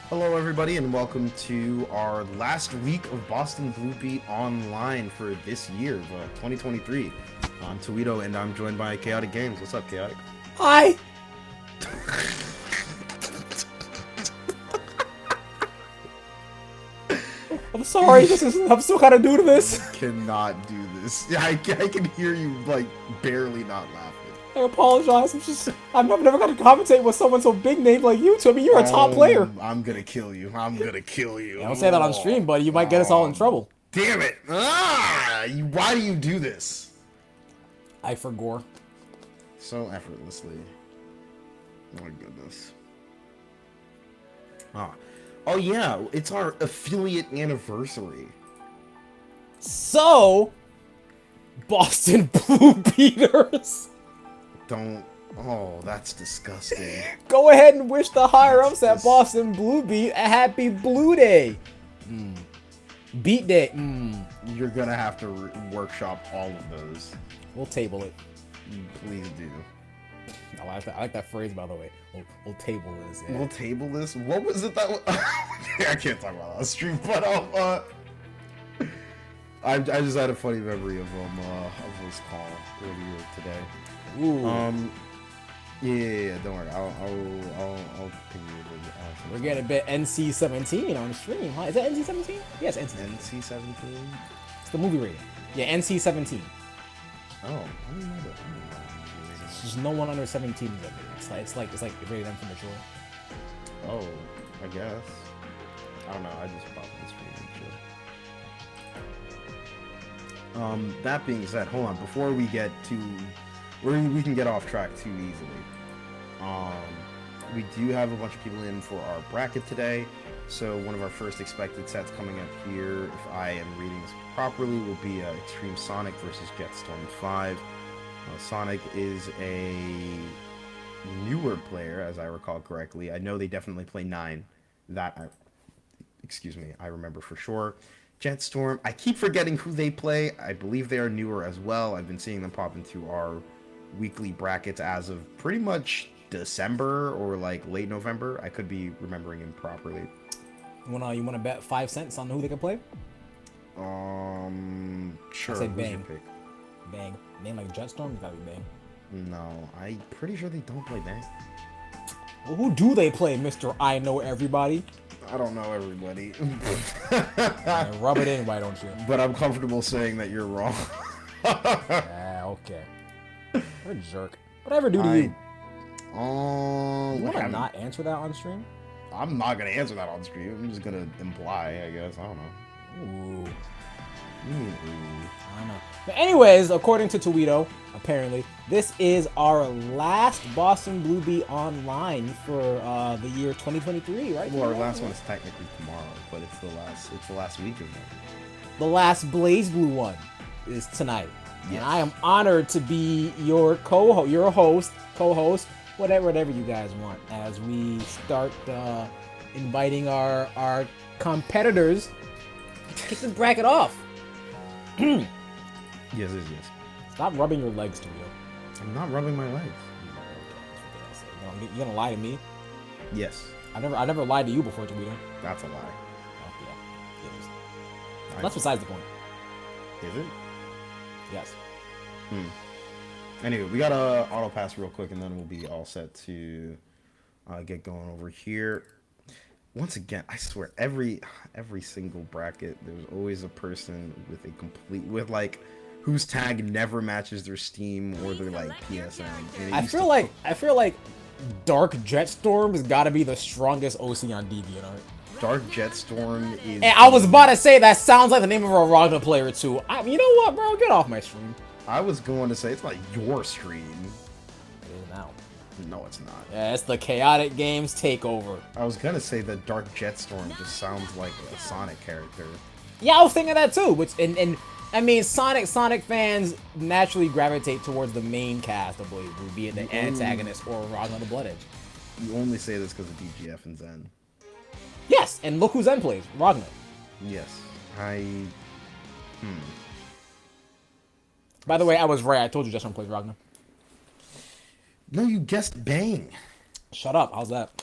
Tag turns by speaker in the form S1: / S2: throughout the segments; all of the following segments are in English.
S1: Hello, everybody, and welcome to our last week of Boston Blue Beat online for this year, 2023. I'm Toledo, and I'm joined by Chaotic Games. What's up, Chaotic?
S2: Hi. I'm sorry. I'm still kind of new to this.
S1: Cannot do this. I can hear you like barely not laughing.
S2: I apologize. I've never got to commentate with someone so big named like you two. I mean, you're a top player.
S1: I'm gonna kill you. I'm gonna kill you.
S2: Yeah, don't say that on stream, buddy. You might get us all in trouble.
S1: Damn it! Why do you do this?
S2: I forgore.
S1: So effortlessly. Oh my goodness. Oh yeah, it's our affiliate anniversary.
S2: So, Boston Blue Beaters.
S1: Don't. Oh, that's disgusting.
S2: Go ahead and wish the higher ups at Boston Blue Beat a happy Blue Day. Beat Day.
S1: You're gonna have to workshop all of those.
S2: We'll table it.
S1: Please do.
S2: I like that phrase, by the way. We'll table this. Yeah.
S1: We'll table this. What was it that? I can't talk about that on stream, but I just had a funny memory of this call earlier today.
S2: Ooh.
S1: Yeah. Don't worry. I'll ping you.
S2: We're getting a bit NC-17 on stream, huh? Is that NC-17? Yes,
S1: NC-17.
S2: It's the movie rating. Yeah, NC-17.
S1: Oh, I didn't know that.
S2: There's no one under 17 is up there. It's like rated M for mature.
S1: Oh, I guess. I don't know. I just popped this rating shit. That being said, hold on. Before we get we can get off track too easily. We do have a bunch of people in for our bracket today. So one of our first expected sets coming up here, if I am reading this properly, will be XtremeSonic versus Jetstorm 5. Sonic is a newer player, as I recall correctly. I know they definitely play 9. I remember for sure. Jetstorm, I keep forgetting who they play. I believe they are newer as well. I've been seeing them pop into our weekly brackets as of pretty much December or like late November. I could be remembering improperly.
S2: You wanna bet 5 cents on who they can play?
S1: Sure.
S2: I say Bang. Bang. Name like Jetstorm, it's gotta be Bang.
S1: No, I'm pretty sure they don't play Bang.
S2: Well, who do they play, Mr. I Know Everybody?
S1: I don't know everybody.
S2: Rub it in, why don't you?
S1: But I'm comfortable saying that you're wrong.
S2: Okay. What a jerk. Whatever do to you? You wanna not answer that on stream?
S1: I'm not gonna answer that on stream. I'm just gonna imply, I guess. I don't know.
S2: Ooh.
S1: You mean ooh?
S2: I don't know. But anyways, according to Toledo, apparently, this is our last Boston Blue Beat online for the year 2023, right?
S1: Well, our last one is technically tomorrow, but it's the last week of it.
S2: The last BlazBlue one is tonight.
S1: Yes.
S2: And I am honored to be your co-host, whatever you guys want, as we start inviting our competitors to kick this bracket off.
S1: Yes.
S2: Stop rubbing your legs, Toledo.
S1: I'm not rubbing my legs.
S2: You're gonna lie to me?
S1: Yes.
S2: I never lied to you before, Toledo.
S1: That's a lie.
S2: Oh, yeah. It is. That's besides the point.
S1: Is it?
S2: Yes.
S1: Anyway, we gotta auto pass real quick, and then we'll be all set to get going over here. Once again, I swear, every single bracket, there's always a person with like whose tag never matches their Steam or their like PSN.
S2: I feel like Dark Jetstorm's gotta be the strongest OC on DeviantArt.
S1: Dark Jetstorm is.
S2: And I was about to say that sounds like the name of a Ragnar player too. You know what, bro? Get off my stream.
S1: I was going to say it's like your stream.
S2: It is now.
S1: No, it's not.
S2: Yeah, it's the Chaotic Games takeover.
S1: I was gonna say that Dark Jetstorm just sounds like a Sonic character.
S2: Yeah, I was thinking that too. Which and I mean, Sonic fans naturally gravitate towards the main cast of BlazBlue, be it the antagonist or Ragnar the Blood Edge.
S1: You only say this because of DGF and Zen.
S2: Yes, and look who Zen plays, Ragnar.
S1: Yes,
S2: By the way, I was right. I told you Jetstorm plays Ragnar.
S1: No, you guessed Bang.
S2: Shut up. How's that?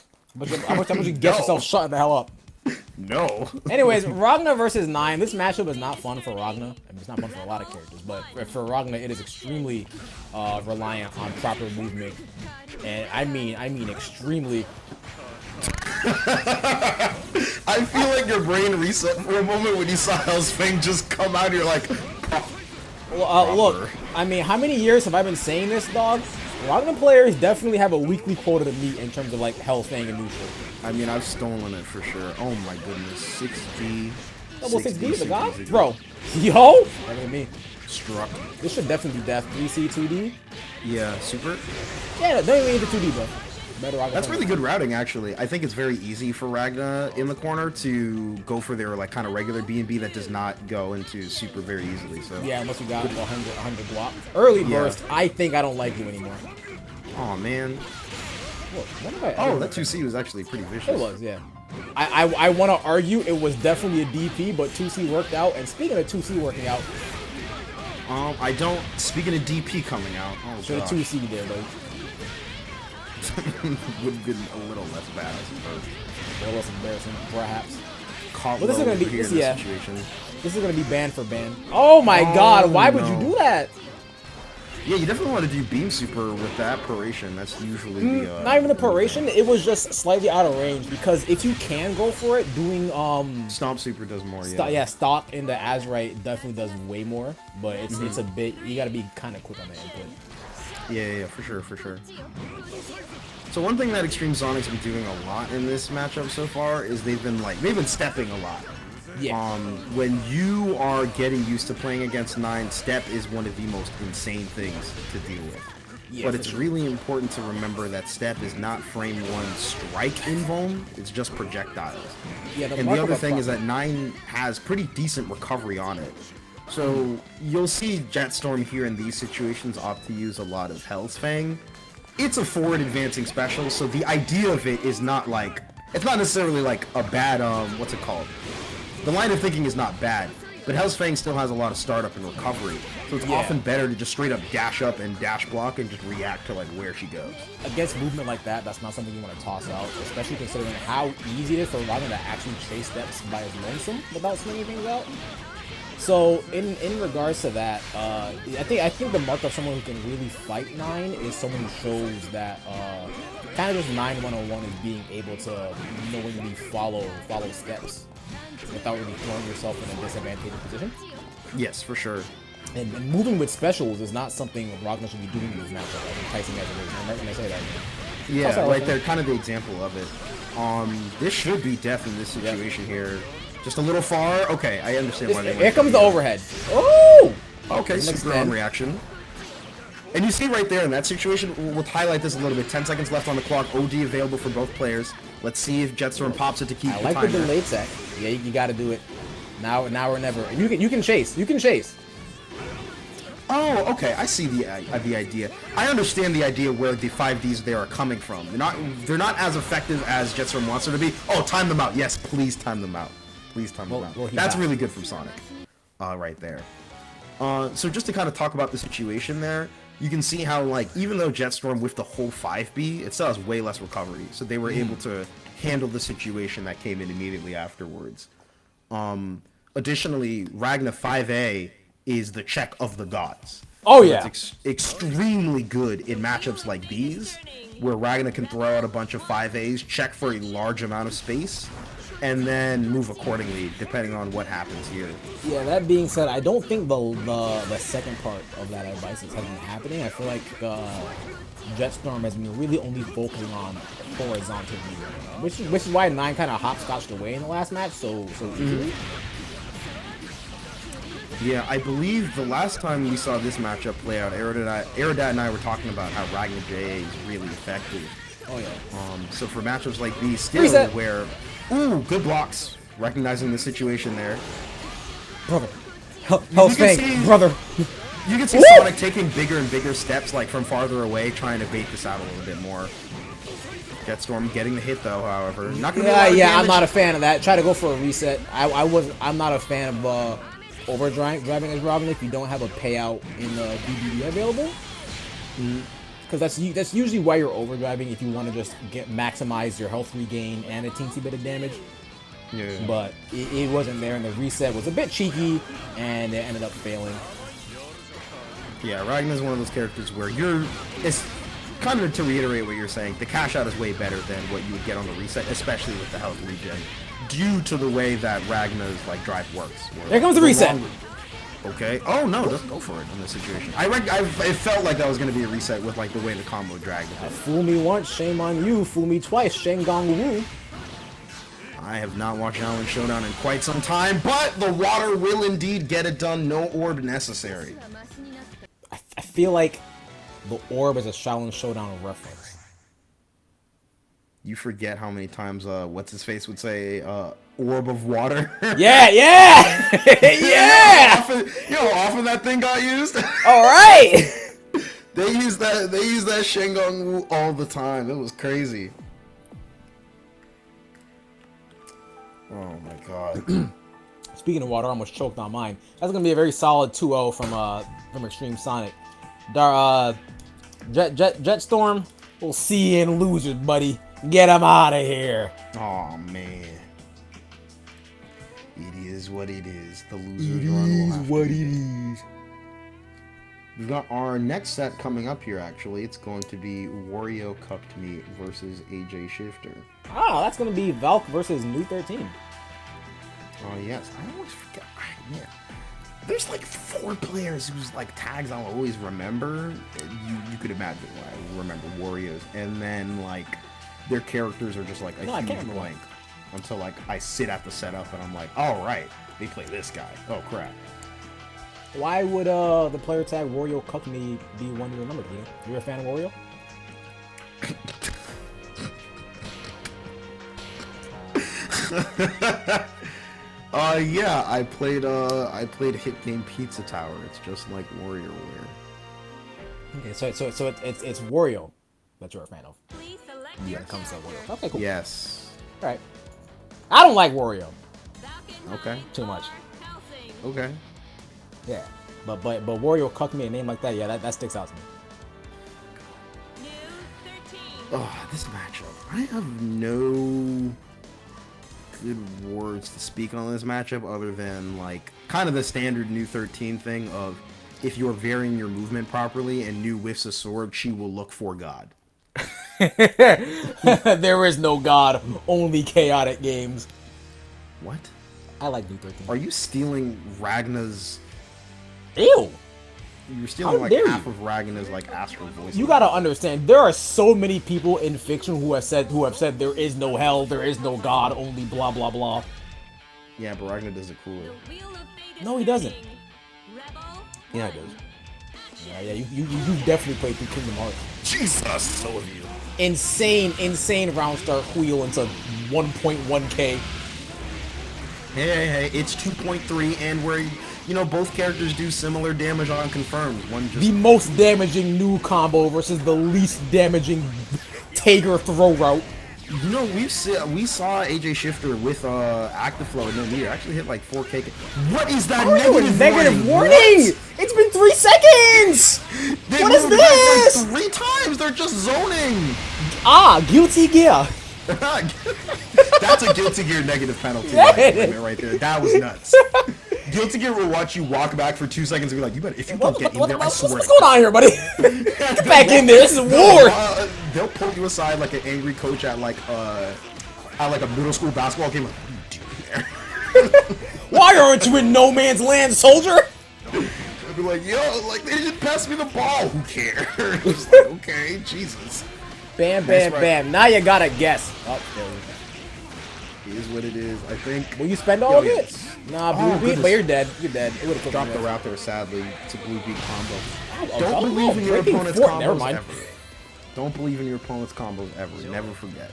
S2: How much you get yourself shut the hell up?
S1: No.
S2: Anyways, Ragna versus 9. This matchup is not fun for Ragna. I mean, it's not fun for a lot of characters, but for Ragna, it is extremely reliant on proper movement, and I mean extremely.
S1: I feel like your brain reset for a moment when you saw Hell's Fang just come out. You're like,
S2: well, look. I mean, how many years have I been saying this, dog? Ragna players definitely have a weekly quota to meet in terms of like Hell's Fang and neutral.
S1: I mean, I've stolen it for sure. Oh my goodness, 6B.
S2: Double 6B, the god, bro. Yo, look at me.
S1: Struck.
S2: This should definitely be death. 3C, 2D.
S1: Yeah, super.
S2: Yeah, don't even need the 2D, bro. Better Ragna.
S1: That's really good routing, actually. I think it's very easy for Ragna in the corner to go for their like kind of regular B&B that does not go into super very easily. So
S2: yeah, unless you got 100 block. Early burst. I think I don't like you anymore.
S1: Oh man.
S2: What
S1: oh, that 2C was actually pretty vicious.
S2: It was, yeah. I want to argue it was definitely a DP, but 2C worked out. And speaking of 2C working out,
S1: I don't. Speaking of DP coming out, oh
S2: should have 2C there, though.
S1: Would have been a little less bad, I suppose.
S2: A little less embarrassing, perhaps.
S1: Well,
S2: this is gonna be
S1: this situation.
S2: This is gonna be ban for ban. Oh my god! Why would you do that?
S1: Yeah, you definitely want to do beam super with that paration. That's usually the
S2: not even the paration. It was just slightly out of range because if you can go for it, doing
S1: stomp super does more.
S2: Stock into Azurite definitely does way more, but it's a bit. You gotta be kind of quick on the input.
S1: Yeah, for sure. So one thing that XtremeSonic's been doing a lot in this matchup so far is they've been stepping a lot.
S2: Yeah.
S1: When you are getting used to playing against 9, step is one of the most insane things to deal with. Yeah, but it's really important to remember that step is not frame 1 strike invuln, it's just projectiles. Yeah, and the other thing is that 9 has pretty decent recovery on it. So you'll see Jetstorm here in these situations opt to use a lot of Hell's Fang. It's a forward advancing special, so the idea of it is not like, it's not necessarily like a bad, what's it called? The line of thinking is not bad, but Hell's Fang still has a lot of startup and recovery, so it's often better to just straight up dash up and dash block and just react to like where she goes.
S2: Against movement like that, that's not something you want to toss out, especially considering how easy it is for Ragna to actually chase steps by his lonesome without swinging things out. So in regards to that, I think the mark of someone who can really fight 9 is someone who shows that kind of just 9 101 is being able to knowingly follow steps without really throwing yourself in a disadvantageous position.
S1: Yes, for sure.
S2: And moving with specials is not something Ragna should be doing in this matchup, as enticing as it is. I'm right when I say that.
S1: Yeah, like they're kind of the example of it. This should be death in this situation here. Just a little far. Okay, I understand why they went.
S2: Here comes the overhead. Oh!
S1: Okay, super on reaction. And you see right there in that situation, we'll highlight this a little bit. 10 seconds left on the clock. OD available for both players. Let's see if Jetstorm pops it to keep the timer.
S2: I like the delayed set. Yeah, you got to do it. Now or never. And you can chase. You can chase.
S1: Oh, okay. I see the idea. I understand the idea where the 5Ds there are coming from. They're not as effective as Jetstorm wants them to be. Oh, time them out. Yes, please time them out. Please time them out. That's really good from Sonic. Right there. So just to kind of talk about the situation there, you can see how, like, even though Jetstorm with the whole 5B, it still has way less recovery. So they were able to handle the situation that came in immediately afterwards. Additionally, Ragna 5A is the check of the gods.
S2: Oh, yeah.
S1: It's extremely good in matchups like these, where Ragna can throw out a bunch of 5As, check for a large amount of space, and then move accordingly, depending on what happens here.
S2: Yeah, that being said, I don't think the second part of that advice has been happening. I feel like Jetstorm has been really only focusing on horizontal movement, which is why 9 kind of hopscotched away in the last match so easily.
S1: Yeah, I believe the last time we saw this matchup play out, Aerodat and I were talking about how Ragna JA is really effective.
S2: Oh yeah.
S1: So for matchups like these, still where, ooh, good blocks, recognizing the situation there.
S2: Brother, Hell's Fang, brother.
S1: You can see Sonic taking bigger and bigger steps, like from farther away, trying to bait this out a little bit more. Jetstorm getting the hit though, however. Not gonna
S2: I'm not a fan of that. Try to go for a reset. I'm not a fan of overdriving as Robin if you don't have a payout in the BBB available. Because because that's usually why you're overdriving, if you want to just maximize your health regain and a teensy bit of damage.
S1: Yeah.
S2: But it wasn't there, and the reset was a bit cheeky, and it ended up failing.
S1: Yeah, Ragna's one of those characters where it's kind of to reiterate what you're saying, the cash out is way better than what you would get on the reset, especially with the health regen, due to the way that Ragna's like drive works.
S2: Here comes the reset.
S1: Okay. Oh no, let's go for it in this situation. It felt like that was gonna be a reset with like the way the combo dragged it.
S2: Fool me once, shame on you. Fool me twice, shame gong woo.
S1: I have not watched Shaolin Showdown in quite some time, but the water will indeed get it done. No orb necessary.
S2: I feel like the orb is a Shaolin Showdown reference.
S1: You forget how many times what's his face would say orb of water.
S2: Yeah. Yeah.
S1: Often that thing got used.
S2: All right.
S1: They use that Shengong Wu all the time. It was crazy. Oh my god.
S2: Speaking of water, I almost choked on mine. That's gonna be a very solid 2-0 from XtremeSonic. Jetstorm, we'll see you in losers, buddy. Get him out of here.
S1: Oh man. It is what it is. The losers run will have to be. We've got our next set coming up here, actually. It's going to be Wariocuckedme versus AJShifter.
S2: Ah, that's going to be Valk versus New 13.
S1: Oh, yes. I always forget. Yeah. There's like 4 players whose like tags I'll always remember. You could imagine why I remember Warriors. And then like their characters are just like a huge blank. Until like I sit at the setup and I'm like, all right, they play this guy. Oh, crap.
S2: Why would the player tag Wariocuckedme be one you remember, Peter? You're a fan of Wario?
S1: Yeah, I played Hit Game Pizza Tower. It's just like WarioWare.
S2: Okay, so it's Wario that you're a fan of.
S1: Yeah,
S2: it comes to Wario. Okay, cool.
S1: Yes.
S2: All right. I don't like Wario.
S1: Okay.
S2: Too much.
S1: Okay.
S2: Yeah, but Wariocuckedme, a name like that, yeah, that sticks out to me.
S1: Oh, this matchup. I have no good words to speak on this matchup other than like kind of the standard New 13 thing of if you're varying your movement properly and New whiffs a sword, she will look for God.
S2: There is no God, only chaotic games.
S1: What?
S2: I like New 13.
S1: Are you stealing Ragna's?
S2: Ew!
S1: You're stealing like half of Ragna's like astral voice.
S2: You gotta understand, there are so many people in fiction who have said there is no hell, there is no God, only blah blah blah.
S1: Yeah, but Ragna does it cooler.
S2: No, he doesn't.
S1: Yeah, he does.
S2: Yeah, you definitely played through Kingdom Hearts.
S1: Jesus, so have you.
S2: Insane round start wheel into 1.1k.
S1: Hey, it's 2.3, and where both characters do similar damage on confirms. One just
S2: the most damaging new combo versus the least damaging Tager throw route.
S1: We saw AJShifter with active flow and no meter actually hit like 4K. What is that
S2: negative warning? It's been 3 seconds. What is this?
S1: Like 3 times. They're just zoning.
S2: Guilty Gear.
S1: That's a Guilty Gear negative penalty right there. That was nuts. Guilty Gear will watch you walk back for 2 seconds and be like, "You better if you don't get in there, I swear."
S2: What's going on here, buddy? Get back in there. This is war.
S1: They'll pull you aside like an angry coach at like a middle school basketball game. Like, what are you doing there?
S2: Why aren't you in no man's land, soldier?
S1: They'll be like, "Yo, like they didn't pass me the ball. Who cares?" Like, okay, Jesus.
S2: Bam, bam. Now you gotta guess. Oh, there we go.
S1: It is what it is. I think.
S2: Will you spend all of it? Nah, BBB, but you're dead. You're dead. It would have
S1: dropped the route there, sadly. It's a blue beat combo.
S2: Don't
S1: believe in your opponent's combos
S2: Never mind.
S1: ever. Don't believe in your opponent's combos ever. Never forget.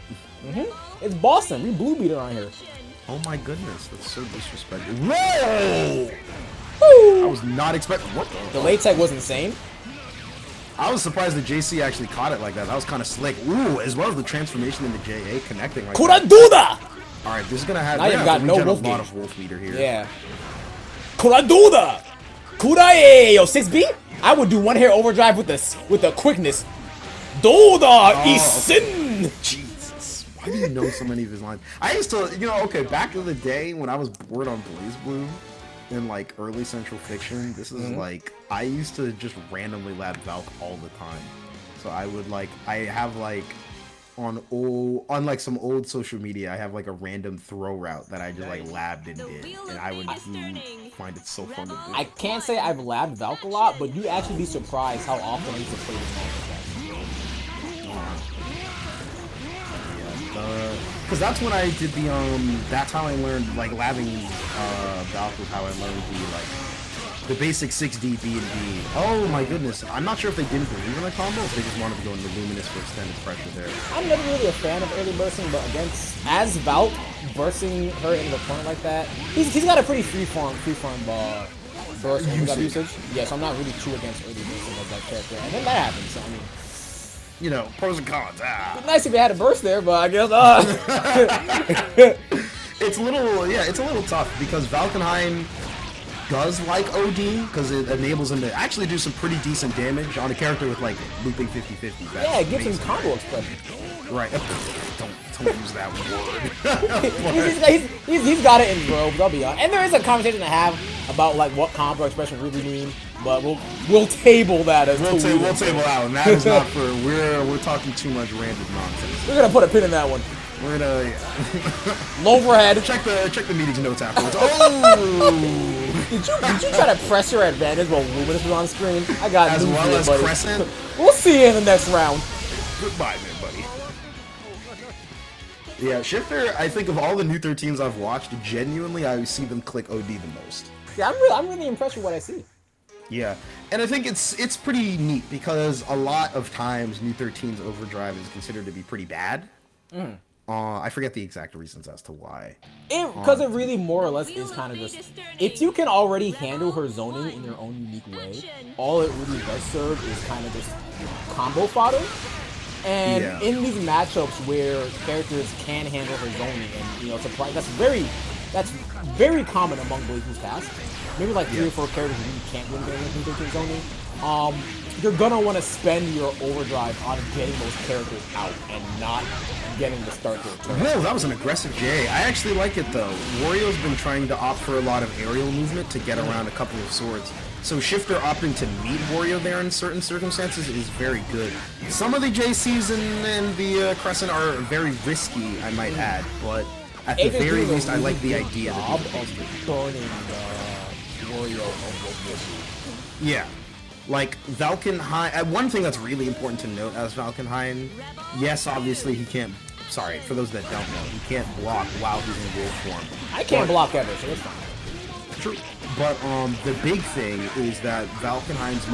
S2: It's Boston. We blue beat around here.
S1: Oh my goodness, that's so disrespectful. Whoa!
S2: Woo!
S1: I was not expecting. What
S2: the late tech was insane.
S1: I was surprised that JC actually caught it like that. That was kind of slick. Ooh, as well as the transformation into JA connecting like
S2: that. Kuraduda!
S1: Alright, this is gonna have,
S2: now you've got no wolf
S1: a lot of wolf meter here.
S2: Yeah. Kuraduda! Kurae! Yo, 6B? I would do one hair overdrive with the quickness. Doda Isin.
S1: Jesus. Why do you know so many of his lines? I used to, okay, back in the day when I was bored on BlazBlue in like early Central Fiction, this is like, I used to just randomly lab Valk all the time. So I would like, I have like, on like some old social media, I have like a random throw route that I just like labbed and did, and I would find it so fun to do.
S2: I can't say I've labbed Valk a lot, but you'd actually be surprised how often I used to play this match.
S1: Yeah, because that's when I did the that's how I learned like labbing Valk was how I learned the basic 6D B and B. Oh my goodness, I'm not sure if they didn't believe in the combo, if they just wanted to go into Luminous for extended pressure there.
S2: I'm never really a fan of early bursting, but as Valk bursting her into the corner like that, he's got a pretty freeform burst usage. Yeah, so I'm not really too against early bursting of that character. And then that happens, so I mean,
S1: pros and cons.
S2: It'd be nice if you had a burst there, but I guess
S1: it's a little tough because Valkenheim does like OD because it enables him to actually do some pretty decent damage on a character with like looping 50-50.
S2: Yeah, it gives him combo expression.
S1: Right. Don't use that word.
S2: he's got it in robes, I'll be honest. And there is a conversation to have about like what combo expression really mean, but we'll table that as
S1: we'll table that one. That is not for we're talking too much random nonsense.
S2: We're gonna put a pin in that one.
S1: We're gonna
S2: low overhead.
S1: Check the meeting's notes afterwards. Oh.
S2: Did you try to press your advantage while Luminous was on screen? I got
S1: as
S2: news
S1: well
S2: for you,
S1: as
S2: buddy.
S1: Crescent.
S2: We'll see you in the next round.
S1: Goodbye, man, buddy. Yeah, Shifter. I think of all the new 13s I've watched, genuinely, I see them click OD the most.
S2: Yeah, I'm really impressed with what I see.
S1: Yeah, and I think it's pretty neat because a lot of times new 13's overdrive is considered to be pretty bad. I forget the exact reasons as to why.
S2: Because it really more or less is kind of just, if you can already handle her zoning in your own unique way, all it really does serve is kind of just combo fodder. And in these matchups where characters can handle her zoning, and that's very common among BlazBlue's cast. Maybe like 3 or 4 characters who really can't win games with zoning. You're gonna want to spend your overdrive on getting those characters out and not getting to start their turn.
S1: Whoa, that was an aggressive J. I actually like it though. Wario's been trying to opt for a lot of aerial movement to get around a couple of swords. So Shifter opting to meet Wario there in certain circumstances is very good. Some of the JCs and the Crescent are very risky, I might add, but at the very least, I like the idea
S2: of burning Wario of
S1: yeah. Like, Valkenheim, one thing that's really important to note as Valkenheim, yes, obviously he can't, sorry, for those that don't know, he can't block while he's in wolf form.
S2: I can't block ever, so that's fine.
S1: True. But the big thing is that Valkenheim's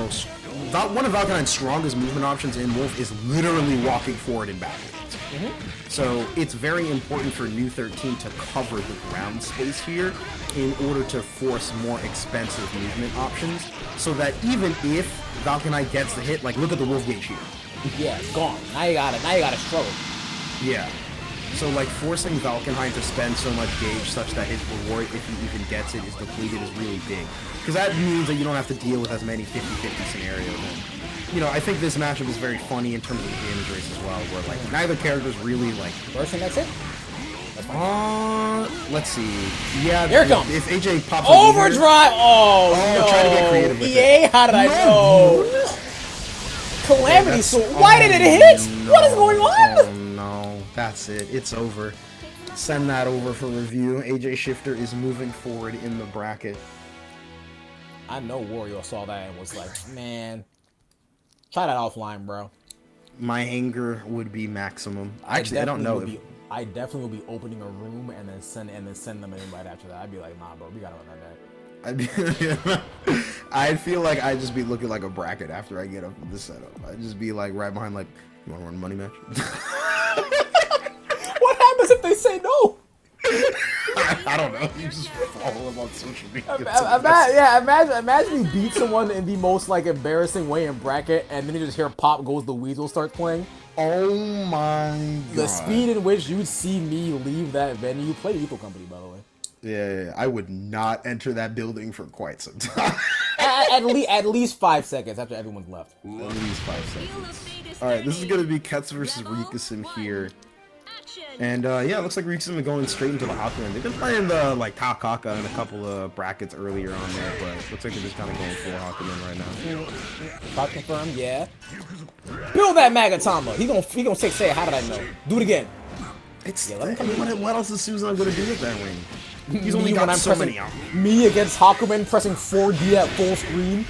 S1: one of Valkenheim's strongest movement options in wolf is literally walking forward and backwards. So it's very important for New 13 to cover the ground space here in order to force more expensive movement options, so that even if Valkenheim gets the hit, like look at the wolf gauge here.
S2: Yeah, gone. Now you gotta struggle.
S1: Yeah. So like forcing Valkenheim to spend so much gauge such that his reward, if he even gets it, is depleted is really big. Because that means that you don't have to deal with as many 50-50 scenarios. And, I think this matchup is very funny in terms of the damage race as well, where like neither character's really like...
S2: Bursting, that's it?
S1: Let's see. Yeah,
S2: here it comes.
S1: If AJ pops
S2: overdrive! Oh, no.
S1: Trying to get creative with
S2: EA, how did I know? Calamity Sword. Why did it hit?
S1: No,
S2: what is going on?
S1: Oh no, that's it. It's over. Send that over for review. AJShifter is moving forward in the bracket.
S2: I know Wario saw that and was like, man, try that offline, bro.
S1: My anger would be maximum. Actually, I don't know.
S2: I definitely will be opening a room and then send them an invite after that. I'd be like, nah, bro, we gotta run that.
S1: I feel like I'd just be looking like a bracket after I get up with the setup. I'd just be like right behind, like, you want to run a money match?
S2: What happens if they say no?
S1: I don't know. You just follow them on social media.
S2: Imagine you beat someone in the most like embarrassing way in bracket, and then you just hear "Pop Goes the Weasel" start playing.
S1: Oh my god!
S2: The speed in which you'd see me leave that venue. You play Lethal Company, by the way.
S1: Yeah, I would not enter that building for quite some time.
S2: at least 5 seconds after everyone's left.
S1: At least 5 seconds. Alright, this is gonna be Ketz versus Rikusim here. And yeah, it looks like Rikusim is going straight into the Hakumen. They've been playing the like Takaka in a couple of brackets earlier on there, but looks like they're just kind of going full Hakumen right now.
S2: Pop confirmed, yeah. Build that Magatama. He gonna 6A. How did I know? Do it again.
S1: It's what else is Susan gonna do with that ring? He's
S2: Me
S1: only
S2: when
S1: got
S2: I'm
S1: so
S2: pressing,
S1: many out.
S2: Me against Hakumen pressing 4D at full screen.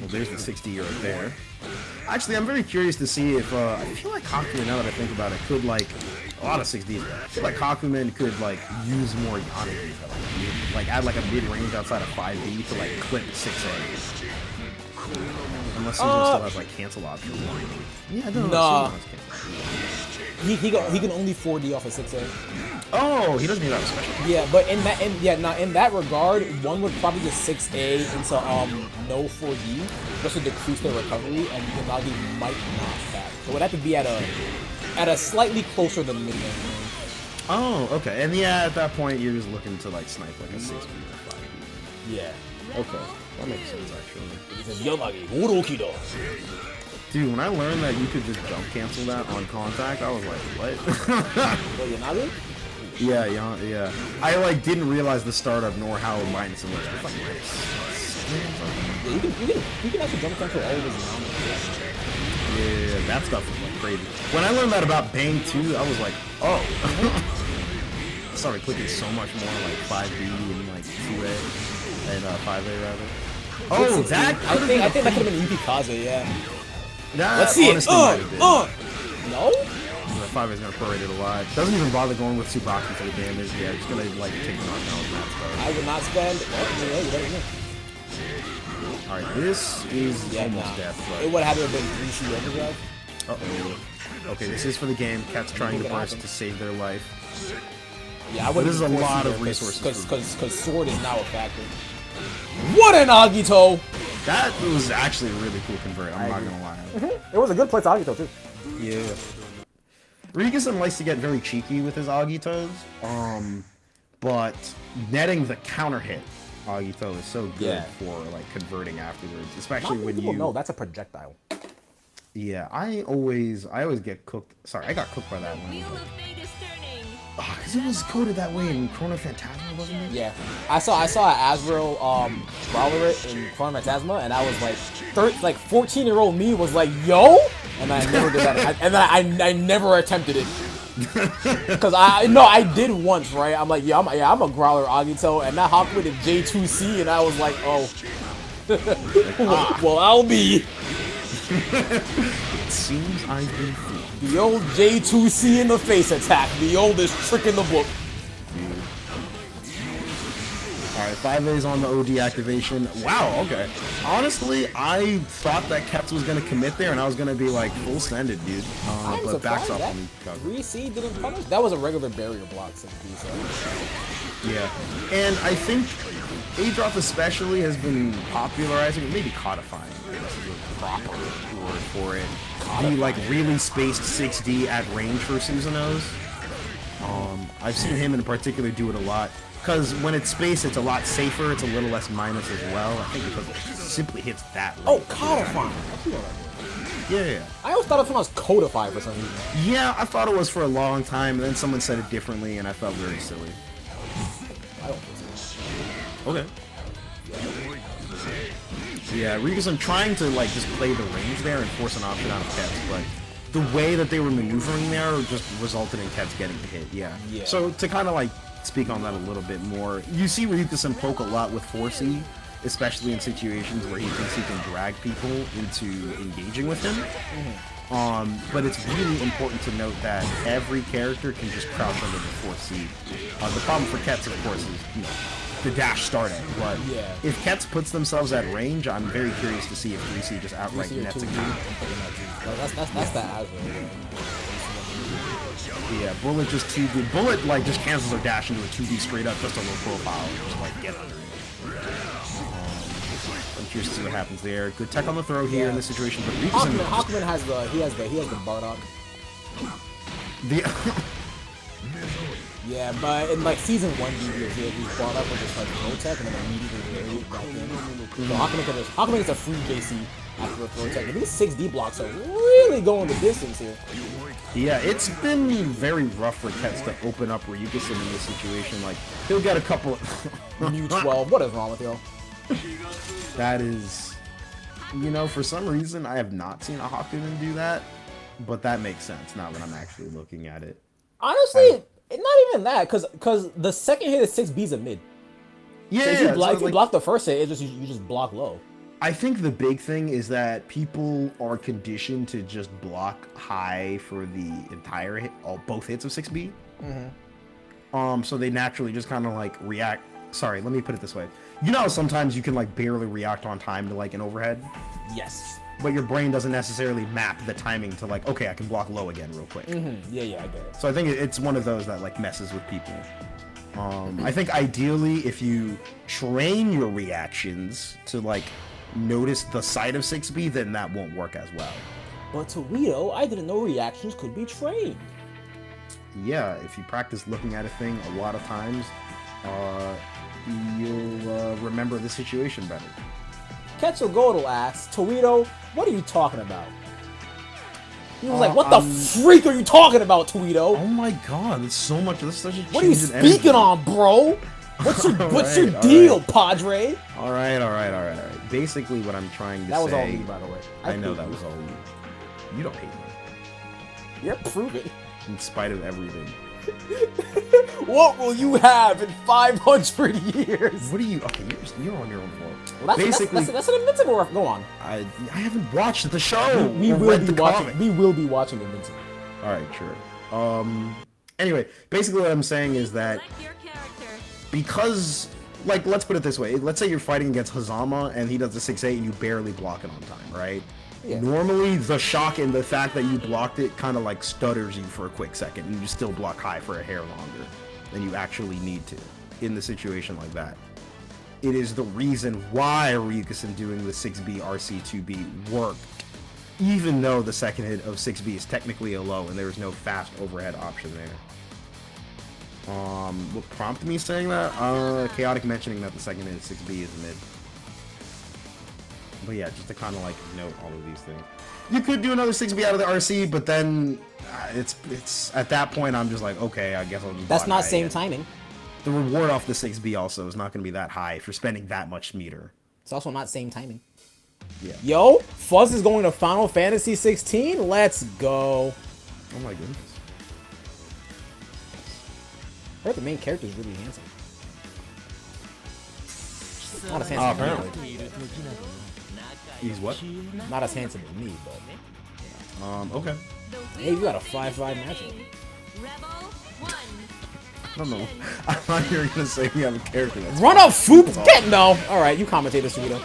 S1: Well, there's the 60 right there. Actually, I'm very curious to see if I feel like Hakumen, now that I think about it, could like a lot of 6Ds. I feel like Hakumen could like use more Yanagi, like add like a mid range outside of 5B to like clip 6A. Unless Susan still has like cancel option. Yeah, no.
S2: Nah. He can only 4D off of 6A.
S1: Oh, he doesn't need that special.
S2: Yeah, but in that regard, one would probably just 6A into no 4D just to decrease their recovery, and Yanagi might not back. So it would have to be at a slightly closer than mid range.
S1: Oh, okay. And yeah, at that point you're just looking to like snipe like a 6B or 5B.
S2: Yeah.
S1: Okay. That makes sense actually.
S2: He says Yanagi, Wariocuckedme.
S1: Dude, when I learned that you could just jump cancel that on contact, I was like, what?
S2: What, Yanagi?
S1: Yeah. I like didn't realize the startup nor how minus it was. It's like
S2: Yeah, you can actually jump cancel all of his Yanagi.
S1: Yeah, that stuff was like crazy. When I learned that about Bang 2, I was like, oh. I started clicking so much more like 5B and like 2A and 5A rather. Oh, that
S2: I think that could have been Yukikaze, yeah.
S1: That
S2: Let's see it. No?
S1: The 5 is gonna prorate it a lot. Doesn't even bother going with Tsubaki for the damage. Yeah, just gonna like take the knockdown with that stuff.
S2: I would not spend. Oh, yeah, you better know.
S1: Alright, this is almost death. But...
S2: It would have been 3C overdrive.
S1: Uh-oh. Okay, this is for the game. Cat's trying to burst to save their life.
S2: Yeah, I
S1: but
S2: wouldn't.
S1: This is a lot of resources.
S2: Because sword is now a factor. What an Agito!
S1: That was actually a really cool convert, I'm not gonna lie.
S2: It was a good play to Agito, too.
S1: Yeah. Rikusim likes to get very cheeky with his Agitos, but netting the counter hit Agito is so good for like converting afterwards, especially when you
S2: know that's a projectile.
S1: Yeah, I always get cooked. Sorry, I got cooked by that one. Because it was coded that way in Chrono Phantasma, wasn't it?
S2: Yeah. I saw Azrael brawler it in Chrono Phantasma, and I was like, 14-year-old me was like, yo! And I never did that. I never attempted it. Because I did once, right? I'm like, I'm a Growler Agito, and that hopped with a J2C, and I was like, oh. Well, I'll be.
S1: It seems I've been fooled.
S2: The old J2C in the face attack, the oldest trick in the book.
S1: Alright, 5A's on the OD activation. Wow, okay. Honestly, I thought that Ketz was going to commit there, and I was going to be like, full sended, dude. But backs off on me.
S2: 3C didn't punish? That was a regular barrier block, so.
S1: Yeah, and I think Adroth especially has been popularizing, maybe codifying, this is a proper word for it, the like really spaced 6D at range for Susanos. I've seen him in particular do it a lot, because when it's spaced it's a lot safer, it's a little less minus as well, I think because it simply hits that range.
S2: Oh, codifying!
S1: Yeah.
S2: I always thought it was codify for some reason.
S1: Yeah, I thought it was for a long time, and then someone said it differently, and I felt very silly.
S2: I don't think so.
S1: Okay. Yeah, Rikusim trying to like just play the range there and force an option out of Ketz, but the way that they were maneuvering there just resulted in Ketz getting the hit. Yeah. So to kind of like speak on that a little bit more, you see Rikusim poke a lot with 4C, especially in situations where he thinks he can drag people into engaging with him. But it's really important to note that every character can just crouch under the 4C. The problem for Ketz, of course, is the dash starting. But if Ketz puts themselves at range, I'm very curious to see if 3C just outright nets a game.
S2: That's that Azrael.
S1: Yeah, Bullet just 2D. Bullet like just cancels her dash into a 2D straight up, just a low profile, just like get under it. I'm curious to see what happens there. Good tech on the throw here in this situation, but
S2: Hakumen has the Bardock. Yeah, but in like season 1 BB, he brought up with this like throw tech and then immediately buried it back in. So how come it's a free JC after the throw tech? And these 6D blocks are really going the distance here.
S1: Yeah, it's been very rough for Kets to open up Ryukusen in this situation. Like, he'll get a couple
S2: New 12, what is wrong with you?
S1: That is, you know, for some reason, I have not seen a Hakunin do that, but that makes sense now that I'm actually looking at it.
S2: Honestly, not even that, because the second hit is 6B's a mid.
S1: Yeah,
S2: so if you block the first hit, you just block low.
S1: I think the big thing is that people are conditioned to just block high for the entire hit, both hits of 6B. So they naturally just kind of like react. Sorry, let me put it this way. You know how sometimes you can like barely react on time to like an overhead?
S2: Yes.
S1: But your brain doesn't necessarily map the timing to like, okay, I can block low again real quick.
S2: Yeah, I get it.
S1: So I think it's one of those that like messes with people. I think ideally if you train your reactions to like notice the side of 6B, then that won't work as well.
S2: But Toledo, I didn't know reactions could be trained.
S1: Yeah, if you practice looking at a thing a lot of times, you'll remember the situation better.
S2: Quetzalgoatl asks, Toledo, what are you talking about? He was like, what the freak are you talking about, Toledo?
S1: Oh my god, it's so much. This is such a
S2: what are you speaking on, bro? What's your deal, Padre?
S1: All right. Basically, what I'm trying to say.
S2: That was all me, by the way.
S1: I know that was all you. You don't hate me.
S2: Yeah, prove it.
S1: In spite of everything.
S2: What will you have in 500 years?
S1: What are you? Okay, you're on your own floor.
S2: Well, that's an Invincible ref. Go on.
S1: I haven't watched the show.
S2: We will be watching Invincible.
S1: All right, sure. Anyway, basically what I'm saying is that because, like, let's put it this way. Let's say you're fighting against Fuzzama and he does a 6-8 and you barely block it on time, right? Yeah. Normally, the shock and the fact that you blocked it kind of like stutters you for a quick second, and you still block high for a hair longer than you actually need to in the situation like that. It is the reason why Ryukusen doing the 6B RC2B worked, even though the second hit of 6B is technically a low and there is no fast overhead option there. What prompted me saying that? Chaotic mentioning that the second hit of 6B is mid. But yeah, just to kind of like note all of these things. You could do another 6B out of the RC, but then it's at that point I'm just like, okay, I guess I'll just.
S2: That's not same timing.
S1: The reward off the 6B also is not going to be that high if you're spending that much meter.
S2: It's also not same timing.
S1: Yeah.
S2: Yo, Fuzz is going to Final Fantasy 16. Let's go.
S1: Oh my goodness.
S2: I heard the main character is really handsome. Not as handsome as me.
S1: He's what?
S2: Not as handsome as me, but.
S1: Okay.
S2: Hey, you got a 5-5 matchup.
S1: I don't know. I thought you were gonna say we have a character that's
S2: run up, Foop! Get no! Alright, you commentate this, Toledo.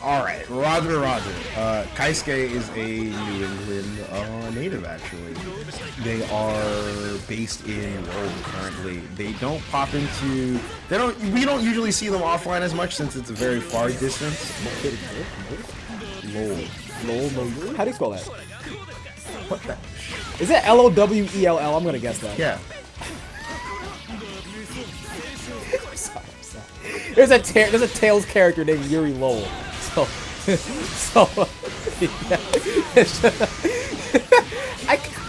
S1: Alright, Roger. Kaisuke is a New England native, actually. They are based in Lowell currently. They don't pop into... We don't usually see them offline as much since it's a very far distance. Lowell.
S2: How do you spell that?
S1: What the...
S2: Is it Lowell? I'm gonna guess that.
S1: Yeah.
S2: There's a Tails character named Yuri Lowell.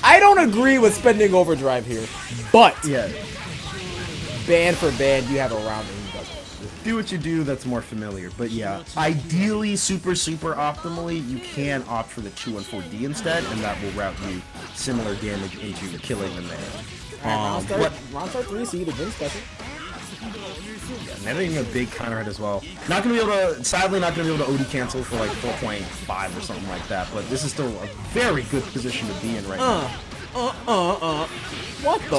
S2: I don't agree with spending overdrive here, but
S1: yeah,
S2: band for band, you have a round and he does it.
S1: Do what you do that's more familiar, but yeah, ideally, super optimally, you can opt for the 2-1-4D instead, and that will route you similar damage into killing them there.
S2: Round start 3, see the Jin special.
S1: Yeah, netting a big counter hit as well. Sadly not gonna be able to OD cancel for like 4.5 or something like that, but this is still a very good position to be in right now.
S2: What the?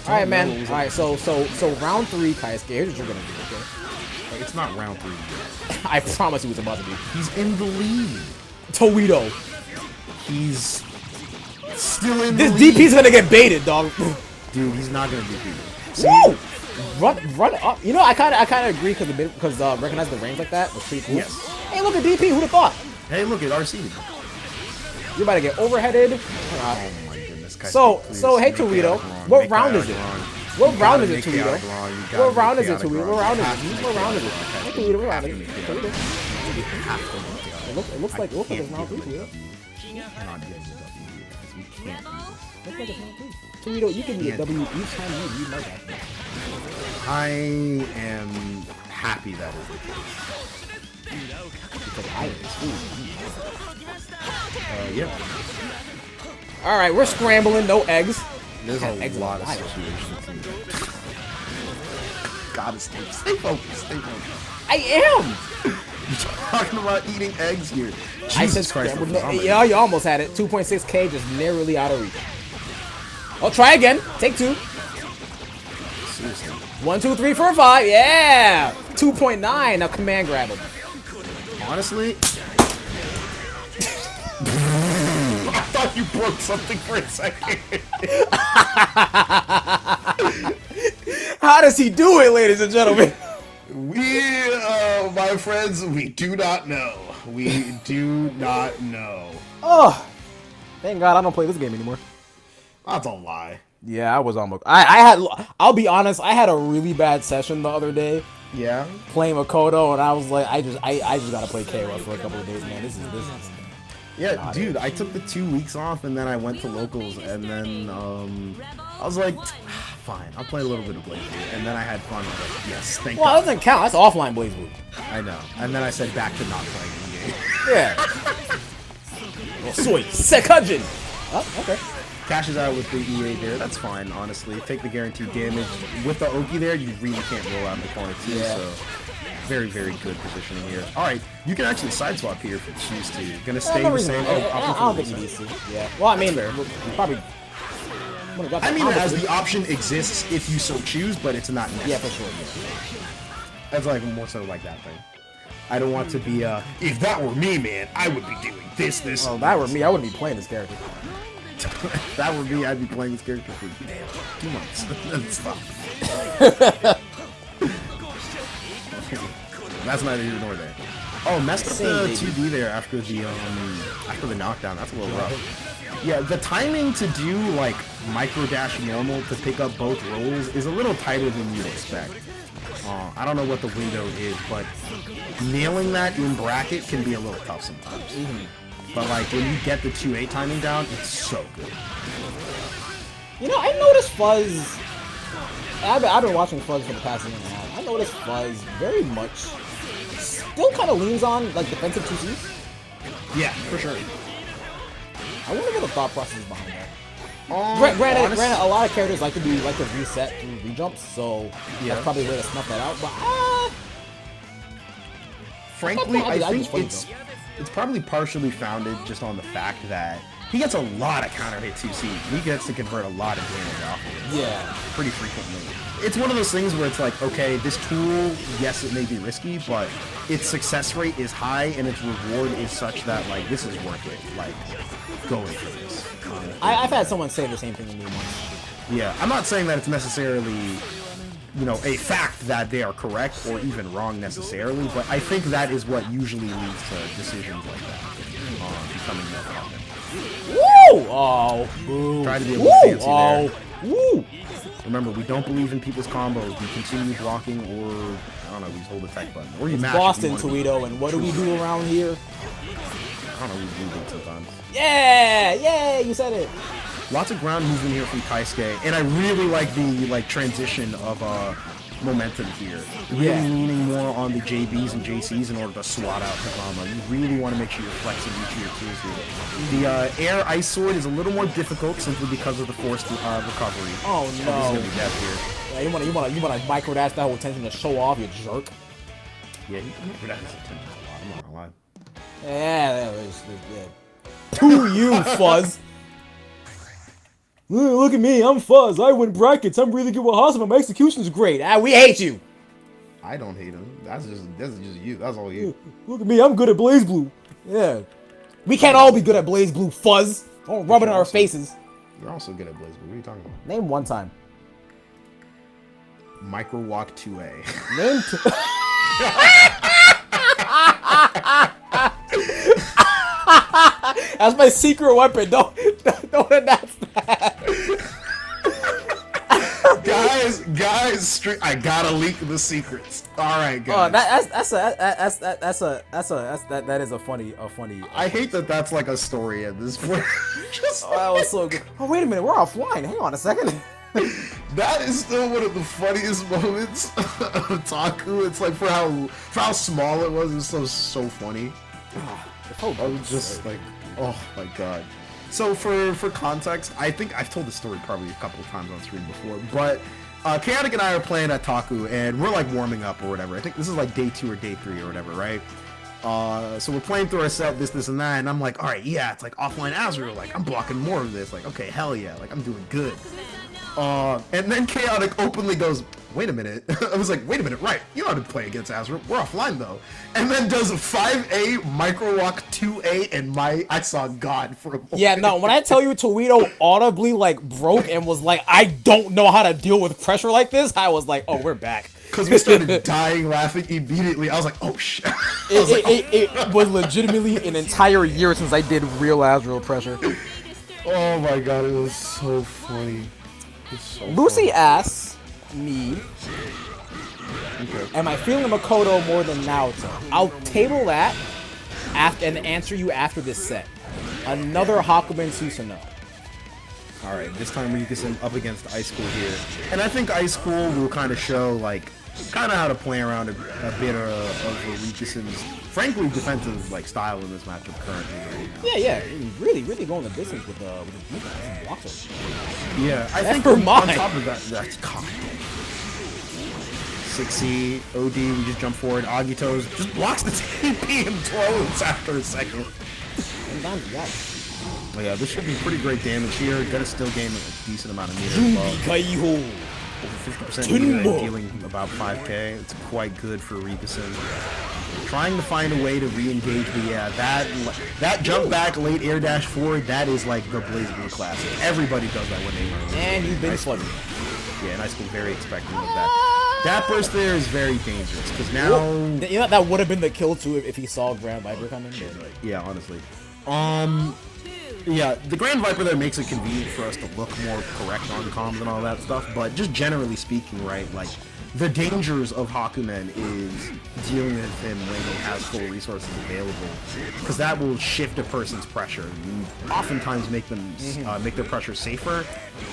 S2: Alright, man. Alright, so round 3, Kaisuke, here's what you're gonna do, okay?
S1: It's not round 3 yet.
S2: I promise he was about to be.
S1: He's in the lead.
S2: Toledo.
S1: He's still in the lead.
S2: This DP's gonna get baited, dog.
S1: Dude, he's not gonna be beaten.
S2: Woo! Run up. You know, I kind of agree because recognize the range like that was pretty cool.
S1: Yes.
S2: Hey, look at DP. Who'd have thought?
S1: Hey, look at RC.
S2: You're about to get overheaded.
S1: Oh my goodness.
S2: So hey Toledo, what round is it? What round is it, Toledo? What round is it, Toledo? What round is it? What round is it? Hey Toledo, what round is it? Toledo. It looks like it's round 3, Toledo.
S1: Cannot get the W here because we can't.
S2: Looks like it's round 3. Toledo, you can be a W each time you know that.
S1: I am happy that is the case.
S2: Because I am
S1: Yeah.
S2: All right, we're scrambling. No eggs.
S1: There's a
S2: Eggs
S1: lot of
S2: alive.
S1: situations in there. Gotta stay focused.
S2: I am.
S1: You're talking about eating eggs here.
S2: I said
S1: Jesus Christ,
S2: scrambled.
S1: Fuzzama.
S2: Yeah, you almost had it. 2.6K, just narrowly out of reach. Oh, try again. Take 2.
S1: Seriously.
S2: 1, 2, 3, 4, 5. Yeah. 2.9. Now command grab him.
S1: Honestly, I thought you broke something for a second.
S2: How does he do it, ladies and gentlemen?
S1: My friends, we do not know. We do not know.
S2: Oh, thank God I don't play this game anymore.
S1: That's a lie.
S2: Yeah, I was almost. I had. I'll be honest. I had a really bad session the other day
S1: Yeah.
S2: playing Makoto, and I was like, I just gotta play K-Rush for a couple of days, man. This is.
S1: Yeah, dude, I took the 2 weeks off and then I went to locals and then I was like, fine, I'll play a little bit of BlazBlue. And then I had fun. I was like, yes, thank
S2: Well,
S1: God.
S2: that doesn't count. That's offline BlazBlue.
S1: I know. And then I said back to not playing the game.
S2: Yeah. Oh, sweet. Sekajin. Oh, okay.
S1: Cashes out with the EA there. That's fine, honestly. Take the guaranteed damage. With the Oki there, you really can't roll out in the corner too.
S2: Yeah.
S1: So very, very good positioning here. All right, you can actually side swap here if you choose to. Gonna stay the same.
S2: I don't think you need to. Yeah. Well, I mean, you probably.
S1: I mean, as the option exists if you so choose, but it's not necessary.
S2: Yeah, for sure. Yeah.
S1: That's like more so like that thing. I don't want to be if that were me, man, I would be doing this.
S2: Oh, that were me, I wouldn't be playing this character.
S1: If that were me, I'd be playing this character for 2 months. Stop. That's neither here nor there. Oh, messed up the 2D there after the knockdown. That's a little rough. Yeah, the timing to do like micro dash normal to pick up both rolls is a little tighter than you'd expect. I don't know what the window is, but nailing that in bracket can be a little tough sometimes. But like when you get the 2A timing down, it's so good.
S2: You know, I noticed Fuzz. I've been watching Fuzz for the past year and a half. I noticed Fuzz very much still kind of leans on like defensive 2Cs.
S1: Yeah, for sure.
S2: I wonder what the thought process is behind that. Granted, a lot of characters like to reset through rejumps, so that's probably a way to snuff that out. But
S1: frankly, I think it's probably partially founded just on the fact that he gets a lot of counter hit 2C. He gets to convert a lot of damage off of it.
S2: Yeah.
S1: Pretty frequently. It's one of those things where it's like, okay, this tool, yes, it may be risky, but its success rate is high and its reward is such that, like, this is worth it. Like, going for this.
S2: I've had someone say the same thing to me once.
S1: Yeah, I'm not saying that it's necessarily, you know, a fact that they are correct or even wrong necessarily, but I think that is what usually leads to decisions like that becoming more common.
S2: Woo! Oh, boo.
S1: Try to be a little fancy there.
S2: Woo!
S1: Remember, we don't believe in people's combos. We continue blocking, or I don't know, we just hold the tech button, or you
S2: It's
S1: mash.
S2: Boston, Toledo, and what do we do around here?
S1: I don't know, we do it sometimes.
S2: Yeah! Yay! You said it.
S1: Lots of ground movement here from Kaisuke, and I really like the transition of momentum here. Really leaning more on the JBs and JCs in order to swat out Fuzzama. You really want to make sure you're flexing each of your tools here. The air ice sword is a little more difficult simply because of the forced recovery.
S2: Oh no!
S1: This is gonna be death here.
S2: Yeah, you wanna micro dash that whole attention to show off, you jerk.
S1: Yeah, he micro dashes attention a lot. I'm not gonna lie.
S2: Yeah. To you, Fuzz. Look at me, I'm Fuzz. I win brackets. I'm really good with Fuzzama. My execution's great. We hate you.
S1: I don't hate him. That's just you. That's all you.
S2: Look at me, I'm good at BlazBlue. Yeah. We can't all be good at BlazBlue, Fuzz. Don't rub it in our faces.
S1: You're also good at BlazBlue. What are you talking about?
S2: Name one time.
S1: Micro Walk 2A.
S2: Name That's my secret weapon. Don't announce that.
S1: guys, I gotta leak the secrets. All right, guys.
S2: That is a funny.
S1: I hate that that's like a story at this point.
S2: That was so good. Oh wait a minute, we're offline. Hang on a second.
S1: That is still one of the funniest moments of Taku. It's like for how small it was so funny. I was just like, oh my god. So for context, I think I've told this story probably a couple of times on stream before, but Chaotic and I are playing at Taku, and we're like warming up or whatever. I think this is like day 2 or day 3 or whatever, right? So we're playing through our set, this, and that, and I'm like, all right, yeah, it's like offline Azrael, like I'm blocking more of this, like okay, hell yeah, like I'm doing good. And then Chaotic openly goes, wait a minute. I was like, wait a minute, right, you know how to play against Azrael, we're offline though. And then does a 5A, micro walk 2A, and I saw God for a moment.
S2: Yeah, no, when I tell you Toledo audibly like broke and was like, I don't know how to deal with pressure like this, I was like, oh, we're back.
S1: Because we started dying laughing immediately. I was like, oh shit.
S2: It was legitimately an entire year since I did real Azrael pressure.
S1: Oh my god, it was so funny. So
S2: Lucy asks me, am I feeling Makoto more than Naoto? I'll table that and answer you after this set. Another Hakumen Susanoo.
S1: Alright, this time Ryukusen up against Icecool here. And I think Icecool will kind of show, like, kind of how to play around a bit of Ryukusen's, frankly, defensive, like, style in this matchup currently right now.
S2: Yeah, really going the distance with the defense. Blocks it.
S1: Yeah, I think
S2: for mine.
S1: On top of that, that's God. 6C, OD, we just jump forward, Agito's just blocks the TP and throws after a second.
S2: Sometimes you got it.
S1: Oh yeah, this should be pretty great damage here. Gonna still gain a decent amount of meter above. Over 50% meter, dealing about 5k. It's quite good for Ryukusen. Trying to find a way to re-engage, but yeah, that jump back late air dash forward, that is like the BlazBlue classic. Everybody does that when they learn.
S2: And you've been slugging.
S1: Yeah, and Icecool very expecting of that. That burst there is very dangerous because now
S2: you know that would have been the kill too if he saw Grand Viper coming.
S1: Yeah, honestly. Yeah, the Grand Viper there makes it convenient for us to look more correct on comms and all that stuff, but just generally speaking, right, like, the dangers of Hakumen is dealing with him when he has full resources available, because that will shift a person's pressure, and oftentimes make them make their pressure safer,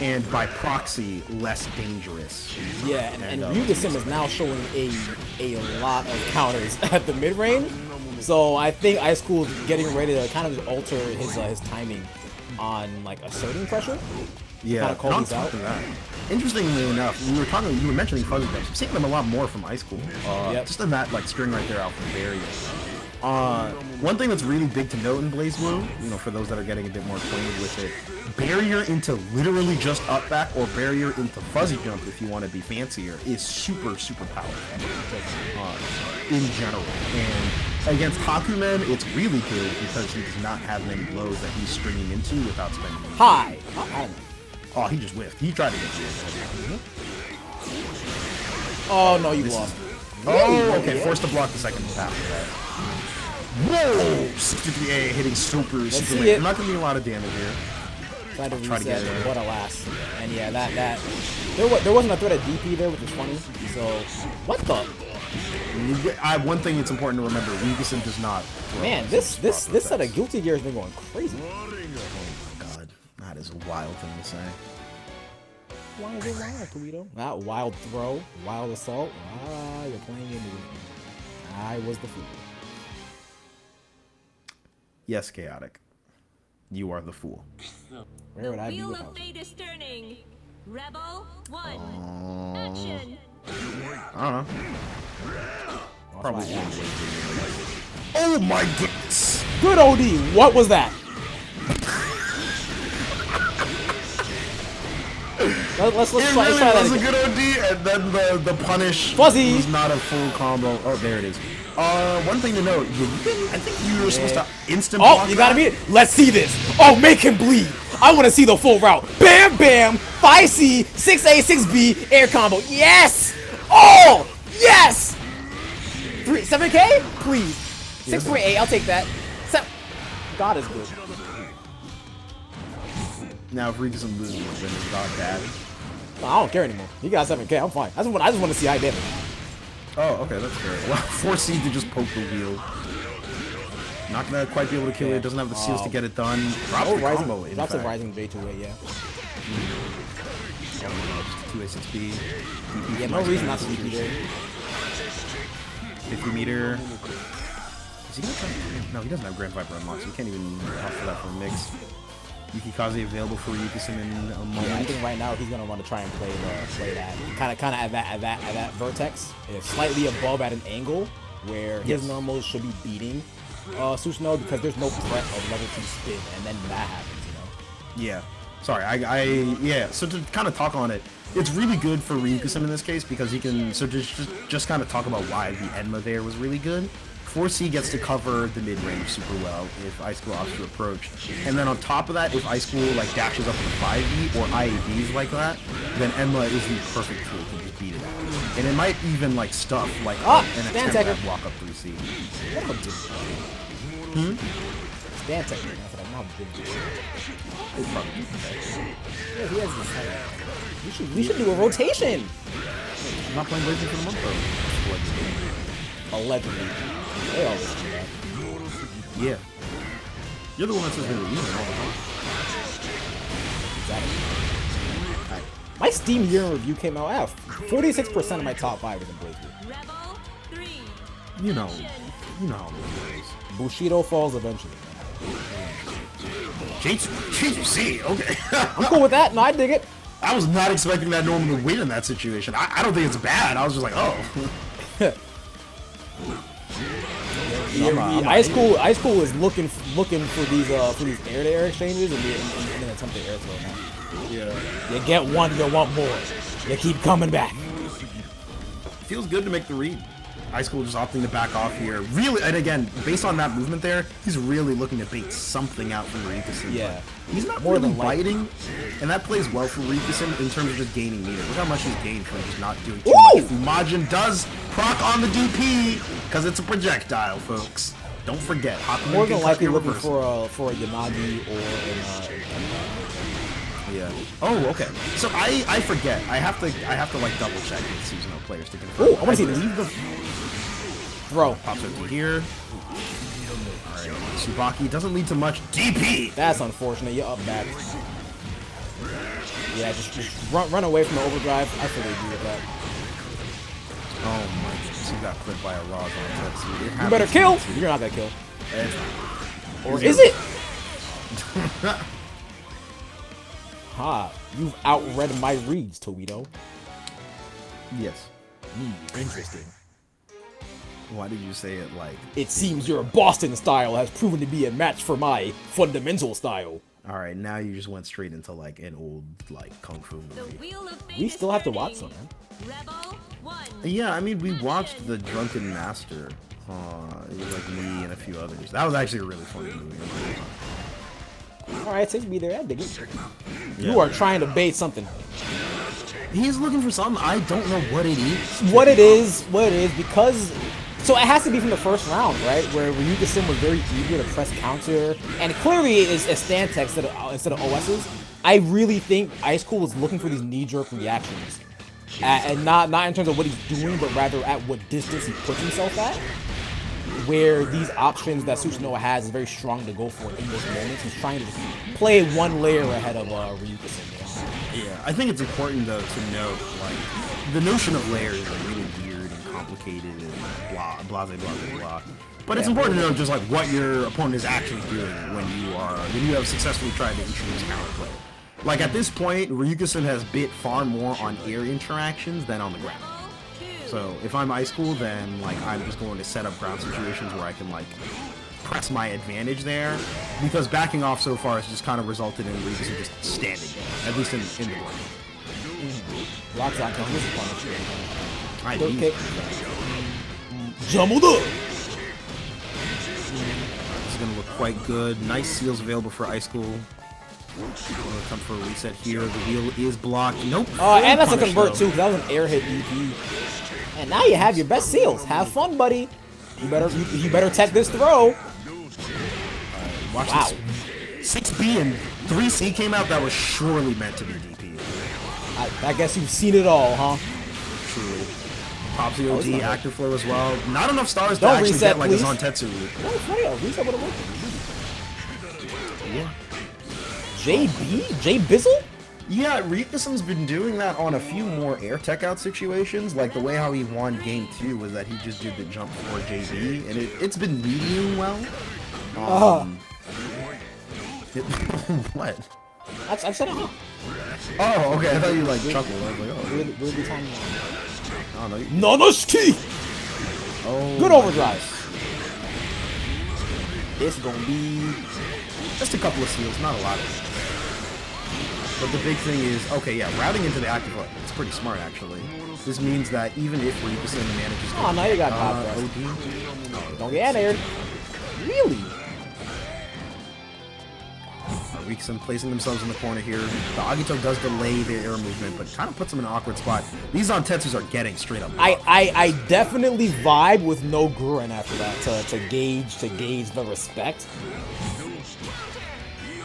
S1: and by proxy, less dangerous.
S2: Yeah, and Ryukusen is now showing a lot of counters at the mid-range. So I think Icecool is getting ready to kind of alter his timing on like asserting pressure.
S1: Yeah,
S2: kind of call these out.
S1: That. Interestingly enough, you were mentioning fuzzy jumps. I'm seeing them a lot more from Icecool. Just in that like string right there out from barrier. One thing that's really big to note in BlazBlue, you know, for those that are getting a bit more acquainted with it, barrier into literally just up back or barrier into fuzzy jump, if you want to be fancier, is super powerful in general. And against Hakumen, it's really good because he does not have many blows that he's stringing into without spending.
S2: Hi.
S1: Oh, he just whiffed. He tried to get you.
S2: Oh no, you lost.
S1: Oh, okay. Forced to block the second half of that. Whoa! 63A hitting super late. I'm not gonna be a lot of damage here.
S2: Tried to reset, what a last. And yeah, that there wasn't a threat of DP there, which is funny. So what the?
S1: One thing it's important to remember: Ryukusen does not.
S2: Man, this set of Guilty Gear has been going crazy.
S1: Oh my god, that is a wild thing to say.
S2: Why is it wild, Toledo? Not wild throw, wild assault. Ah, you're playing into it. I was the fool.
S1: Yes, Chaotic. You are the fool.
S2: Where would I be without you?
S3: Fate is turning. Rebel 1. Action.
S1: I don't know. Probably. Oh my goodness!
S2: Good OD. What was that? Let's try that.
S1: It was a good OD, and then the punish
S2: Fuzzy
S1: was not a full combo. Oh, there it is. One thing to note, I think you were supposed to instant block.
S2: Oh, you gotta beat it. Let's see this. Oh, make him bleed. I want to see the full route. Bam, bam. 5C, 6A, 6B, air combo. Yes. Oh, yes. 7K, please. 6.8. I'll take that. God is good.
S1: Now, if Ryugusen loses, then it's not bad.
S2: No, I don't care anymore. He got 7K. I'm fine. I just want to see high damage.
S1: Oh, okay, that's fair. Well, force seed to just poke the wheel. Not gonna quite be able to kill it. Doesn't have the seals to get it done. Drops the combo.
S2: Drops a rising J2A, yeah.
S1: Oh, just 2A6B.
S2: Yeah, no reason not to DP there.
S1: 50 meter. Is he gonna try to... No, he doesn't have Grand Viper unlocked, so he can't even opt for that for a mix. Yukikaze available for Ryugusen in a moment.
S2: Yeah, I think right now he's gonna want to try and play that. Kind of at that vertex, slightly above at an angle where his normals should be beating Susanoo because there's no threat of level 2 spin, and then that happens, you know.
S1: Yeah. Sorry, yeah. So to kind of talk on it, it's really good for Ryugusen in this case because he can. So just kind of talk about why the Enma there was really good. 4C gets to cover the mid-range super well if Icecool opts to approach. And then on top of that, if Icecool like dashes up with a 5E or IABs like that, then Enma is the perfect tool to just beat it out. And it might even like stuff like an attempt at walk up 3C.
S2: Stand technique. Yeah, he has this. We should do a rotation.
S1: I'm not playing Blazing for the month though.
S2: Allegedly. They always do that.
S1: Yeah. You're the one that says they're losing all the time.
S2: Exactly. My Steam year in review came out F. 46% of my top 5 is in BlazBlue.
S3: Rebel 3.
S1: You know how it is.
S2: Bushido falls eventually.
S1: JC, okay.
S2: I'm cool with that. No, I dig it.
S1: I was not expecting that Norman to win in that situation. I don't think it's bad. I was just like, oh.
S2: Icecool is looking for these air-to-air exchanges and then attempt to air throw now.
S1: Yeah.
S2: You get one, you want more. You keep coming back.
S1: Feels good to make the read. Icecool just opting to back off here. Really, and again, based on that movement there, he's really looking to bait something out from Ryugusen.
S2: Yeah.
S1: He's not
S2: More
S1: really
S2: than
S1: biting, and that plays well for Ryugusen in terms of just gaining meter. Look how much he's gained from just not doing too much. Fumajin does proc on the DP, because it's a projectile, folks. Don't forget.
S2: More than likely looking for a Yanagi or
S1: yeah. Oh, okay. So I forget. I have to like double check with seasonal players to confirm.
S2: Oh, I want to see this.
S1: Leave the
S2: throw.
S1: Pops up to here. Alright. Tsubaki doesn't lead to much. DP!
S2: That's unfortunate. You're up back. Yeah, just run away from the overdrive. I fully agree with that.
S1: Oh my goodness. He got clipped by a Raw on Tetsu.
S2: You better kill! You're not gonna kill. Or is it? Ha, you've outread my reads, Toledo.
S1: Yes.
S2: Interesting.
S1: Why did you say it like...
S2: It seems your Boston style has proven to be a match for my fundamental style.
S1: Alright, now you just went straight into like an old like Kung Fu movie.
S2: We still have to watch some, man.
S3: Rebel 1.
S1: Yeah, I mean, we watched The Drunken Master. It was like me and a few others. That was actually a really funny movie.
S2: Alright, takes me there. I dig it.
S1: Yeah.
S2: You are trying to bait something.
S1: He's looking for something. I don't know what it is.
S2: What it is, because... So it has to be from the first round, right? Where Ryugusen was very eager to press counter. And clearly it is a stand tech instead of OS's. I really think Icecool was looking for these knee-jerk reactions. And not in terms of what he's doing, but rather at what distance he puts himself at. Where these options that Susanoo has is very strong to go for in this moment. He's trying to play one layer ahead of Ryugusen.
S1: Yeah, I think it's important though to note like the notion of layers is really weird and complicated and blah blah blah. But it's important to know just like what your opponent is actually doing when you have successfully tried to introduce counterplay. Like at this point, Ryugusen has bit far more on air interactions than on the ground. So if I'm Icecool, then like I'm just going to set up ground situations where I can like press my advantage there, because backing off so far has just kind of resulted in Ryugusen just standing there, at least in the ground.
S2: Locks on to his opponent.
S1: Okay.
S2: Jumbled up!
S1: This is going to look quite good. Nice seals available for Icecool. Gonna come for a reset here. The wheel is blocked. Nope.
S2: And that's a convert too, because that was an air hit DP. And now you have your best seals. Have fun, buddy. You better tech this throw.
S1: Watch this. 6B and 3C came out that was surely meant to be DP.
S2: I guess you've seen it all, huh?
S1: Truly. Popsy OD, Active Flow as well. Not enough stars to
S2: Don't
S1: actually
S2: reset,
S1: get like
S2: please.
S1: a Zantetsu route.
S2: No, it's funny. Reset would have worked.
S1: Yeah.
S2: JB? J Bizzle?
S1: Yeah, Rikison's been doing that on a few more air tech out situations. Like the way how he won game 2 was that he just did the jump for JB, and it's been medium well. What?
S2: I said it.
S1: Oh, okay. I thought you like chuckled. I was like, oh,
S2: Really time.
S1: I don't know.
S2: Nanosuke!
S1: Oh,
S2: Good overdrive. It's gonna be
S1: just a couple of seals, not a lot of it. But the big thing is, okay, yeah, routing into the active light. It's pretty smart, actually. This means that even if Rikison manages to...
S2: Oh, now you got pop thrust. Don't get aired. Really?
S1: Rikison placing themselves in the corner here. The Agito does delay their air movement, but kind of puts them in an awkward spot. These Zantetsus are getting straight up.
S2: I definitely vibe with no Gurren after that to gauge the respect.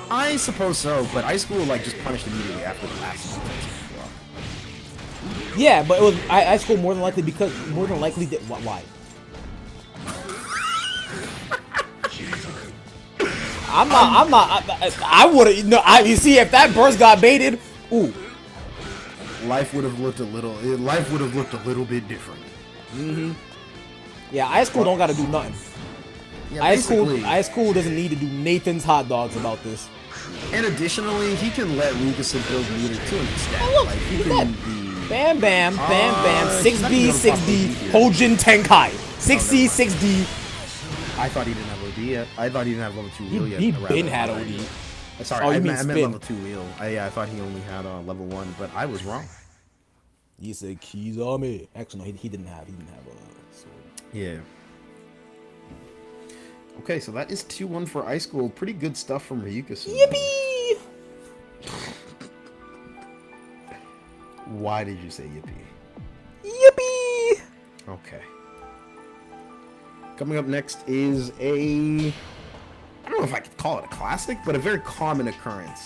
S1: I suppose so, but Icecool like just punished immediately after the last one.
S2: Yeah, but it was Icecool more than likely did why? I would have, you see, if that burst got baited, ooh.
S1: Life would have looked a little bit different.
S2: Mm-hmm. Yeah, Icecool don't gotta do nothing.
S1: Yeah,
S2: Icecool doesn't need to do Nathan's hot dogs about this.
S1: And additionally, he can let Rikison build meter to an extent.
S2: Oh, look,
S1: like, he
S2: look
S1: can
S2: at
S1: be...
S2: Bam, bam, bam, bam.
S1: he's not
S2: 6B,
S1: gonna
S2: 6D,
S1: pop OD
S2: Hojin Tenkai. 6C, 6D.
S1: I thought he didn't have OD yet. I thought he didn't have level 2 wheel yet.
S2: He been had OD.
S1: Sorry,
S2: Oh,
S1: I
S2: you mean
S1: meant
S2: spin.
S1: level 2 wheel. I thought he only had level 1, but I was wrong.
S2: You said keys on me. Actually, no, he didn't have a sword.
S1: Yeah. Okay, so that is 2-1 for Icecool. Pretty good stuff from Ryuka.
S2: Yippee!
S1: Why did you say yippee?
S2: Yippee!
S1: Okay. Coming up next is I don't know if I could call it a classic, but a very common occurrence.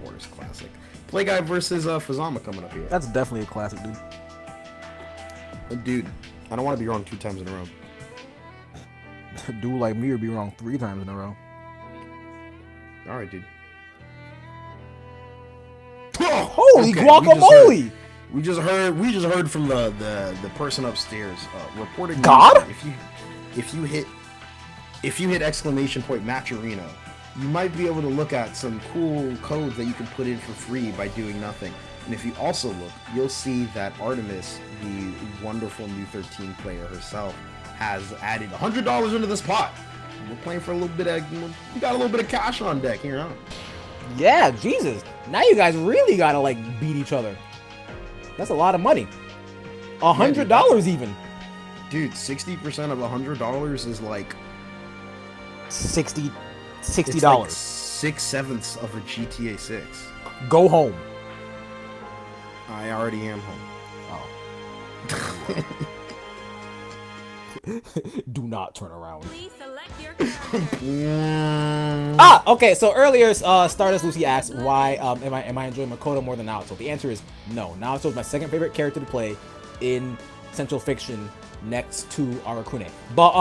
S1: Borders classic. Play Guy versus Fuzzama coming up here.
S2: That's definitely a classic, dude.
S1: Dude, I don't want to be wrong 2 times in a row.
S2: Dude like me would be wrong 3 times in a row.
S1: All right, dude.
S2: Holy
S1: Okay,
S2: guacamole!
S1: We just heard from the person upstairs reporting
S2: God?
S1: that if you hit !Matcherino, you might be able to look at some cool codes that you can put in for free by doing nothing. And if you also look, you'll see that Artemis, the wonderful new 13 player herself, has added $100 into this pot. We're playing for a little bit of, we got a little bit of cash on deck here, huh?
S2: Yeah, Jesus. Now you guys really gotta like beat each other. That's a lot of money. $100 even.
S1: Dude, 60% of $100 is like
S2: $60.
S1: it's like 6/7 of a GTA 6.
S2: Go home.
S1: I already am home.
S2: Oh. Do not turn around.
S3: Please select your character.
S2: Okay. So earlier, Stardust Lucy asked, "Why am I enjoying Makoto more than Naoto?" The answer is no. Naoto is my second favorite character to play in Central Fiction, next to Arakune. But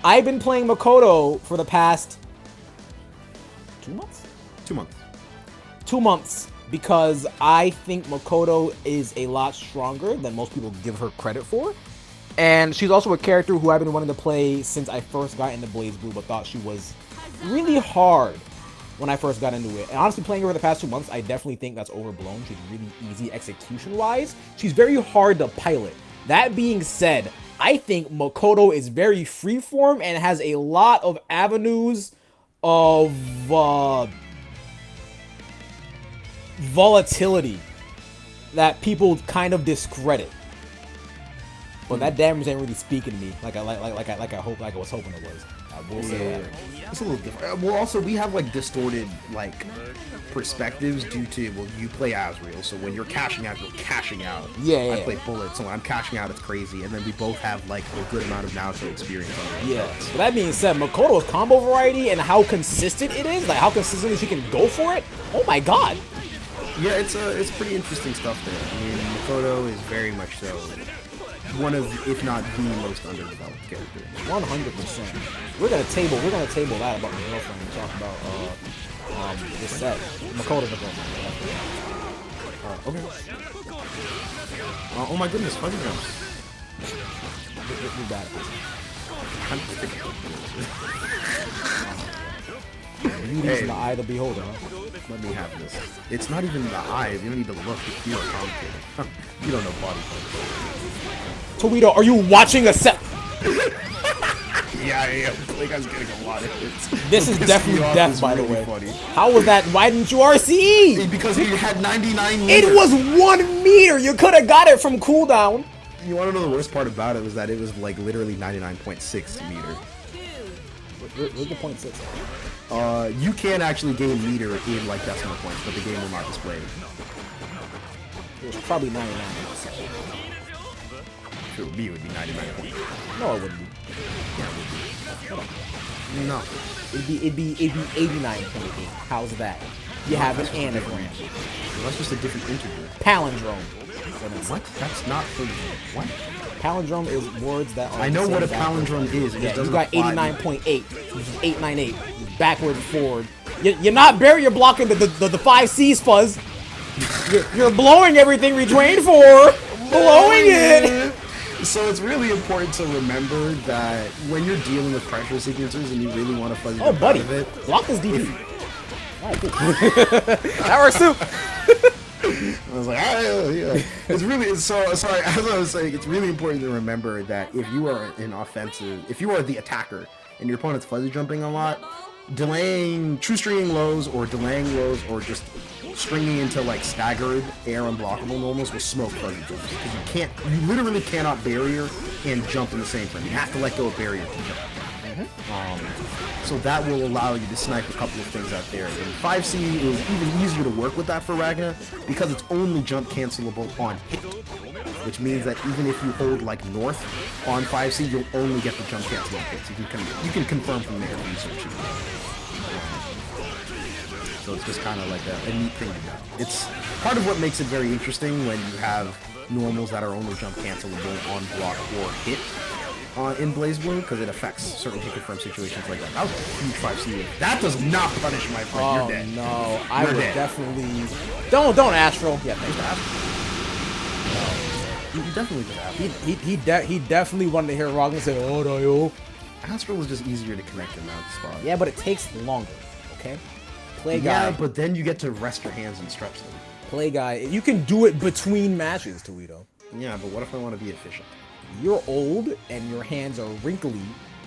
S2: I've been playing Makoto for the past 2 months.
S1: 2 months.
S2: 2 months, because I think Makoto is a lot stronger than most people give her credit for. And she's also a character who I've been wanting to play since I first got into BlazBlue, but thought she was really hard when I first got into it. And honestly, playing her for the past 2 months, I definitely think that's overblown. She's really easy execution-wise. She's very hard to pilot. That being said, I think Makoto is very freeform and has a lot of avenues of volatility that people kind of discredit. But that damage ain't really speaking to me like I was hoping it was. I will say that.
S1: It's a little different. Well, also we have like distorted like perspectives due to you play Asriel, so when you're cashing out, you're cashing out.
S2: Yeah.
S1: I play Bullet, so when I'm cashing out, it's crazy, and then we both have like a good amount of Naruto experience.
S2: Yeah. But that being said, Makoto's combo variety and how consistent it is, like how consistently she can go for it. Oh my god.
S1: Yeah, it's pretty interesting stuff there. I mean, Makoto is very much so one of, if not the most underdeveloped character.
S2: 100%. We're gonna table that about my girlfriend and talk about this set. Makoto's the girlfriend.
S1: Okay. Oh my goodness, Fuzzy Jumps.
S2: We got it. Beauty's in the eye of the beholder, huh?
S1: Let me have this. It's not even the eyes. You don't need to look to feel a commentator. You don't know body parts.
S2: Toledo, are you watching a set?
S1: Yeah, I am. Like I was getting a lot of hits.
S2: This is definitely death, by the way.
S1: Funny.
S2: How was that? Why didn't you RCE?
S1: Because he had 99 meters.
S2: It was 1 meter. You could have got it from cooldown.
S1: You want to know the worst part about it was that it was like literally 99.6 meter.
S2: Where's the 0.6?
S1: You can actually gain meter in like decimal points, but the game will not display it.
S2: It was probably 99.
S1: If it would be, it would be 99 points.
S2: No, it wouldn't be.
S1: Yeah, it would be. No.
S2: It'd be 89.8. How's that? You have an anagram.
S1: Well, that's just a different integer.
S2: Palindrome.
S1: What? That's not the what?
S2: Palindrome is words that are.
S1: I know what a palindrome is.
S2: Yeah, you got 89.8, which is 898. Backward and forward. You're not barrier blocking the 5 C's, Fuzz. You're blowing everything we trained for. Blowing it.
S1: So it's really important to remember that when you're dealing with pressure signatures and you really want to fuzz
S2: oh, buddy,
S1: out of it,
S2: block this DP. Alright, cool. That works too.
S1: I was like, yeah. It's really so sorry. As I was saying, it's really important to remember that if you are an offensive, if you are the attacker and your opponent's fuzzy jumping a lot, delaying, true stringing lows or delaying lows or just stringing into like staggered air unblockable normals will smoke fuzzy jumps because you literally cannot barrier and jump in the same frame. You have to let go of barrier to jump. So that will allow you to snipe a couple of things out there. And 5C is even easier to work with that for Ragna because it's only jump cancelable on hit, which means that even if you hold like north on 5C, you'll only get the jump cancel on hits. You can confirm from there if you search it. So it's just kind of like a neat thing to know. It's part of what makes it very interesting when you have normals that are only jump cancelable on block or hit. In BlazBlue, because it affects certain hit confirm situations like that. That was a huge 5C. That does not punish my friend.
S2: Oh,
S1: you're dead.
S2: No, I would
S1: dead.
S2: Definitely. Don't Astral. Yeah, thanks.
S1: No. He definitely did Astral.
S2: He definitely wanted to hear Roggen say, "Oh no, yo."
S1: Astral was just easier to connect in that spot.
S2: Yeah, but it takes longer. Okay. Play guy.
S1: Yeah, but then you get to rest your hands and stretch them.
S2: Play guy. You can do it between matches, Toledo.
S1: Yeah, but what if I want to be efficient?
S2: You're old and your hands are wrinkly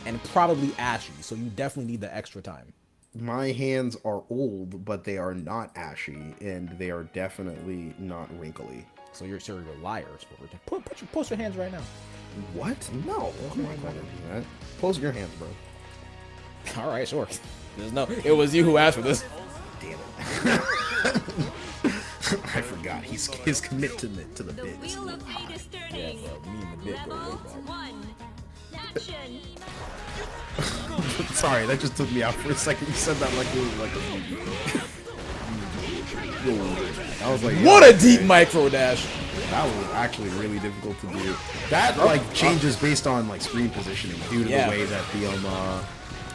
S2: and probably ashy, so you definitely need the extra time.
S1: My hands are old, but they are not ashy, and they are definitely not wrinkly.
S2: So you're liars. Post your hands right now.
S1: What? No. I'm not going to do that. Post your hands, bro.
S2: All right, sure. It was you who asked for this.
S1: Damn it. I forgot. He's commitment to the bit.
S3: The wheel of fate is turning.
S2: Yeah, bro. Me and the bit go way
S3: Rebel
S2: back.
S3: 1. Action.
S1: Sorry, that just took me out for a second. You said that like it was like a movie. I was like,
S2: What a deep micro dash.
S1: That was actually really difficult to do. That like changes based on like screen positioning due to the way that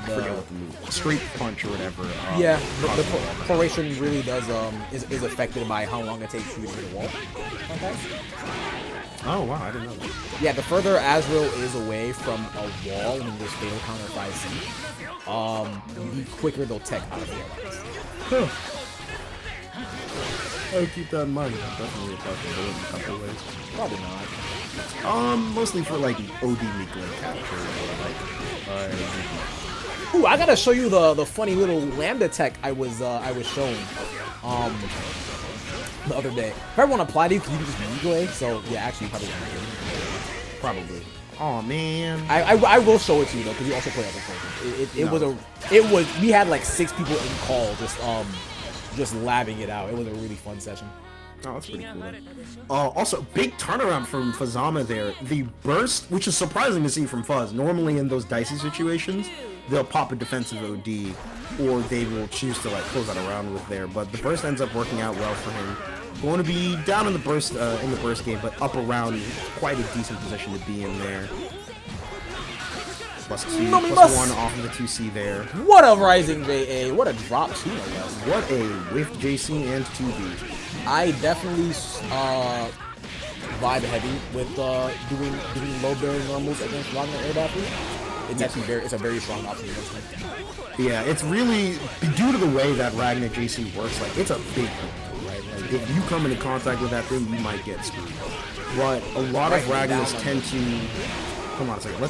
S1: I forget what the move, straight punch or whatever.
S2: Yeah, the correlation really does is affected by how long it takes you to hit a wall. Okay.
S1: Oh wow, I didn't know that.
S2: Yeah, the further Asriel is away from a wall when there's fatal counter 5C, the quicker they'll tech out of the air.
S1: I'll keep that in mind. Definitely a possibility in a couple of ways.
S2: Probably not.
S1: Mostly for like OD Meekling capture or like
S2: Ooh, I gotta show you the funny little lambda tech I was shown the other day. If everyone applied it, you could just melee. So yeah, actually probably.
S1: Oh man.
S2: I will show it to you though, because you also play other versions. We had like 6 people in call just labbing it out. It was a really fun session.
S1: Oh, that's pretty cool. Also, big turnaround from Fuzzama there. The burst, which is surprising to see from Fuzz. Normally in those dicey situations, they'll pop a defensive OD, or they will choose to like close out a round with there. But the burst ends up working out well for him. Going to be down in the burst game, but up around quite a decent position to be in there. +2, +1 off of the 2C there.
S2: What a rising JA! What a drop too, I guess.
S1: What a whiff JC and 2B.
S2: I definitely vibe heavy with doing low bearing normals against Ragnar Air Daffy. It's actually it's a very strong option against him.
S1: Yeah, it's really due to the way that Ragnar JC works. Like it's a big thing, right? Like if you come into contact with that thing, you might get screwed. But a lot of Ragnars tend to. Come on a second. Hold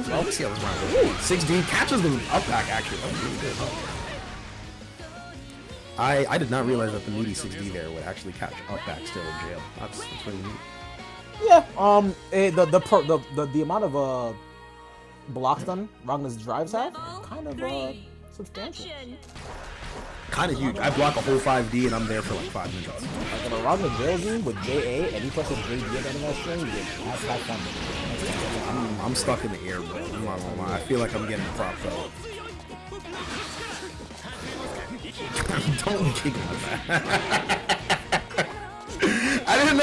S1: on. Let's see how this round goes. 6D catches the up back actually. That was really good. I did not realize that the meaty 6D there would actually catch up back still in jail. That's pretty neat.
S2: Yeah. The amount of block stun Ragnar's drives have kind of substantial.
S1: Kind of huge. I block a whole 5D and I'm there for like 5 minutes.
S2: Like when a Ragnar jails you with JA and he presses JD at the end of that string, that's fun.
S1: I'm stuck in the air, bro. I'm not gonna lie. I feel like I'm getting propped up. Don't kick like that. I didn't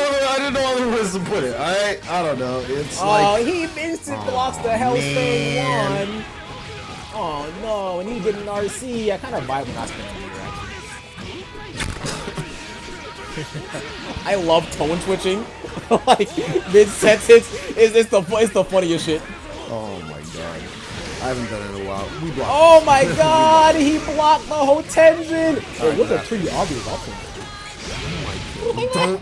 S1: know other ways to put it. I don't know. It's like
S2: he instant blocks the Hellspain 1. Oh no, and he did an RC. I kind of vibe when I spin on here, actually. I love tone switching. Like mid sentence it's the funniest shit.
S1: Oh my god. I haven't done it in a while. We blocked.
S2: Oh my god, he blocked the whole Tenzin. It was a pretty obvious option.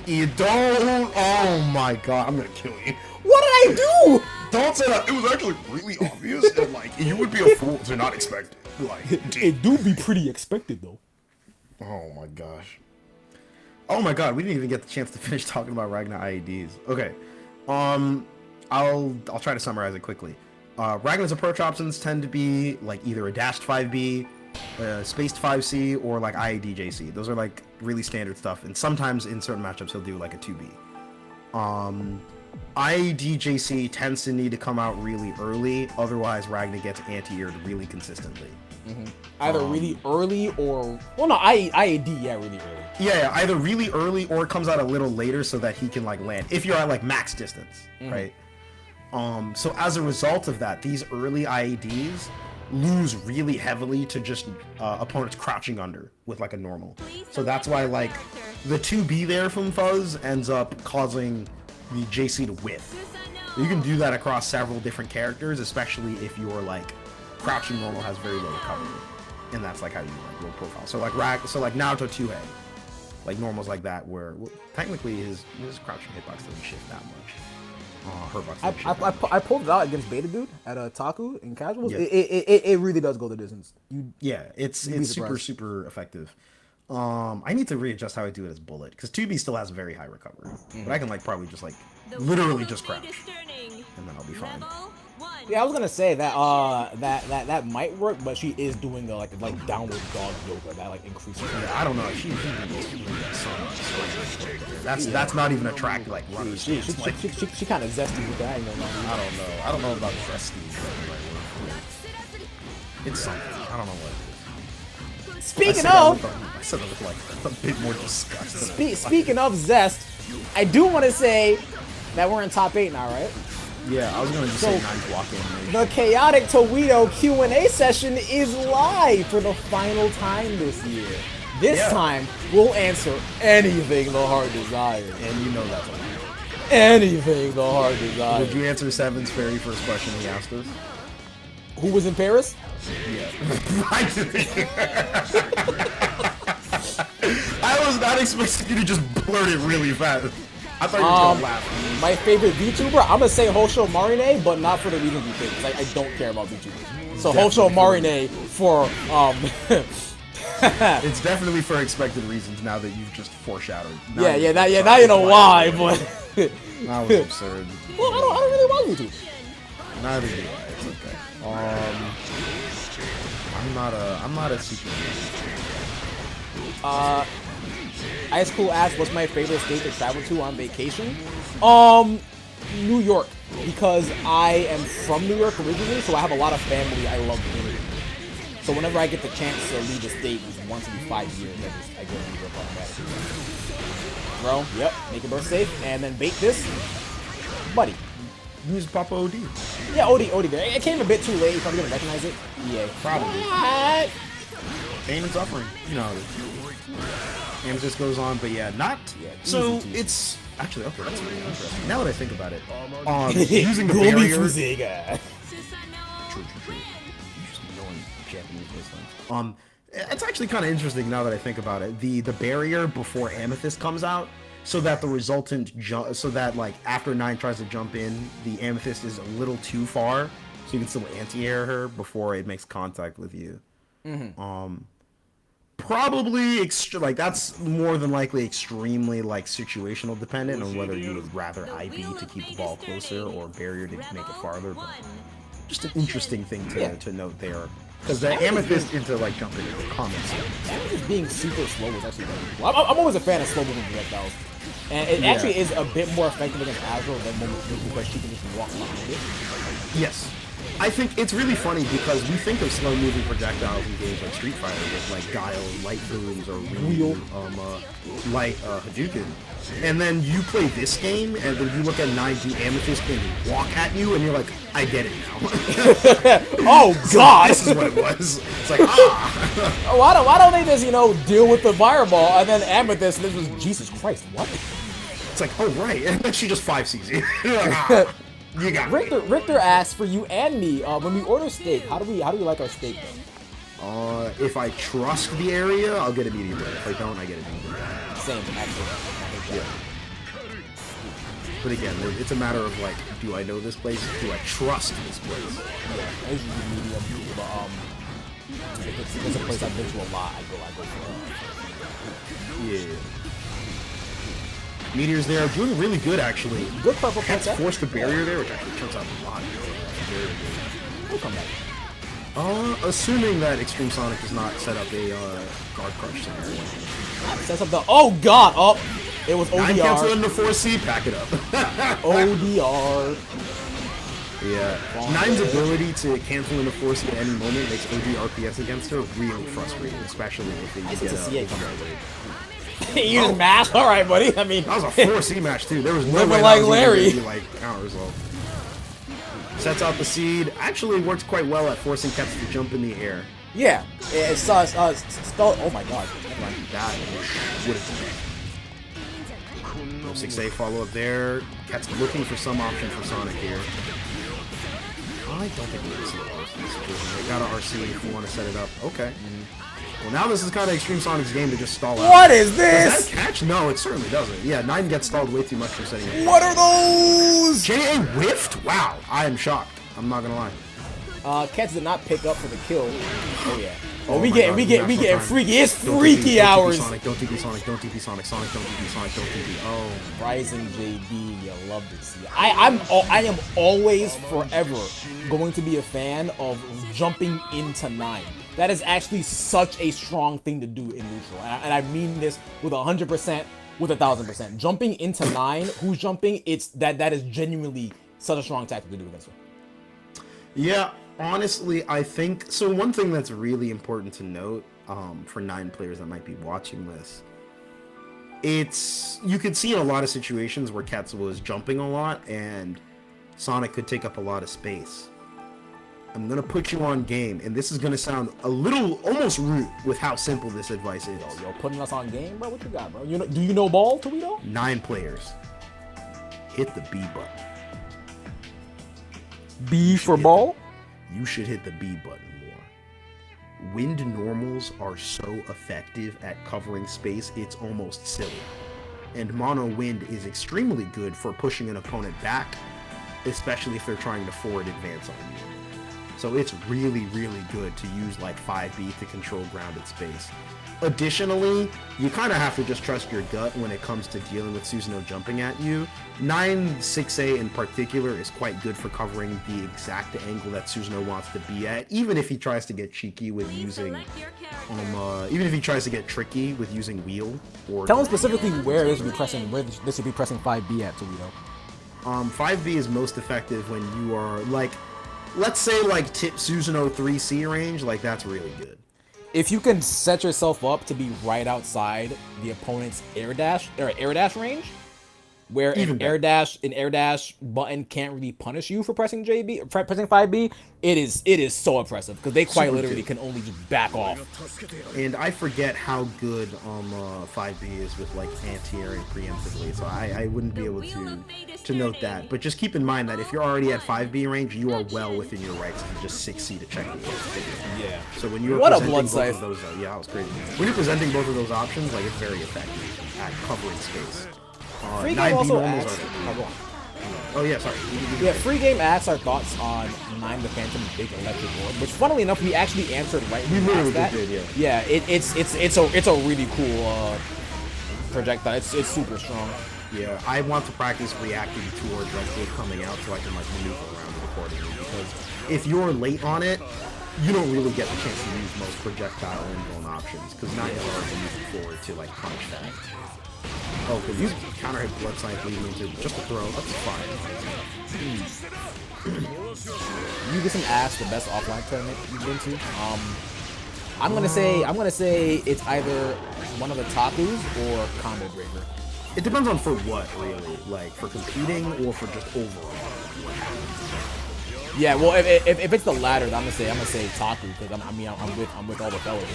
S1: You don't. Oh my god, I'm gonna kill you.
S2: What did I do?
S1: Don't say that. It was actually really obvious, and like you would be a fool to not expect it. Like
S2: it do be pretty expected though.
S1: Oh my gosh. Oh my god, we didn't even get the chance to finish talking about Ragnar IEDs. Okay, I'll try to summarize it quickly. Ragnar's approach options tend to be like either a dashed 5B, spaced 5C, or like IED JC. Those are like really standard stuff, and sometimes in certain matchups he'll do like a 2B. IED JC tends to need to come out really early, otherwise Ragnar gets anti-aired really consistently.
S2: Either really early or IED, yeah, really early.
S1: Yeah, either really early or it comes out a little later so that he can like land if you're at like max distance, right? So as a result of that, these early IEDs lose really heavily to just opponents crouching under with like a normal. So that's why like the 2B there from Fuzz ends up causing the JC to whiff. You can do that across several different characters, especially if your like crouching normal has very low recovery, and that's like how you like low profile. So like Naruto 2A, like normals like that where technically his crouching hitbox doesn't shift that much.
S2: I pulled it out against Beta Dude at Taku in casuals. Yeah. It really does go the distance.
S1: It's super effective. I need to readjust how I do it as bullet because 2B still has very high recovery, but I can like probably just like literally just crouch, and then I'll be fine.
S2: Yeah, I was gonna say that that might work, but she is doing the like downward dog yoga that like increases.
S1: Yeah, I don't know. She that's not even a track like runner.
S2: She kind of zesty with that.
S1: I don't know about zesty. It's something. I don't know what it is.
S2: Speaking of,
S1: I said it with like a bit more disgust.
S2: Speaking of zest, I do want to say that we're in top 8 now, right?
S1: Yeah, I was going to just say 9th walk-in.
S2: The Chaotic Toledo Q&A session is live for the final time this year. This time, we'll answer anything the heart desires.
S1: And you know that's a lie.
S2: Anything the heart desires.
S1: Did you answer Seven's very first question he asked us?
S2: Who was in Paris?
S1: Yeah. I was not expecting you to just blurt it really fast. I thought you were going to laugh.
S2: My favorite VTuber, I'm going to say Hosho Marine, but not for the reasons you think, because I don't care about VTubers. So Hosho Marine for,
S1: It's definitely for expected reasons now that you've just foreshadowed.
S2: Now you know why, but...
S1: That was absurd.
S2: Well, I don't really want you to.
S1: Neither do I. It's okay. I'm not a super.
S2: Icecool asked, "What's my favorite state to travel to on vacation?" New York, because I am from New York originally, so I have a lot of family I love visiting. So whenever I get the chance to leave the state, once every 5 years, I go to New York automatically. Bro, yep, make your birth safe, and then bake this, buddy.
S1: Use Papa OD.
S2: Yeah, OD there. It came a bit too late. You probably gonna recognize it. Yeah,
S1: Probably.
S2: What?
S1: Pain and suffering. You know how it is. And it just goes on, but yeah, not.
S2: Yeah,
S1: so
S2: easy.
S1: it's actually okay. That's really interesting. Now that I think about it, using the
S2: Gomi
S1: barrier.
S2: Fuzega.
S1: True. You just knowing Japanese things. It's actually kind of interesting now that I think about it. The barrier before Amethyst comes out, so that the resultant jump, so that like after 9 tries to jump in, the Amethyst is a little too far, so you can still anti-air her before it makes contact with you. Probably like that's more than likely extremely like situational dependent on whether you would rather IB to keep the ball closer or barrier to make it farther. But just an interesting thing to note there, because the Amethyst into like jumping into the comments.
S2: Just being super slow is actually very cool. I'm always a fan of slow moving projectiles, and it actually is a bit more effective against Azure than moment because she can just walk around it.
S1: Yes. I think it's really funny because we think of slow-moving projectiles in games like Street Fighter with like Guile, Light Booms, or Ryu, Light Hadouken. And then you play this game, and then you look at 9 do Amethyst and walk at you, and you're like, I get it now.
S2: Oh God!
S1: This is what it was. It's like, ah.
S2: Why don't they just deal with the fireball and then Amethyst? And this was Jesus Christ. What?
S1: It's like, oh right, and then she just 5Cs you. Like, ah. You got
S2: Richter asked for you and me, when we order steak, how do we like our steak though?
S1: If I trust the area, I'll get a medium rare. If I don't, I get a medium rare.
S2: Same, actually.
S1: Yeah. But again, it's a matter of like, do I know this place? Do I trust this place?
S2: Yeah, I usually do medium, but if it's a place I've been to a lot, I go for
S1: Yeah. Meteors there, doing really good actually.
S2: Good purple
S1: Cats
S2: princess.
S1: forced the barrier there, which actually turns out a lot. Very good.
S2: We'll come back.
S1: Assuming that XtremeSonic does not set up a guard crush scenario.
S2: Sets up the God! Oh, it was
S1: 9 cancel
S2: ODR.
S1: into 4C, pack it up.
S2: ODR.
S1: Yeah. 9's ability to cancel into 4C at any moment makes OD RPS against her really frustrating, especially if they get
S2: It's a CA
S1: a
S2: combo. You just mash? Alright, buddy. I mean,
S1: that was a 4C match too. There was no
S2: Living
S1: way
S2: like
S1: that was
S2: Larry.
S1: even gonna be, like counter result. Sets out the seed. Actually works quite well at forcing Kets to jump in the air.
S2: yeah. It's spelled. Oh my God.
S1: That would have been. No 6A follow up there. Kets looking for some option for Sonic here. I don't think we're gonna see a RC situation. They got an RC if you want to set it up. Okay. Well, now this is kind of XtremeSonic's game to just stall out.
S2: What is this?
S1: Does that catch? No, it certainly doesn't. Yeah, 9 gets stalled way too much for setting it.
S2: What are those?
S1: JA whiffed? Wow, I am shocked. I'm not gonna lie.
S2: Cats did not pick up for the kill. Oh yeah.
S1: Oh
S2: we
S1: my
S2: getting
S1: God,
S2: freaky. It's
S1: Don't
S2: freaky
S1: TP
S2: hours.
S1: Sonic, don't TP Sonic, don't TP Sonic, Sonic, don't TP Sonic, don't TP. Oh.
S2: Rising JD, you love to see. I am always forever going to be a fan of jumping into 9. That is actually such a strong thing to do in neutral, and I mean this with 100%, with 1,000%. Jumping into 9, who's jumping? That is genuinely such a strong tactic to do against her.
S1: Yeah, honestly, I think so. One thing that's really important to note, for 9 players that might be watching this, you could see in a lot of situations where Quetzalcoatl is jumping a lot and Sonic could take up a lot of space. I'm gonna put you on game, and this is gonna sound a little almost rude with how simple this advice is.
S2: Yo, putting us on game, bro. What you got, bro? Do you know ball, Toledo?
S1: 9 players. Hit the B button.
S2: B for ball?
S1: You should hit the B button more. Wind normals are so effective at covering space, it's almost silly. And mono wind is extremely good for pushing an opponent back, especially if they're trying to forward advance on you. So it's really, really good to use like 5B to control grounded space. Additionally, you kind of have to just trust your gut when it comes to dealing with Susanoo jumping at you. 9-6A in particular is quite good for covering the exact angle that Susanoo wants to be at, even if he tries to get cheeky with using, even if he tries to get tricky with using wheel. Or
S2: tell him specifically where this should be pressing, where this should be pressing 5B at, Toledo.
S1: 5B is most effective when you are like, let's say like tip Susanoo 3C range, like that's really good.
S2: If you can set yourself up to be right outside the opponent's air dash range, where an air dash button can't really punish you for pressing pressing 5B, it is so oppressive because they quite literally can only just back off.
S1: And I forget how good 5B is with like anti-air and preemptively, so I wouldn't be able to note that. But just keep in mind that if you're already at 5B range, you are well within your rights to just 6C to check the air.
S2: Yeah.
S1: So when you're
S2: what a
S1: presenting
S2: blood
S1: both
S2: scythe.
S1: of those, yeah, that was crazy. When you're presenting both of those options, like it's very effective at covering space.
S2: Free Game also asks.
S1: Oh yeah, sorry.
S2: Yeah, Free Game asks our thoughts on 9 the Phantom's big electric board, which, funnily enough, we actually answered right when we asked that. Yeah, it's a really cool projectile. It's super strong.
S1: Yeah, I want to practice reacting towards like it coming out so I can like maneuver around it accordingly. Because if you're late on it, you don't really get the chance to use most projectile inbound options. Because now you're already moving forward to like punish that. Oh, because you counter hit blood scythe leading into just a throw. That's fine.
S2: You get some ass the best offline tournament you've been to. I'm gonna say it's either one of the Takus or Combo Breaker.
S1: It depends on for what really, like for competing or for just overall.
S2: Yeah, well, if it's the latter, I'm gonna say Taku because I'm with all the fellas.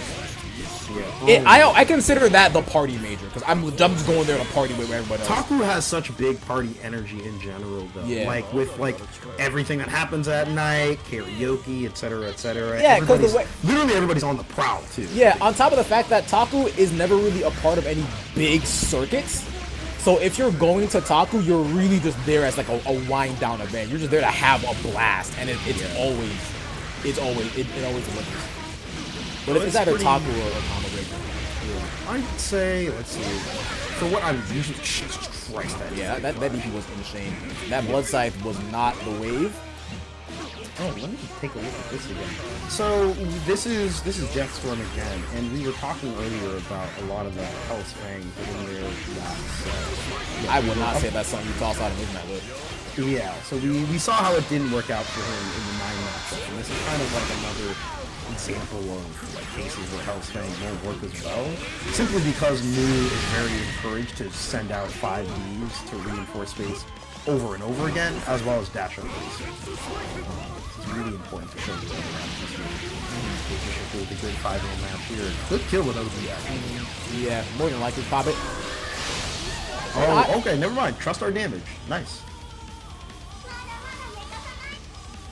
S2: Yeah. I consider that the party major because I'm just going there to party with everybody else.
S1: Taku has such big party energy in general, though. Yeah. Like with like everything that happens at night, karaoke, etc., etc.
S2: Yeah, because
S1: literally everybody's on the prowl too.
S2: Yeah. On top of the fact that Taku is never really a part of any big circuits. So if you're going to Taku, you're really just there as like a wind down event. You're just there to have a blast, and it's always delicious. But it's either Taku or Combo Breaker.
S1: Yeah. I'd say, let's see, for what I'm usually, Jesus Christ,
S2: that DP was insane. That blood scythe was not the wave.
S1: Oh, let me take a look at this again. So this is Jetstorm again, and we were talking earlier about a lot of the Hell's Fang in their last set.
S2: Yeah, I would not say that's something you toss out of Midnight with.
S1: Yeah, so we saw how it didn't work out for him in the 9 matchup, and this is kind of like another example of like cases where Hell's Fang won't work as well, simply because Mu is very encouraged to send out 5Ds to reinforce space over and over again, as well as dash over. It's really important to show the other matches here. AJShifter with a good 5-0 match here. Good kill with OD.
S2: Yeah, more than likely pop it.
S1: Oh, okay, never mind. Trust our damage. Nice.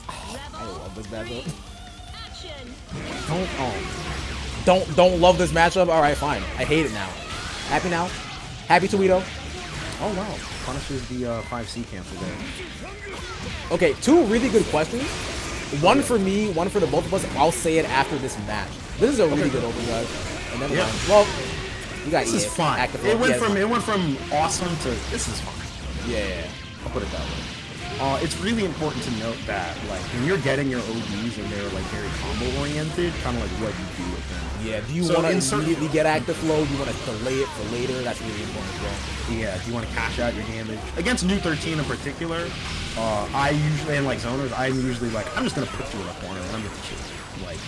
S2: I love this matchup. Don't love this matchup? Alright, fine. I hate it now. Happy now? Happy, Toledo?
S1: Oh wow. Punishes the 5C cancel there.
S2: Okay, 2 really good questions. One for me, one for the both of us. I'll say it after this match. This is a really good open, guys. And then well, you got
S1: this is fine. It went from awesome to this is fine.
S2: Yeah.
S1: I'll put it that way. It's really important to note that, like, when you're getting your ODs and they're, like, very combo-oriented, kind of like what you do with them.
S2: Yeah, do you want to immediately get active flow? Do you want to delay it for later? That's really important as well.
S1: Yeah, do you want to cash out your damage? Against New 13 in particular, I usually, and like zoners, I'm usually like, I'm just going to put you in a corner and I'm going to chill. Like,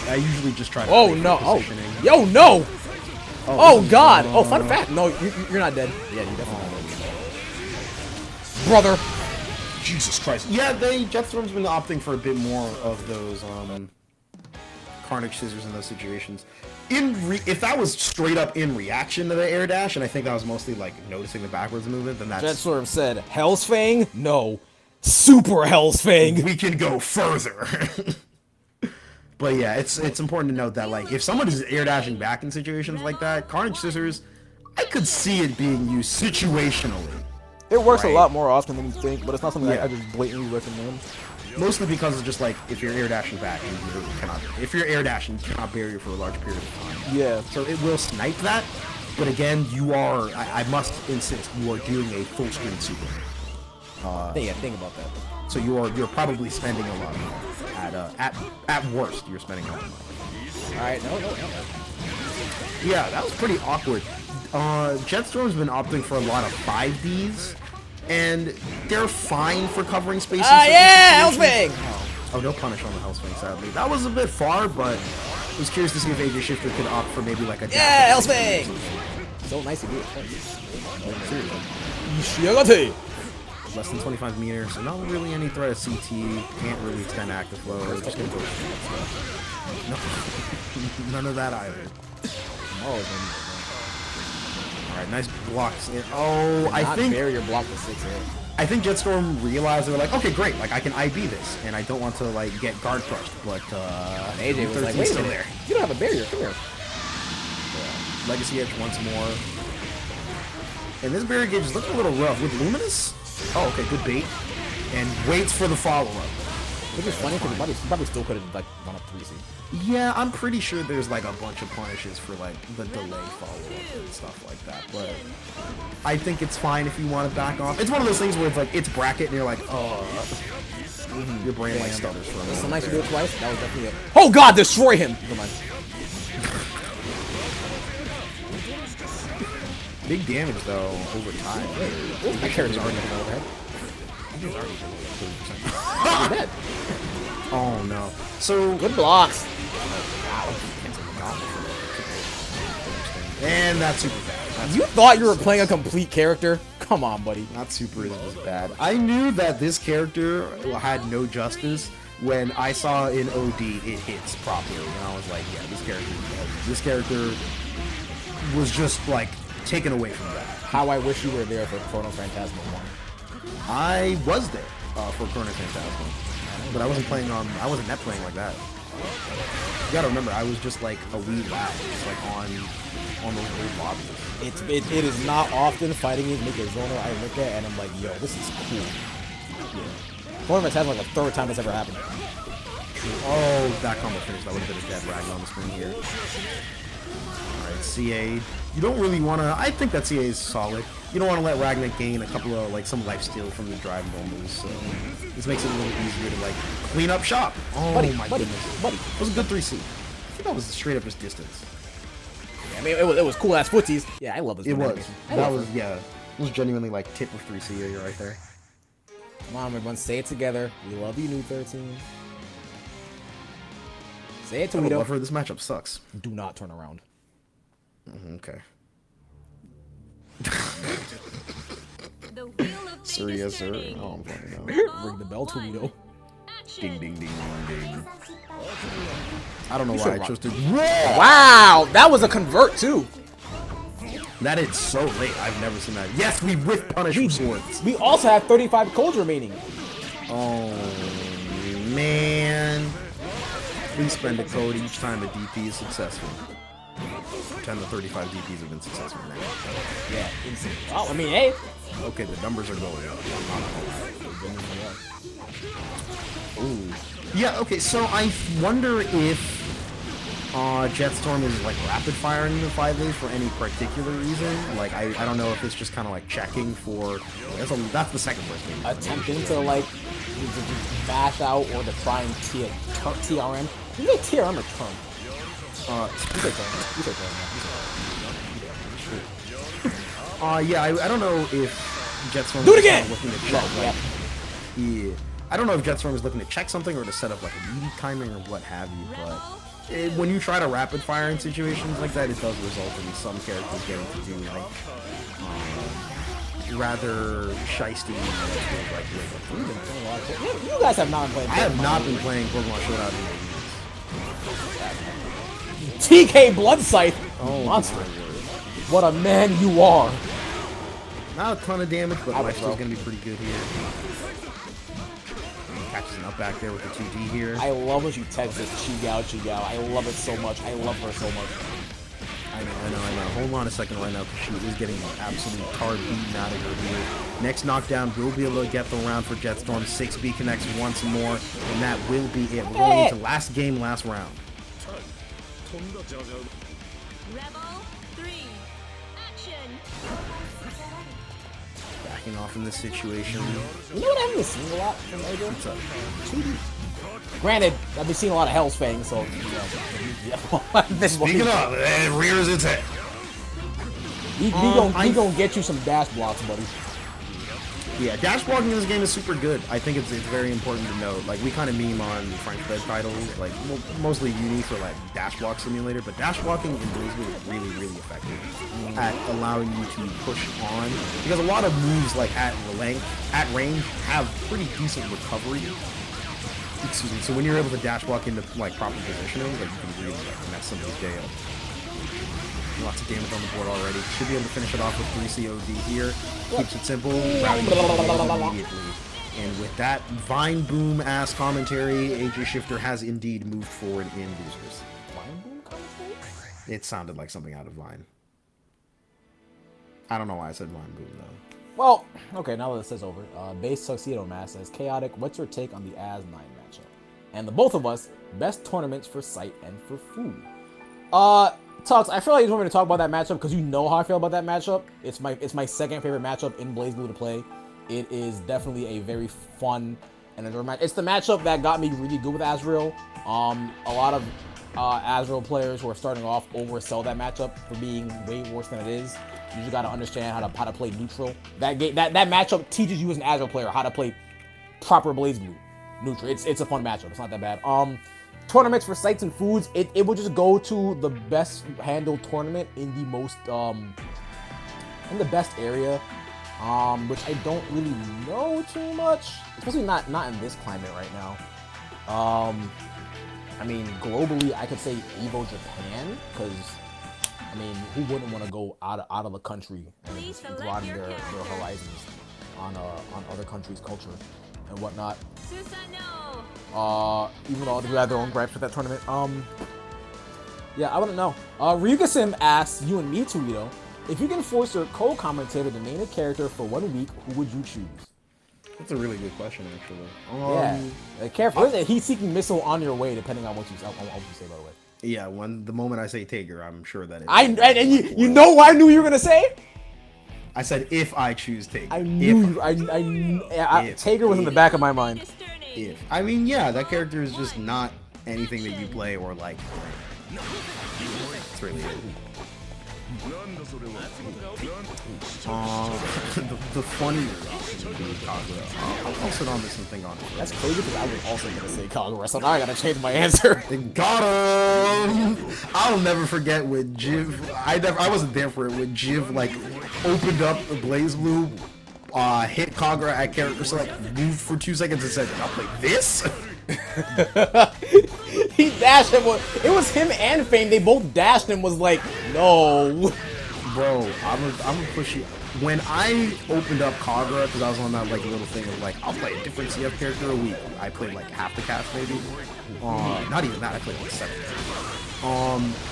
S1: I usually just try to positioning.
S2: Yo, no! Oh, God! Oh, fun fact. No, you're not dead. Yeah, you're definitely not dead. Brother.
S1: Jesus Christ. Yeah, Jetstorm's been opting for a bit more of those Carnage Scissors in those situations. If that was straight up in reaction to the air dash, and I think that was mostly like noticing the backwards movement, then that's...
S2: Jetstorm said, Hell's Fang? No. Super Hell's Fang.
S1: We can go further. But yeah, it's important to note that like if someone is air dashing back in situations like that, Carnage Scissors, I could see it being used situationally.
S2: It works a lot more often than you think, but it's not something I just blatantly recommend.
S1: Mostly because it's just like, if you're air dashing back, you really cannot. If you're air dashing, you cannot barrier for a large period of time.
S2: Yeah.
S1: So it will snipe that, but again, you are, I must insist, you are doing a full screen super.
S2: Think about that.
S1: So you're probably spending a lot of money. At worst, you're spending a lot of money.
S2: Alright, no.
S1: Yeah, that was pretty awkward. Jetstorm's been opting for a lot of 5Ds, and they're fine for covering spaces.
S2: Yeah, Hellswing!
S1: Oh, no punish on the Hellswing, sadly. That was a bit far, but I was curious to see if AJShifter could opt for maybe like a...
S2: Yeah, Hellswing! So nice to do it twice. Seriously.
S1: Less than 25 meters, so not really any threat of CT. Can't really extend active flow. Just gonna go with stuff. No, none of that either. Alright, nice blocks. Oh, I think
S2: barrier block the 6 hit.
S1: I think Jetstorm realized they were like, okay, great, like I can IB this, and I don't want to like get guard crushed. But
S2: AJ was like, wait a minute, there. You don't have a barrier. Come here.
S1: Legacy Edge once more, and this barrier gauge is looking a little rough with Luminous. Oh, okay, good bait, and waits for the follow up.
S2: Which is funny because he probably still could have like gone up 3C.
S1: Yeah, I'm pretty sure there's like a bunch of punishes for like the delay follow-up and stuff like that, but I think it's fine if you want to back off. It's one of those things where it's like, it's bracket and you're like, oh, your brain like stutters for a moment.
S2: So nice to do it twice. That was definitely it. Oh god, destroy him! Come on.
S1: Big damage though, over time.
S2: My character's already going overhead.
S1: He's already
S2: You're dead.
S1: Oh no. So
S2: Good blocks.
S1: and that's super bad.
S2: You thought you were playing a complete character? Come on, buddy.
S1: Not super is bad. I knew that this character had no justice when I saw in OD it hits properly, and I was like, yeah, this character was just like taken away from that.
S2: How I wish you were there for Chrono Phantasma 1.
S1: I was there for Chrono Phantasma, but I wasn't playing on. I wasn't net playing like that. You gotta remember, I was just like a wee lad, just like on those old lobbies.
S2: It is not often fighting against Mikazona I look at and I'm like, yo, this is cool. Yeah. Chrono Phantasma like the 3rd time that's ever happened.
S1: Oh, that combo finish. That would have been a dead rag on the screen here. Alright, CA. You don't really want to... I think that CA is solid. You don't want to let Ragnar gain a couple of, like, some lifesteal from the drive normals, so... This makes it a little easier to, like, clean up shop. Oh, my goodness.
S2: Buddy.
S1: It was a good 3C. I think that was straight up his distance.
S2: Yeah, I mean, it was cool-ass footsies. Yeah, I love this.
S1: It was. That was, yeah. It was genuinely, like, tip of 3C right there.
S2: Come on, everyone, say it together. We love you, New 13. Say it, Toledo.
S1: I've heard this matchup sucks.
S2: Do not turn around.
S1: Okay.
S3: The wheel of
S1: Sir,
S3: fate
S1: yes,
S3: is
S1: sir.
S3: turning.
S1: Oh, I'm fucking out.
S2: Ring the bell, Toledo.
S3: Action.
S1: Ding, ding, ding, ding, ding. I don't know why I chose to...
S2: Wow, that was a convert, too.
S1: That is so late. I've never seen that. Yes, we whiff punish with swords.
S2: We also have 35 cold remaining.
S1: Oh, man. Please spend a code each time a DP is successful. 10 to 35 DPs have been successful now.
S2: Yeah, insane. Well, I mean, hey.
S1: Okay, the numbers are going up. Ooh. Yeah, okay, so I wonder if Jetstorm is like rapid firing the 5As for any particular reason. Like, I don't know if it's just kind of like checking for... That's the second first game.
S2: Attempting to like bash out or to try and TRM. You say TRM or turn? You say turn.
S1: Yeah, I don't know if Jetstorm
S2: Do it again!
S1: is looking to check. Yeah. I don't know if Jetstorm is looking to check something or to set up like a meaty timing or what have you, but when you try to rapid fire in situations like that, it does result in some characters getting to do like rather shiesty like
S2: You guys have not been playing.
S1: I have not been playing Pokemon Showdown in
S2: TK Blood Scythe.
S1: Oh,
S2: monster. What a man you are.
S1: Not a ton of damage, but lifesteal's gonna be pretty good here. Catches an up back there with the 2D here.
S2: I love when she texts this Chigao. I love it so much. I love her so much.
S1: I know. hold on a second right now because she is getting an absolute card beaten out of her here. Next knockdown will be able to get the round for Jetstorm. 6B connects once more, and that will be it. We're going into last game, last round.
S3: Rebel 3. Action.
S1: Backing off in this situation.
S2: You know what I haven't been seeing a lot from AJ?
S1: What's up?
S2: Granted, I've been seeing a lot of Hell's Fang, so yeah.
S1: Speaking of, it rears its head.
S2: He gonna get you some dash blocks, buddy.
S1: Yeah, dash blocking in this game is super good. I think it's very important to note. Like, we kind of meme on Frank's Bed titles, like, mostly uni for, like, dash block simulator, but dash blocking in BlazBlue is really, really effective at allowing you to push on, because a lot of moves, like, at range, have pretty decent recovery. Excuse me. So when you're able to dash block into, like, proper positioning, like, you can really, like, mess somebody's day up. Lots of damage on the board already. Should be able to finish it off with 3 COD here. Keeps it simple. Immediately. And with that Vine Boom ass commentary, AJShifter has indeed moved forward in losers.
S2: Vine Boom commentary?
S1: It sounded like something out of Vine. I don't know why I said Vine Boom though.
S2: Well, okay, now that it says over. Base Tuxedo Mask says, Chaotic, what's your take on the AS9 matchup? And the both of us, best tournaments for sight and for food. Tux, I feel like you just want me to talk about that matchup because you know how I feel about that matchup. It's my second favorite matchup in BlazBlue to play. It is definitely a very fun and enjoyable match. It's the matchup that got me really good with Azrael. A lot of Azrael players who are starting off oversell that matchup for being way worse than it is. You just gotta understand how to play neutral. That matchup teaches you as an Azrael player how to play proper BlazBlue neutral. It's a fun matchup. It's not that bad. Tournaments for sites and foods, it will just go to the best handled tournament in the most in the best area, which I don't really know too much, especially not in this climate right now. I mean, globally, I could say Evo Japan, because I mean, who wouldn't want to go out of the country and broaden their horizons on other countries' culture and whatnot. Even though they had their own gripes for that tournament. Yeah, I wouldn't know. Ryugasim asks you and me, Toledo, if you can force your co-commentator to name a character for 1 week, who would you choose?
S1: That's a really good question, actually.
S2: Careful. There's a heat-seeking missile on your way, depending on what you say, by the way.
S1: Yeah, the moment I say Tiger, I'm sure that
S2: you know what I knew you were gonna say?
S1: I said if I choose Tiger.
S2: I knew Tiger was in the back of my mind.
S1: I mean, yeah, that character is just not anything that you play or like. It's really it. The funny reaction would be Kagura. I'll sit on this and think on it.
S2: That's crazy because I was also gonna say Kagura, so now I gotta change my answer.
S1: Got him! I'll never forget when Jiv. I wasn't there for it when Jiv like opened up the BlazBlue, hit Kagura at character select, moved for 2 seconds and said, "I'll play this."
S2: He dashed him. It was him and Fame. They both dashed him. Was like, no.
S1: Bro, I'm gonna push you. When I opened up Kagura, because I was on that like little thing of like, I'll play a different CF character a week. I played like half the cast maybe. Not even that. I played like 7.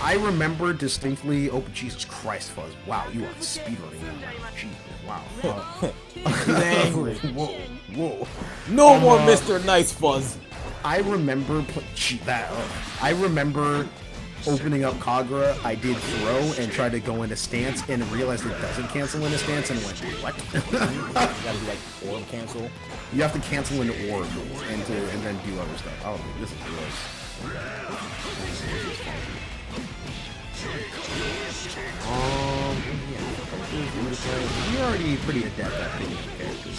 S1: I remember distinctly. Oh Jesus Christ, Fuzz! Wow, you are speedrunning that. Jesus, wow.
S2: He's angry.
S1: Whoa.
S2: No more Mr. Nice Fuzz.
S1: I remember I remember opening up Kagura. I did throw and tried to go into stance and realized it doesn't cancel into stance and went, what?
S2: You gotta do like orb cancel.
S1: You have to cancel into orb and then do other stuff. Oh, this is gross. You're already pretty adept at picking characters.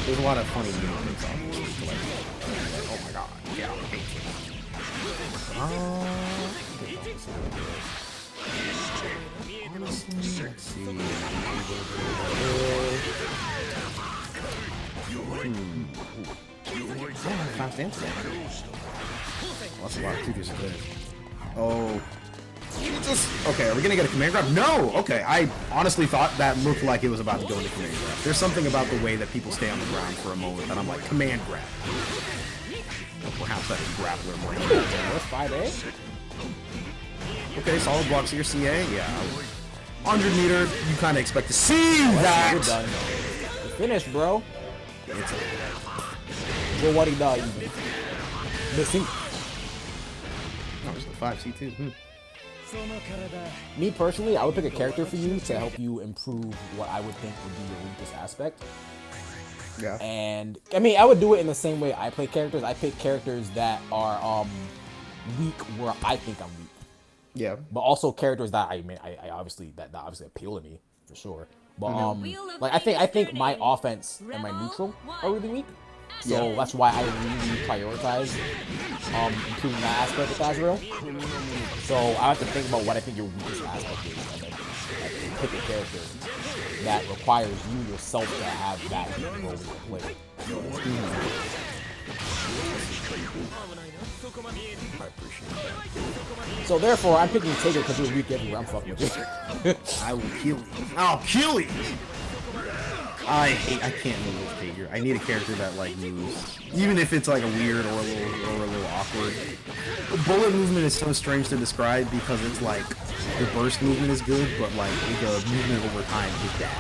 S1: There's a lot of funny movements on this. Like, oh my god, yeah, I hate you. Honestly, let's see. Fast dance. That's a lot of tutors are good. Oh. Jesus. Okay, are we gonna get a command grab? No! Okay, I honestly thought that looked like it was about to go into command grab. There's something about the way that people stay on the ground for a moment that I'm like, command grab. Or perhaps that is grappler more.
S2: What's 5A?
S1: Okay, solid blocks here, CA. Yeah. 100 meter, you kind of expect to see that.
S2: You're done. You're finished, bro.
S1: It's
S2: Well, what he done? Missing.
S1: Oh, it's the 5C2.
S2: Me personally, I would pick a character for you to help you improve what I would think would be your weakest aspect.
S1: Yeah.
S2: And I mean, I would do it in the same way I play characters. I pick characters that are weak where I think I'm weak.
S1: Yeah.
S2: But also characters that I obviously that obviously appeal to me for sure. But like I think my offense and my neutral are really weak. So that's why I really prioritize improving that aspect with Azrael. So I have to think about what I think your weakest aspect is, and then pick a character that requires you yourself to have that role in your play.
S1: I appreciate that.
S2: So therefore, I'm picking Taker because you're weak everywhere. I'm fucking with you.
S1: I will kill you. I'll kill you! I can't move with Taker. I need a character that like moves, even if it's like a weird or a little awkward. The bullet movement is so strange to describe because it's like the burst movement is good, but like the movement over time is bad.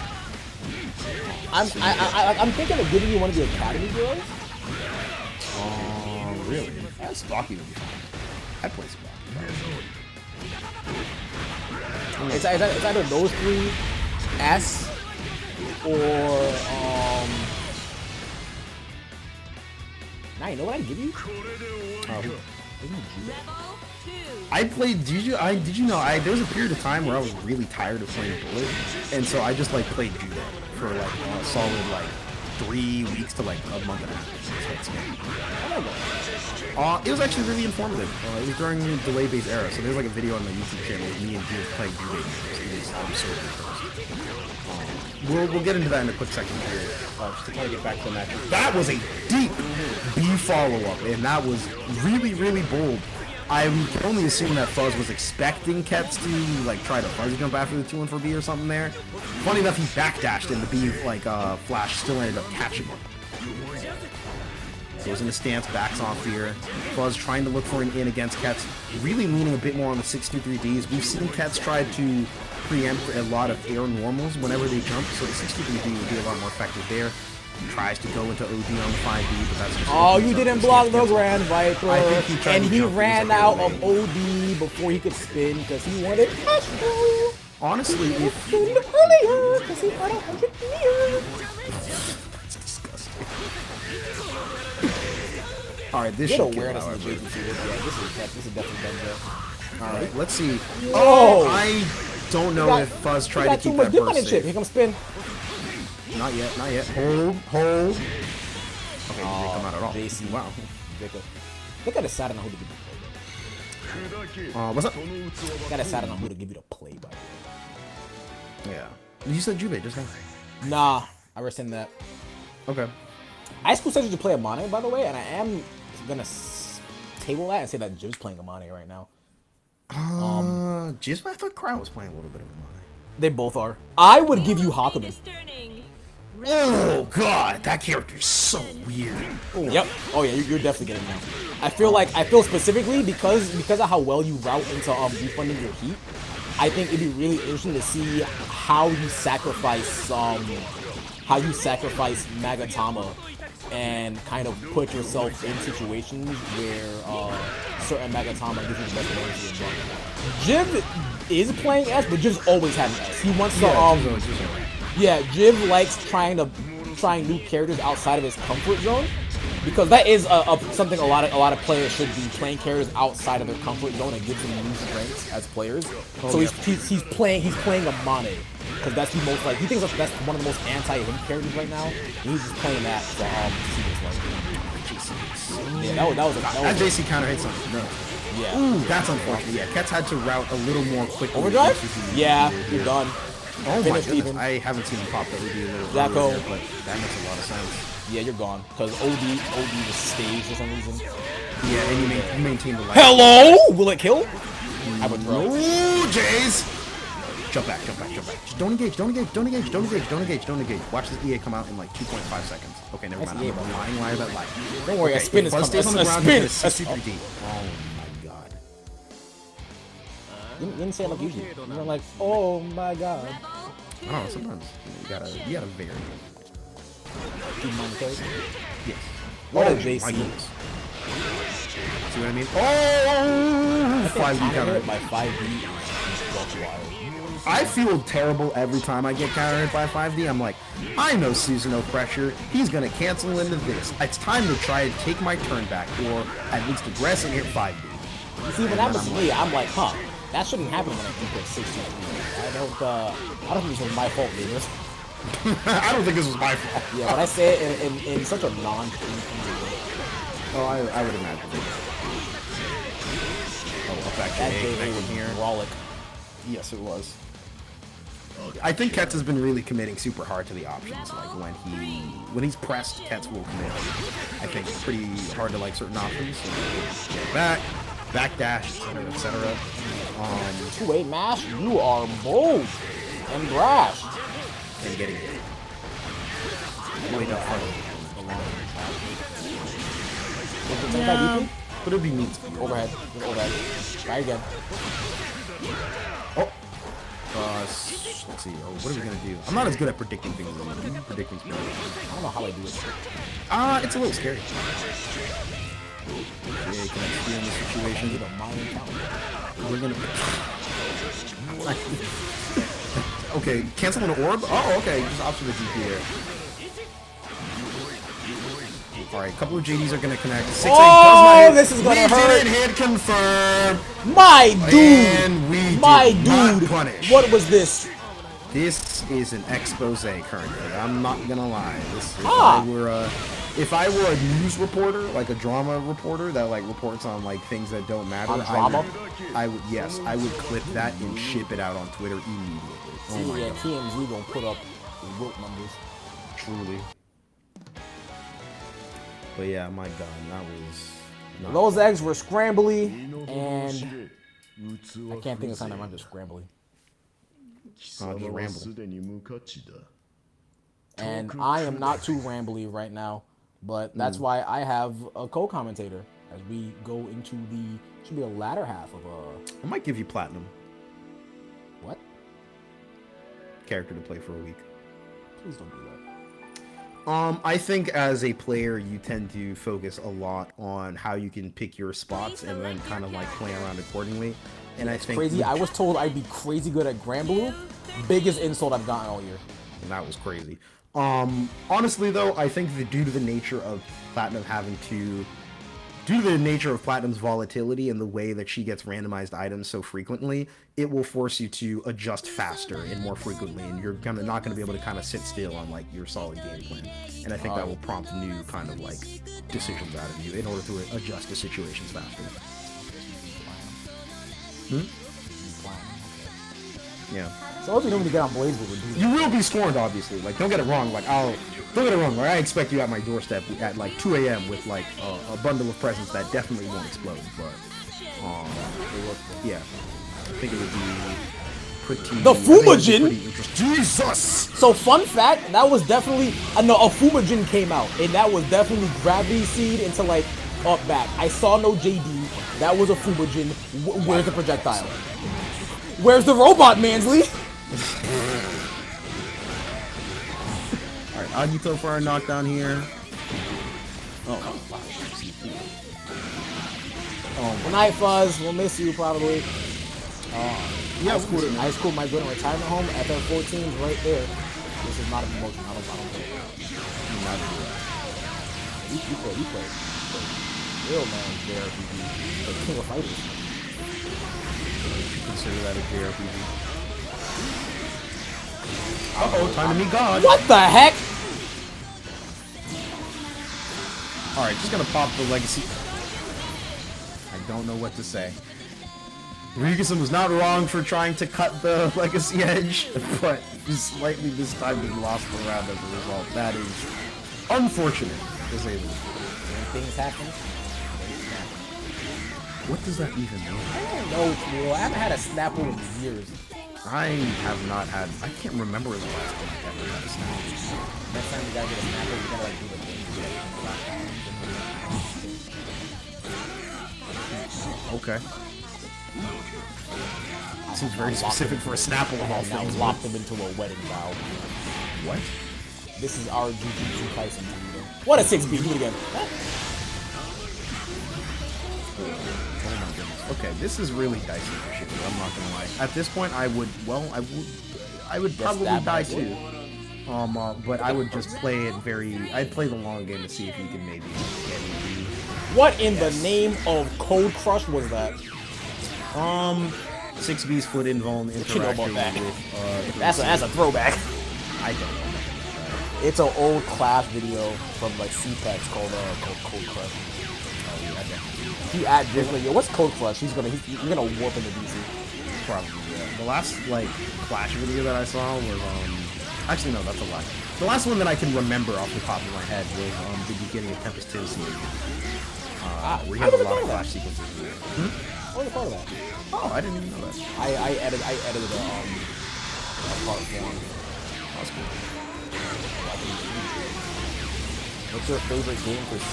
S2: I'm thinking of giving you one of the Academy girls.
S1: Really? Yeah, Spocky would be fine. I'd play Spocky.
S2: It's either those three, S, or now you know what I'd give you?
S1: I played Juju. Did you know? There was a period of time where I was really tired of playing Bullet, and so I just like played Juju for like a solid like 3 weeks to like a month and a half. It was actually really informative. It was during the delay-based era, so there's like a video on my YouTube channel of me and Juju playing Juju. It was so good. We'll get into that in a quick second here, just to try to get back to the match. That was a deep B follow-up, and that was really, really bold. I can only assume that Fuzz was expecting Ketz to like try to fuzzy jump after the 2-1-4B or something there. Funny enough, he backdashed and the B like Flash still ended up catching him. Goes in a stance, backs off here. Fuzz trying to look for an in against Ketz, really leaning a bit more on the 6-2-3Ds. We've seen Ketz try to preempt a lot of air normals whenever they jump, so the 6-2-3D would be a lot more effective there. Tries to go into OD on the 5B, but that's just...
S2: Oh, you didn't block the Grand Viper, and he ran out of
S1: OD
S2: OD before he could spin because he wanted Astro.
S1: Honestly, if...
S2: earlier because he had 100 meters.
S1: That's disgusting. Alright, this
S2: Get
S1: should
S2: awareness
S1: kill,
S2: in the JVC. Yeah, this is definitely done good.
S1: Alright, let's see.
S2: Whoa.
S1: Oh, I don't know if Fuzz tried to keep that burst safe.
S2: Here comes spin.
S1: Not yet, not yet. Hold. Okay, he didn't come out at all.
S2: JC.
S1: Wow.
S2: They gotta decide on who to give you the play.
S1: What's up?
S2: Gotta decide on who to give you the play, by the way.
S1: Yeah. You said Jubei just now.
S2: Nah, I rescind that.
S1: Okay.
S2: Icecool says you to play Amane, by the way, and I am gonna table that and say that Jim's playing Amane right now.
S1: Just I thought Crow was playing a little bit of Amane.
S2: They both are. I would give you Hakumen.
S1: Oh god, that character's so weird.
S2: Yep. Oh yeah, you're definitely getting that. I feel specifically because of how well you route into defunding your heat. I think it'd be really interesting to see how you sacrifice Magatama and kind of put yourself in situations where certain Magatama gives you the best advantage. Jiv is playing S, but Jiv's always had an S. He wants to yeah, Jiv likes trying new characters outside of his comfort zone, because that is something a lot of players should be, playing characters outside of their comfort zone and gives them new strengths as players. So he's playing Amane because that's the most like, he thinks that's one of the most anti-him characters right now, and he's just playing that to see this like. Yeah, that was that
S1: JC counter hit something. No.
S2: Yeah.
S1: Ooh, that's unfortunate. Yeah, Ketz had to route a little more quickly.
S2: Overdrive? Yeah, you're done.
S1: Oh my goodness,
S2: even.
S1: I haven't seen him pop that OD a little
S2: Jacko.
S1: earlier, but that makes a lot of sense.
S2: Yeah, you're gone. Because OD was staged for some reason.
S1: Yeah, and you maintain the life.
S2: Hello? Will it kill? I would throw.
S1: Ooh, Jays! Jump back. Just don't engage. Watch this EA come out in like 2.5 seconds. Okay, never mind. I'm lying liar that lie.
S2: Don't worry, a spin is coming.
S1: Stays on the ground,
S2: A
S1: spin. Oh my god.
S2: You didn't say it like you did. You were like, oh my god.
S1: I don't know, sometimes you gotta vary.
S2: Keep him on the case.
S1: Yes.
S2: What a
S1: My
S2: JC.
S1: goodness. See what I mean? Oh! 5D counter.
S2: By 5D. That's wild.
S1: I feel terrible every time I get countered by 5D. I'm like, I know Susanoo pressure. He's gonna cancel into this. It's time to try and take my turn back, or at least aggress and hit 5D.
S2: You see, when that was me, I'm like, huh, that shouldn't happen when I input 16. I don't think this was my fault, dude.
S1: I don't think this was my fault.
S2: Yeah, but I say it in such a non-clean way.
S1: Oh, I would imagine. Oh, up back to
S2: That
S1: A
S2: JA
S1: connecting
S2: was
S1: here.
S2: brolic.
S1: Yes, it was. I think Ketz has been really committing super hard to the options. Like when he's pressed, Ketz will commit. I think pretty hard to like certain options. So, back dash, etc.
S2: 2-8 mash, you are bold and brash.
S1: And getting it. Wait up front.
S2: Yeah.
S1: But it'd be neat.
S2: Overhead. Try again.
S1: Oh. Let's see. Oh, what are we gonna do? I'm not as good at predicting things as you. Predicting speed.
S2: I don't know how I do it.
S1: It's a little scary. Okay, can I steer in this situation? We're gonna. Okay, cancel an orb? Oh, okay, just option the GP there. Alright, a couple of JDs are gonna connect. 6-8
S2: Oh, this is gonna hurt.
S1: We didn't hit confirm.
S2: My dude!
S1: And we
S2: My
S1: did not
S2: dude!
S1: punish.
S2: What was this?
S1: This is an expose currently. I'm not gonna lie. If I were a news reporter, like a drama reporter that like reports on like things that don't matter, I would clip that and ship it out on Twitter immediately. Oh my god.
S2: TMZ gonna put up wilt numbers.
S1: Truly. But yeah, my god, that was not
S2: Those eggs were scrambly, and I can't think of something. I'm just scrambly.
S1: just ramble.
S2: And I am not too rambly right now, but that's why I have a co-commentator as we go into the should be a latter half of
S1: I might give you platinum
S2: what?
S1: character to play for a week.
S2: Please don't do that.
S1: I think as a player, you tend to focus a lot on how you can pick your spots and then kind of like play around accordingly. And I think
S2: Crazy. I was told I'd be crazy good at BlazBlue. Biggest insult I've gotten all year.
S1: And that was crazy. Honestly though, I think that due to the nature of Platinum's volatility and the way that she gets randomized items so frequently, it will force you to adjust faster and more frequently, and you're not going to be able to kind of sit still on like your solid game plan. And I think that will prompt new kind of like decisions out of you in order to adjust to situations faster. Yeah.
S2: So what do you need to get on BlazBlue?
S1: You will be scorned, obviously. Like, don't get it wrong. Like, don't get it wrong. Like, I expect you at my doorstep at like 2 a.m. with like a bundle of presents that definitely won't explode. But, yeah, I think it would be pretty.
S2: The Fumajin?
S1: Jesus.
S2: So fun fact, that was definitely a Fumajin came out, and that was definitely gravity seed into like up back. I saw no JD. That was a Fumajin. Where's the projectile? Where's the robot, Mansley?
S1: Alright, Agito for our knockdown here.
S2: Good night, Fuzz. We'll miss you probably.
S1: Yeah,
S2: Icecool might go to retirement home. FF14 is right there. This is not a promotion. I don't play. You play. Real man, JRPG. The King of Fighters.
S1: Consider that a JRPG. Uh-oh, time to meet God.
S2: What the heck?
S1: Alright, just gonna pop the legacy. I don't know what to say. Ryugusun was not wrong for trying to cut the legacy edge, but just slightly this time he lost the round as a result. That is unfortunate, to say the least.
S2: When things happen.
S1: What does that even mean?
S2: I don't know, Trio. I haven't had a Snapple in years.
S1: I have not had. I can't remember the last time I ever had a Snapple.
S2: Next time you gotta get a Snapple, you gotta like do the thing.
S1: Okay. Seems very specific for a Snapple of all
S2: Now
S1: things.
S2: locked him into a wedding vow.
S1: What?
S2: This is our Jujutsu Kaisen video. What a 6B, do it again.
S1: Oh my goodness. Okay, this is really dicey for Shifter, I'm not gonna lie. At this point, I would probably die too. But I would just play it I'd play the long game to see if you can maybe get me.
S2: What in the name of Cold Crush was that?
S1: 6B's foot invuln
S2: You know about
S1: interacting
S2: that.
S1: with,
S2: That's a throwback.
S1: I don't know.
S2: It's an old class video from like CPEX called Cold Crush.
S1: Oh, yeah, I definitely.
S2: If you add Jake, like, yo, what's Cold Crush? You're gonna warp into DC.
S1: Probably, yeah. The last, like, Clash video that I saw was, actually, no, that's a lie. The last one that I can remember off the top of my head was, the beginning of Tempest 2 season. Where you have a lot of Clash sequences.
S2: I wasn't part of that.
S1: Oh, I didn't even know that.
S2: I edited a part one.
S1: That's cool.
S2: What's your favorite game for C?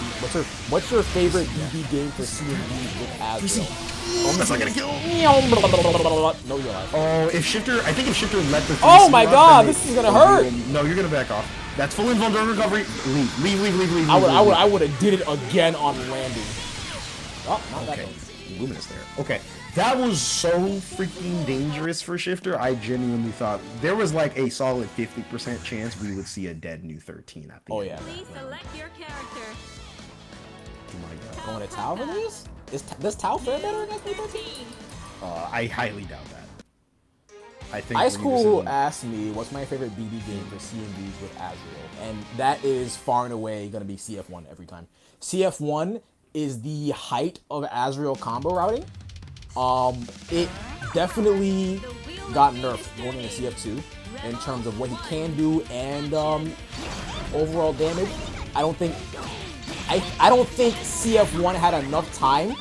S2: What's your favorite BB game for C&D with Azrael?
S1: Oh, that's not gonna kill.
S2: No, you're alive.
S1: Oh, I think if Shifter let the.
S2: Oh my god, this is gonna hurt.
S1: No, you're gonna back off. That's full invuln recovery. Leave.
S2: I would have did it again on landing. Oh, not that
S1: Okay,
S2: close.
S1: Luminous there. Okay, that was so freaking dangerous for Shifter. I genuinely thought there was like a solid 50% chance we would see a dead new 13 at the end.
S2: Yeah.
S3: Please select your character.
S1: Oh my god.
S2: Going to Tau for this? Does Tau fare better against me 13?
S1: I highly doubt that. I think
S2: Icecool asked me what's my favorite BB game for C&Ds with Azrael, and that is far and away going to be CF1 every time. CF1 is the height of Azrael combo routing. It definitely got nerfed going into CF2 in terms of what he can do and overall damage. I don't think CF1 had enough time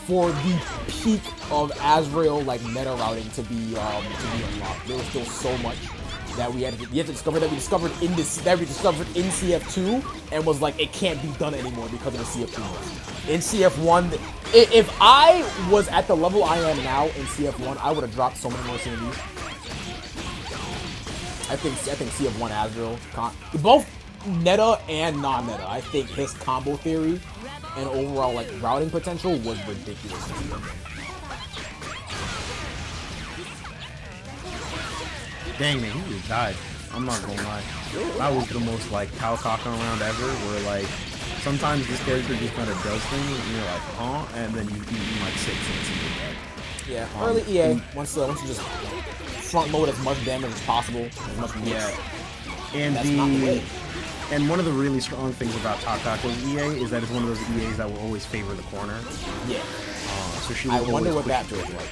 S2: for the peak of Azrael like meta routing to be unlocked. There was still so much that we had to discover that we discovered in CF2 and was like it can't be done anymore because of the CF2 nerf. In CF1, if I was at the level I am now in CF1, I would have dropped so many more CMDs. I think CF1 Azrael, both meta and non-meta. I think his combo theory and overall like routing potential was ridiculous.
S1: Dang man, he just died. I'm not gonna lie. That was the most like cow-cocking round ever, where like sometimes this character just kind of does things and you're like, huh? And then you eat like 6 hits and you're dead.
S2: Yeah, early EA, once you just front load as much damage as possible, as much mix.
S1: Yeah. And
S2: That's not the way.
S1: And one of the really strong things about Takako's EA is that it's one of those EAs that will always favor the corner.
S2: Yeah.
S1: So she
S2: I
S1: will
S2: wonder what
S1: always
S2: that
S1: push
S2: feels like.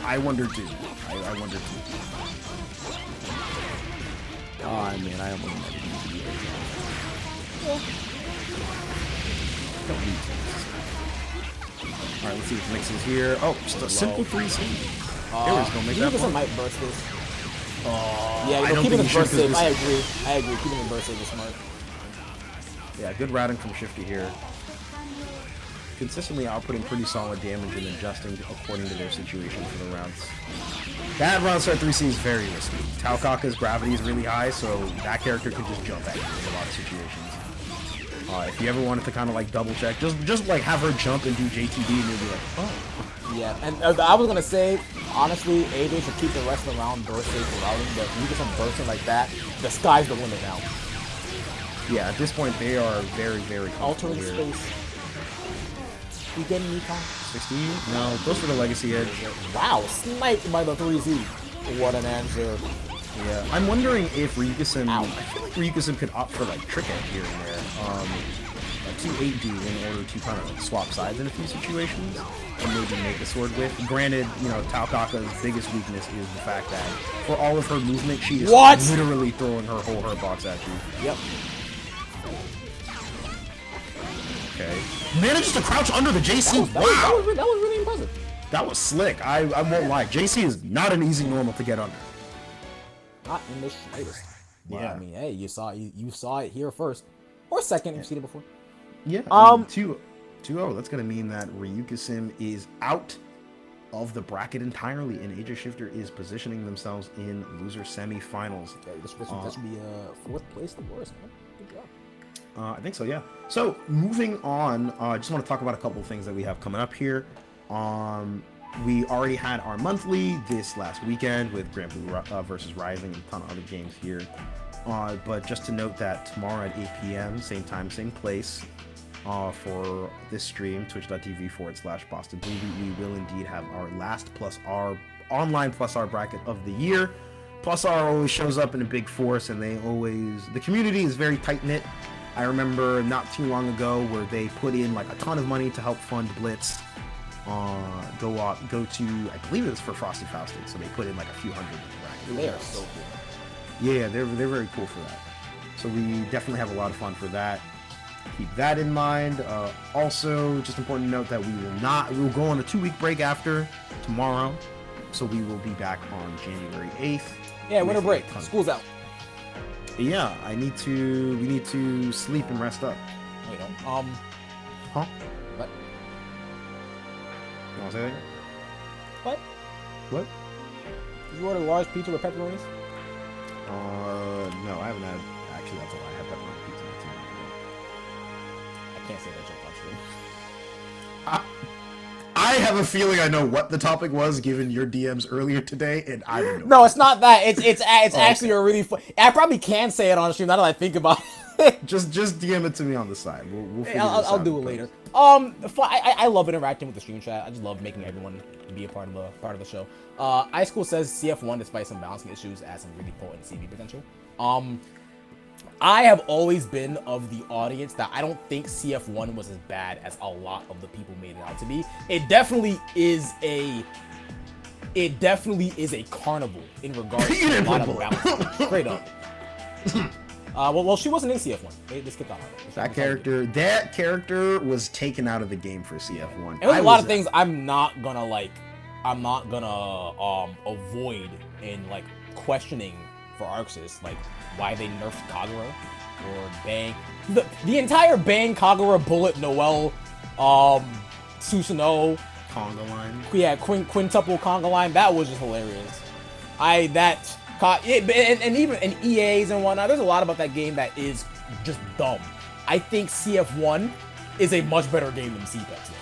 S1: I wonder too. I wonder too. Oh man, I almost never use EA. Don't need to. Alright, let's see what mixes here. Oh, just a simple 3C. There we go, make that one.
S2: Might burst this.
S1: I
S2: Yeah,
S1: don't
S2: keeping
S1: think
S2: the
S1: you
S2: burst
S1: should,
S2: safe.
S1: 'cause
S2: I agree. Keeping the burst safe is smart.
S1: Yeah, good routing from Shifty here. Consistently outputting pretty solid damage and adjusting according to their situation for the rounds. That round start 3C is very risky. Taokaka's gravity is really high, so that character can just jump at you in a lot of situations. If you ever wanted to kind of like double check, just like have her jump and do JTB and you'll be like, oh.
S2: Yeah, and I was gonna say, honestly, AJ should keep the rest of the round burst safe for routing, but if you get some bursting like that, the sky's the limit now.
S1: Yeah, at this point they are very, very comfortable
S2: Altering
S1: here.
S2: space. You getting Econ?
S1: 16? No, goes for the Legacy Edge.
S2: Wow, sniped by the 3Z. What an answer.
S1: Yeah, I'm wondering if Ryukusen,
S2: Ow.
S1: I feel like Ryukusen could opt for like Trick Edge here and there. To 8D in order to kind of swap sides in a few situations and maybe make a sword with. Granted, you know, Taokaka's biggest weakness is the fact that for all of her movement, she is literally throwing her whole hurt box at you.
S2: Yep.
S1: Okay. Manages to crouch under the JC.
S2: That was really impressive.
S1: That was slick. I won't lie. JC is not an easy normal to get under.
S2: Not in the slightest. But,
S1: Yeah.
S2: I mean, hey, you saw it here first. Or second, you've seen it before.
S1: Yeah. 2-0. That's going to mean that Ryukasim is out of the bracket entirely, and AJShifter is positioning themselves in loser semifinals.
S2: This should be 4th place, the worst, man. Good job.
S1: I think so, yeah. So, moving on, I just want to talk about a couple of things that we have coming up here. We already had our monthly this last weekend with BlazBlue versus Rising and a ton of other games here. But just to note that tomorrow at 8 p.m., same time, same place, for this stream, twitch.tv/BostonBlueBeat, we will indeed have our last plus R online plus R bracket of the year. Plus R always shows up in a big force, and the community is very tight-knit. I remember not too long ago where they put in like a ton of money to help fund Blitz. Go to, I believe it was for Frosty Faustic, so they put in like a few hundred in the bracket.
S2: They are so cool.
S1: Yeah, they're very cool for that. So we definitely have a lot of fun for that. Keep that in mind. Also, just important to note that we will go on a 2-week break after tomorrow. So we will be back on January 8th.
S2: Yeah, winter break. School's out.
S1: Yeah, we need to sleep and rest up.
S2: No, you don't.
S1: Huh?
S2: What?
S1: You want to say that?
S2: What?
S1: What?
S2: Did you order large pizza with pepperonis?
S1: No, I haven't had. Actually, that's a lie. I had pepperoni pizza not too long ago.
S2: I can't say that joke on stream.
S1: I have a feeling I know what the topic was given your DMs earlier today, and I don't know.
S2: No, it's not that. It's actually a really fun. I probably can say it on stream now that I think about it.
S1: just DM it to me on the side. We'll figure
S2: I'll do it later. I love interacting with the stream chat. I just love making everyone be a part of the show. Icecool says CF1, despite some balancing issues, has some really potent CV potential. I have always been of the audience that I don't think CF1 was as bad as a lot of the people made it out to be. It definitely is a carnival in regards to a lot of the balance. Straight up. Well, she wasn't in CF1. They skipped out on it.
S1: That character was taken out of the game for CF1.
S2: And there's a lot of things I'm not gonna avoid in like questioning for Arxis, like why they nerfed Kagura or Bang. The entire Bang, Kagura, Bullet, Noel, Susanoo,
S1: Conga line.
S2: Yeah, quintuple Conga line. That was just hilarious. And EAs and whatnot. There's a lot about that game that is just dumb. I think CF1 is a much better game than CPEX. Though.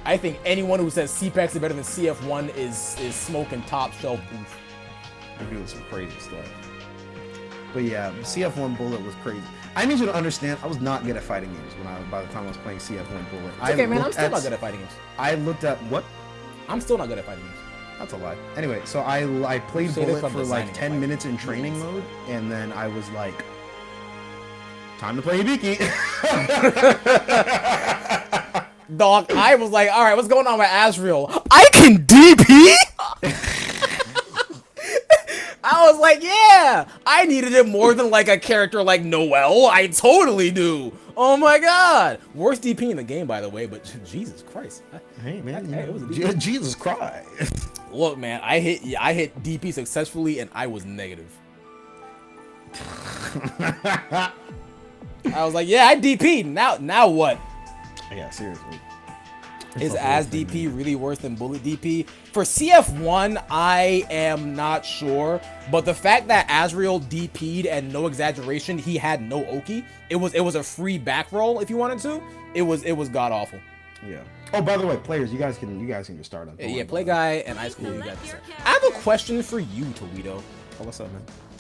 S2: I think anyone who says CPEX is better than CF1 is smoking top shelf booth.
S1: They're doing some crazy stuff. But yeah, CF1 Bullet was crazy. I need you to understand, I was not good at fighting games by the time I was playing CF1 Bullet.
S2: Okay, man, I'm still not good at fighting games.
S1: I looked at what?
S2: I'm still not good at fighting games.
S1: That's a lie. Anyway, so I played Bullet for like 10 minutes in training mode, and then I was like, time to play Hibiki.
S2: Dog, I was like, all right, what's going on with Asriel? I can DP? I was like, yeah, I needed it more than like a character like Noel. I totally do. Oh my god. Worst DP in the game, by the way, but Jesus Christ.
S1: Hey, man.
S2: It was
S1: Jesus Christ.
S2: Look, man, I hit DP successfully and I was negative. I was like, yeah, I DP'd. Now what?
S1: Yeah, seriously.
S2: Is As DP really worse than Bullet DP? For CF1, I am not sure, but the fact that Asriel DP'd and no exaggeration, he had no Oki. It was a free back roll if you wanted to. It was god awful.
S1: Yeah. Oh, by the way, players, you guys can just start on.
S2: Yeah, Play Guy and Icecool, you guys. I have a question for you, Toledo.
S1: Oh, what's up,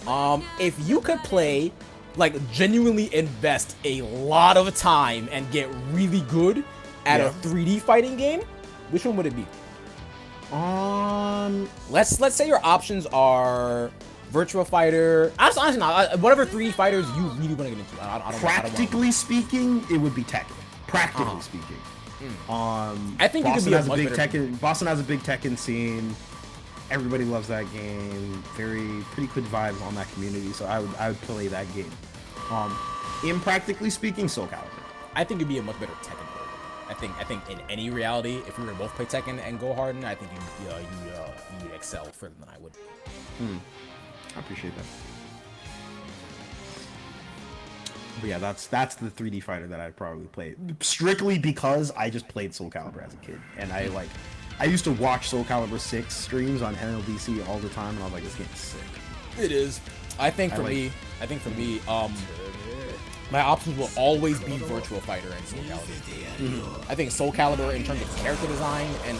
S1: man?
S2: If you could play, like, genuinely invest a lot of time and get really good at a 3D fighting game, which one would it be? Let's say your options are Virtua Fighter. Honestly, not whatever 3D fighters you really want to get into.
S1: Practically speaking, it would be Tekken. Practically speaking.
S2: I think it could be a big
S1: Tekken. Boston has a big Tekken scene. Everybody loves that game. Pretty good vibes on that community. So I would play that game. In practically speaking, Soul Calibur.
S2: I think it'd be a much better Tekken player. I think in any reality, if we were to both play Tekken and go hard, I think you'd excel further than I would.
S1: I appreciate that. But yeah, that's the 3D fighter that I'd probably play. Strictly because I just played Soul Calibur as a kid. And I used to watch Soul Calibur 6 streams on NLDC all the time, and I was like, this game's sick.
S2: It is. I think for me, my options will always be Virtual Fighter and Soul Calibur. I think Soul Calibur, in terms of character design and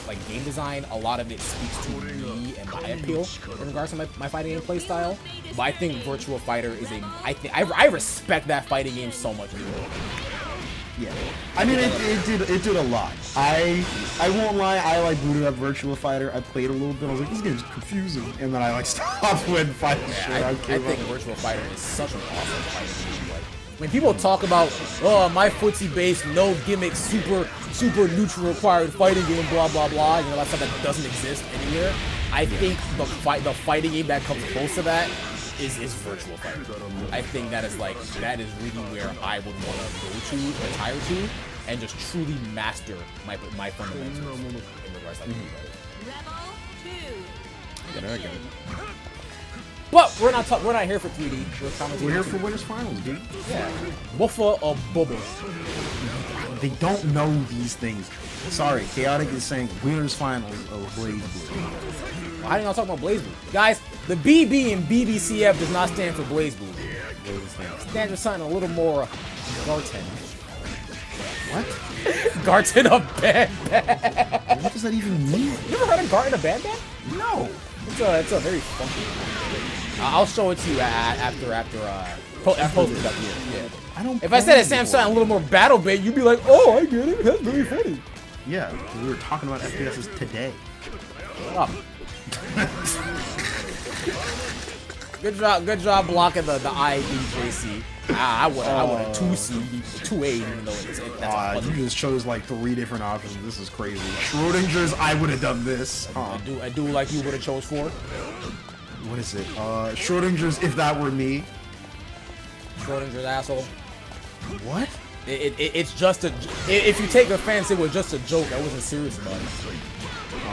S2: like game design, a lot of it speaks to me and my appeal in regards to my fighting game play style. But I think Virtual Fighter is I respect that fighting game so much more.
S1: Yeah, I mean it did a lot. I won't lie, I like booted up Virtual Fighter. I played a little bit. I was like, this game's confusing, and then I like stopped when fighting.
S2: I think Virtual Fighter is such an awesome fighting game. Like when people talk about, oh, my footsie-based, no gimmicks, super neutral required fighting game, blah blah blah, you know, that stuff that doesn't exist anywhere. I think the fighting game that comes close to that is Virtual Fighter. I think that is really where I would want to go to, retire to, and just truly master my fundamentals in regards to that.
S3: Rebel 2.
S2: I get it. But we're not here for 3D.
S1: We're here for winners finals, dude.
S2: Yeah. Buffa or Bubba.
S1: They don't know these things. Sorry, Chaotic is saying winners finals of BlazBlue.
S2: How do y'all talk about BlazBlue? Guys, the BB in BBCF does not stand for BlazBlue. It stands for something a little more Garten.
S1: What?
S2: Garten of Band.
S1: What does that even mean?
S2: You ever heard of Garten of Band?
S1: No.
S2: It's a very funky. I'll show it to you after I post it up here. Yeah.
S1: I don't.
S2: If I said it sounds something a little more battle bait, you'd be like, oh, I get it. That's very funny.
S1: Yeah, because we were talking about FPSs today.
S2: Oh. Good job blocking the IEJC. I would have 2C, 2A, even though that's
S1: you just chose like 3 different options. This is crazy. Schrodinger's, I would have done this.
S2: I do like you would have chose 4.
S1: What is it? Schrodinger's, if that were me.
S2: Schrodinger's asshole.
S1: What?
S2: It's just a. If you take offense, it was just a joke. I wasn't serious about it.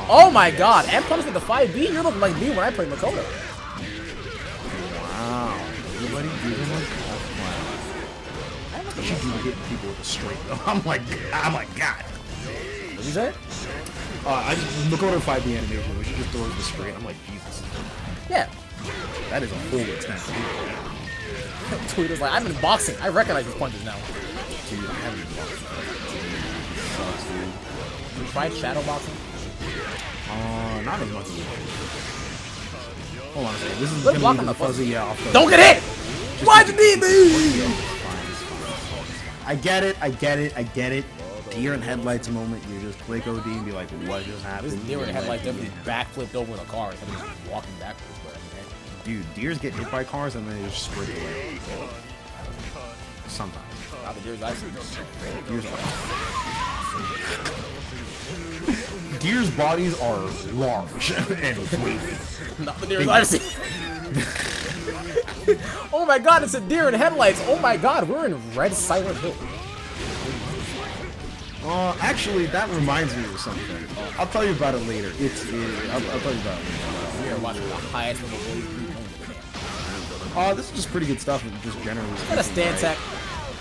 S2: Oh my God! M comes with the 5B. You're looking like me when I played Makoto.
S1: Wow. Everybody giving us wow. She do hit people with a straight though. I'm like God.
S2: What you say?
S1: I just Makoto 5B animation where she just throws the straight. I'm like Jesus.
S2: Yeah.
S1: That is a full extent.
S2: Twitter's like, I'm in boxing. I recognize these punches now.
S1: Dude, I haven't been boxing. Sucks, dude.
S2: You tried shadow boxing?
S1: Not as much as hold on a second. This is gonna be the fuzzy off the.
S2: Don't get hit! Why'd you need me?
S1: I get it. Deer in headlights moment. You just click OD and be like, what just happened?
S2: This deer in headlights definitely backflipped over the car instead of just walking backwards. But
S1: dude, deers get hit by cars and then they just sprint away. Sometimes.
S2: Not the deers I see.
S1: Deer's bodies are large and wavy.
S2: Not the deers I see. Oh my God, it's a deer in headlights. Oh my God, we're in Red Silent Hill.
S1: Actually, that reminds me of something. I'll tell you about it later. I'll tell you about it later.
S2: We are watching the highest level BlazBlue.
S1: This is just pretty good stuff, just generally speaking.
S2: Got a stand tech.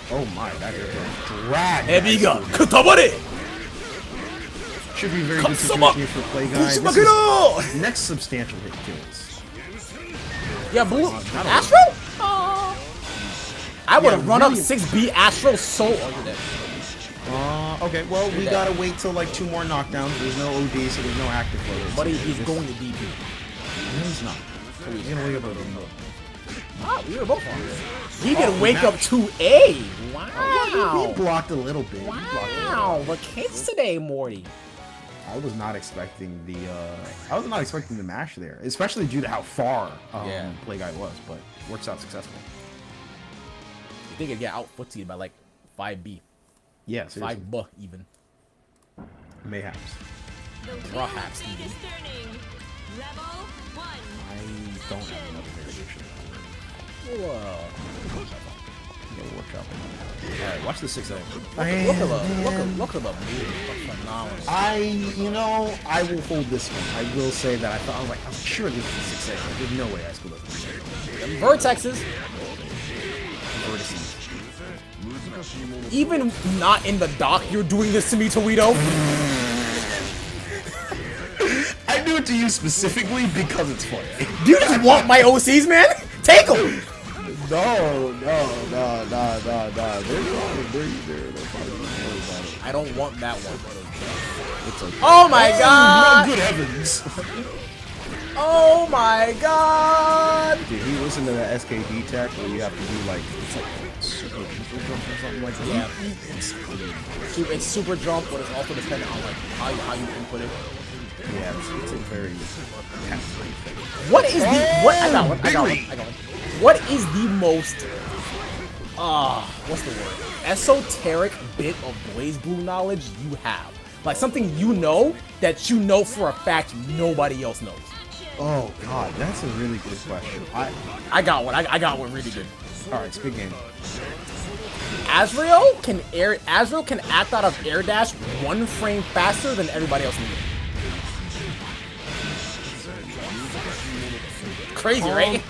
S1: Oh my, that is a drag.
S2: Heavy gun. Katabari!
S1: Should be very good situation here for play guys. Next substantial hit kills.
S2: Yeah, Blue. Astro? I would have run up 6B Astro so dead.
S1: Okay, well, we gotta wait till like 2 more knockdowns. There's no OD, so there's no active floaters.
S2: But he's going to DP.
S1: No, he's not. So he's gonna wake up OD.
S2: Ah, we were both on. He can wake up to A. Wow.
S1: He blocked a little bit.
S2: Wow. The kids today, Morty.
S1: I was not expecting the mash there, especially due to how far Play Guy was, but works out successful.
S2: You think it'd get out footsied by like 5B.
S1: Yeah, seriously.
S2: 5B even.
S1: Mayhaps.
S2: Perhaps even.
S3: Rebel 1.
S1: I don't have another variation. Workshop. Alright, watch the 6A.
S2: Look at the move. Phenomenal.
S1: I will hold this one. I will say that I was sure this is 6A. There's no way Icecool doesn't do that.
S2: Vertexes.
S1: Vertices.
S2: Even not in the dock, you're doing this to me, Toledo?
S1: I do it to you specifically because it's funny.
S2: Do you just want my OCs, man? Take them!
S1: No.
S2: I don't want that one.
S1: It's okay.
S2: Oh my god!
S1: Good heavens!
S2: Oh my god!
S1: Did he listen to that SKD tech where you have to do like, it's like super jump or something like that?
S2: Yeah. It's super jump, but it's also dependent on like how you input it.
S1: Yeah, it's a very tactical thing.
S2: What is the I got one. What is the most what's the word? Esoteric bit of BlazBlue knowledge you have? Like something you know that you know for a fact nobody else knows.
S1: Oh god, that's a really good question.
S2: I got one. I got one really good.
S1: Alright, spit game.
S2: Azrael can act out of air dash 1 frame faster than everybody else in the game. Crazy, right?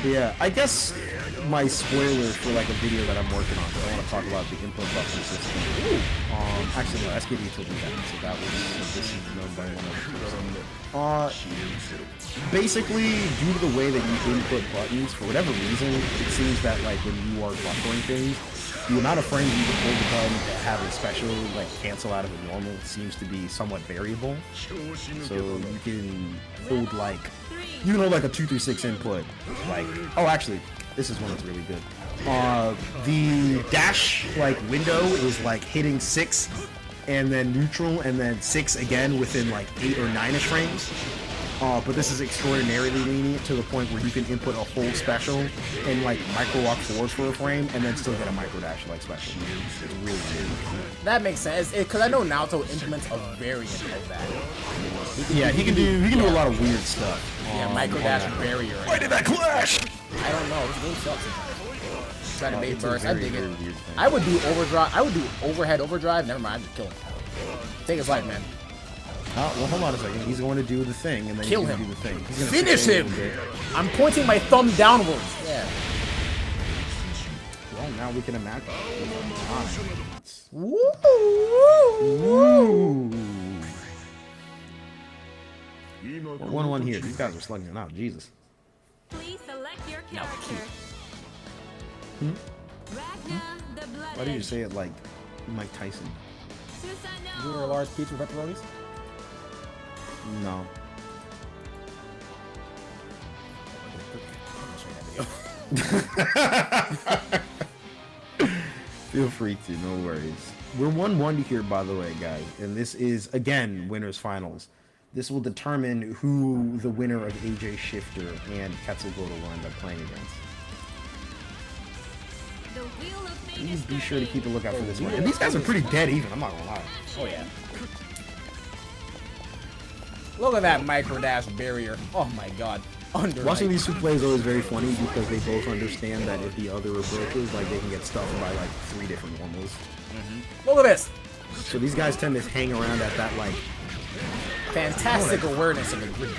S1: Yeah, I guess my spoiler for like a video that I'm working on, I want to talk about the input buffer system. Actually, no, SKD told me that, so that was, this is known by one of basically, due to the way that you input buttons, for whatever reason, it seems that like when you are buffering things, the amount of frames you can hold the button to have a special like cancel out of a normal seems to be somewhat variable. So you can hold like, you know, like a 236 input, like, oh, actually, this is one that's really good. The dash, like, window is, like, hitting 6, and then neutral, and then 6 again within, like, 8 or 9-ish frames. But this is extraordinarily lenient to the point where you can input a whole special and, like, micro walk forwards for a frame, and then still get a micro dash, like, special. It's really, really cool.
S2: That makes sense, because I know Naoto implements a variant of that.
S1: He can do a lot of weird stuff.
S2: Yeah, micro dash barrier.
S1: Why did that clash?
S2: I don't know. This game sucks sometimes. Try to bait burst. I dig it.
S1: Weird thing.
S2: I would do overdrive. I would do overhead overdrive. Never mind. Just kill him. Take his life, man.
S1: Well, hold on a second. He's going to do the thing, and then
S2: Kill
S1: he's going
S2: him.
S1: to do the thing. He's gonna
S2: Finish
S1: sit
S2: him.
S1: there a little bit.
S2: I'm pointing my thumb downwards. Yeah.
S1: Well, now we can imagine.
S2: Woo!
S1: Ooh. 1-1 here. These guys are slugging it out. Jesus.
S3: Please select your character. Ragna the Blood.
S1: Why did you say it like Mike Tyson?
S2: You order a large pizza with pepperonis?
S1: No. Feel free to, no worries. We're 1-1 here, by the way, guys. And this is, again, winners finals. This will determine who the winner of AJShifter and Quetzalgoatl will end up playing against.
S3: The Wheel of Fate
S1: Please
S3: is
S1: be sure to keep a
S3: turning.
S1: lookout for this one. And these guys are pretty dead even, I'm not gonna lie.
S2: Oh, yeah. Look at that micro dash barrier. Oh, my God.
S1: Watching these two play is always very funny because they both understand that if the other approaches, like, they can get stuffed by, like, 3 different normals.
S2: Look at this.
S1: So these guys tend to hang around at that, like...
S2: Fantastic awareness of the grid.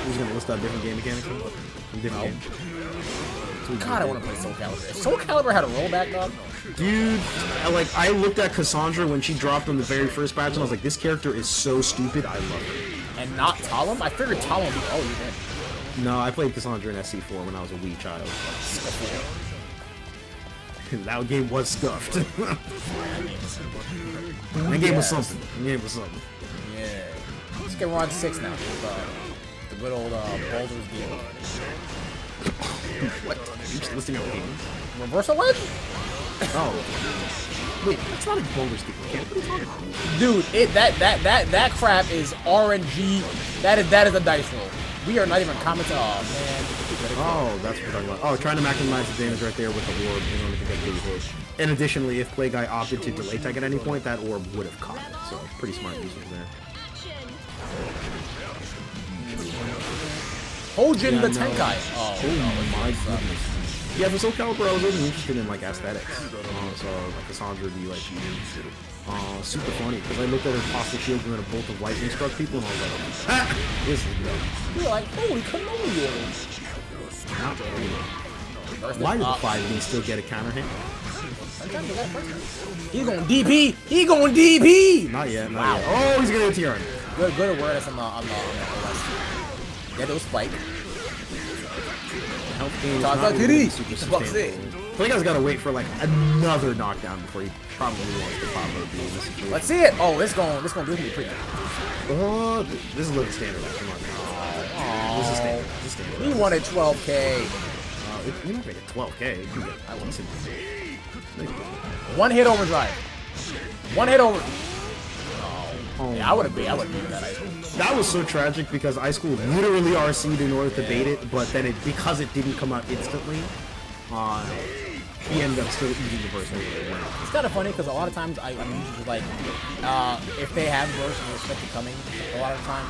S1: Who's gonna list out different game mechanics? From different games?
S2: God, I want to play Soul Calibur. If Soul Calibur had a rollback, dog.
S1: Dude, I looked at Cassandra when she dropped on the very first patch, and I was like, this character is so stupid, I love her.
S2: And not Talum? I figured Talum would be... Oh, you did.
S1: No, I played Cassandra in SC4 when I was a wee child. That game was scuffed. That game was something.
S2: Yeah. Let's get Ron 6 now. The good old Baldur's Gate.
S1: What? You're just listing out games?
S2: Reversal Edge?
S1: Oh. Wait, that's not a Baldur's Gate mechanic. What are you talking about?
S2: Dude, that crap is RNG. That is a dice roll. We are not even commenting. Oh man.
S1: Oh, that's what we're talking about. Oh, trying to maximize the damage right there with the orb in order to get big hit. And additionally, if Play Guy opted to delay tech at any point, that orb would have caught it. So, pretty smart usage there.
S2: Hojin the
S1: no.
S2: Tenkai. Oh,
S1: my goodness. Yeah, for Soul Calibur, I was really interested in like aesthetics. So like Cassandra would be like super funny because I looked at her toss the shield and then a bolt of lightning struck people and I was like, this is good.
S2: You're like, holy cannoli.
S1: Not really. Why did the 5B still get a counter hit?
S2: He's going DP. He going DP.
S1: Not yet. Not yet. Oh, he's gonna get TR.
S2: Good awareness on the OS. Yeah, those spike.
S1: Health gain is
S2: Talk
S1: not
S2: about
S1: really
S2: kitty.
S1: super
S2: Fuck's
S1: sustainable. I think I gotta wait for like another knockdown before he probably wants to pop OB in this situation.
S2: Let's see it. Oh, this going to be pretty.
S1: Oh, this is a little standard. Come on. This is standard. This is standard.
S2: He wanted 12K.
S1: You don't get 12K. You can get decent.
S2: One hit overdrive. One hit over.
S1: Oh,
S2: Yeah, I would have beat that Icecool.
S1: that was so tragic because Icecool literally RC'd in order to bait it, but then because it didn't come out instantly, he ended up still eating the burst anyway.
S2: It's kind of funny because a lot of times I'm usually like, if they have burst and expect it coming, a lot of times,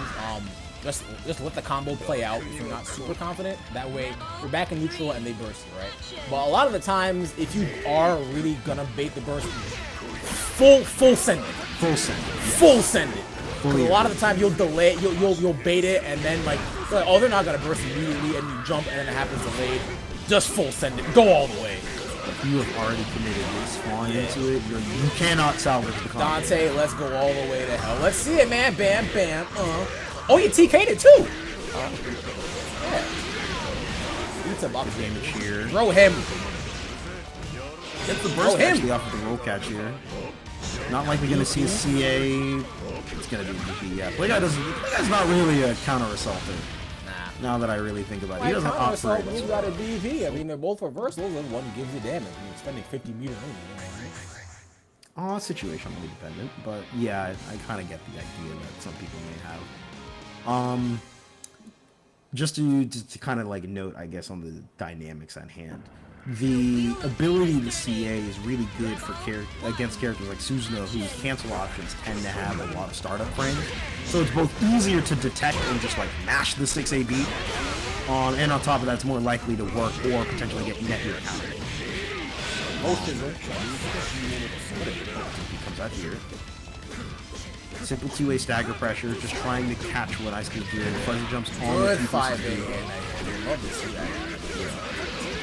S2: just let the combo play out if you're not super confident. That way, you're back in neutral and they burst you, right? But a lot of the times, if you are really gonna bait the burst, full send it.
S1: Full send.
S2: Full send it. Because
S1: Fully
S2: a lot of the time you'll delay, you'll bait it, and then like, oh, they're not gonna burst immediately, and you jump, and then it happens delayed. Just full send it. Go all the way.
S1: You have already committed this spawn into it. You cannot salvage the combo.
S2: Dante, let's go all the way to hell. Let's see it, man. Bam, bam. Oh, you TK'd it too. Yeah. Eats a box
S1: Damage here.
S2: Throw him.
S1: Gets the burst actually off of the roll catch here. Not like we're gonna see a CA. It's gonna be DP. Yeah, Playguy's not really a counter assaulter. Now that I really think about it, he doesn't opt for it.
S2: You got a DP. I mean, they're both reversals, and one gives you damage. You're spending 50 meters anyway.
S1: Oh, situationally dependent, but yeah, I kind of get the idea that some people may have. Just to kind of like note, I guess, on the dynamics at hand. The ability to CA is really good for against characters like Suzuno, whose cancel options tend to have a lot of startup frames. So it's both easier to detect and just like mash the 6AB, and on top of that, it's more likely to work or potentially get net your counter. He comes out here. Simple two-way stagger pressure, just trying to catch what Icecool doing. Fuzzy jumps on the 5A.
S2: Love to see that.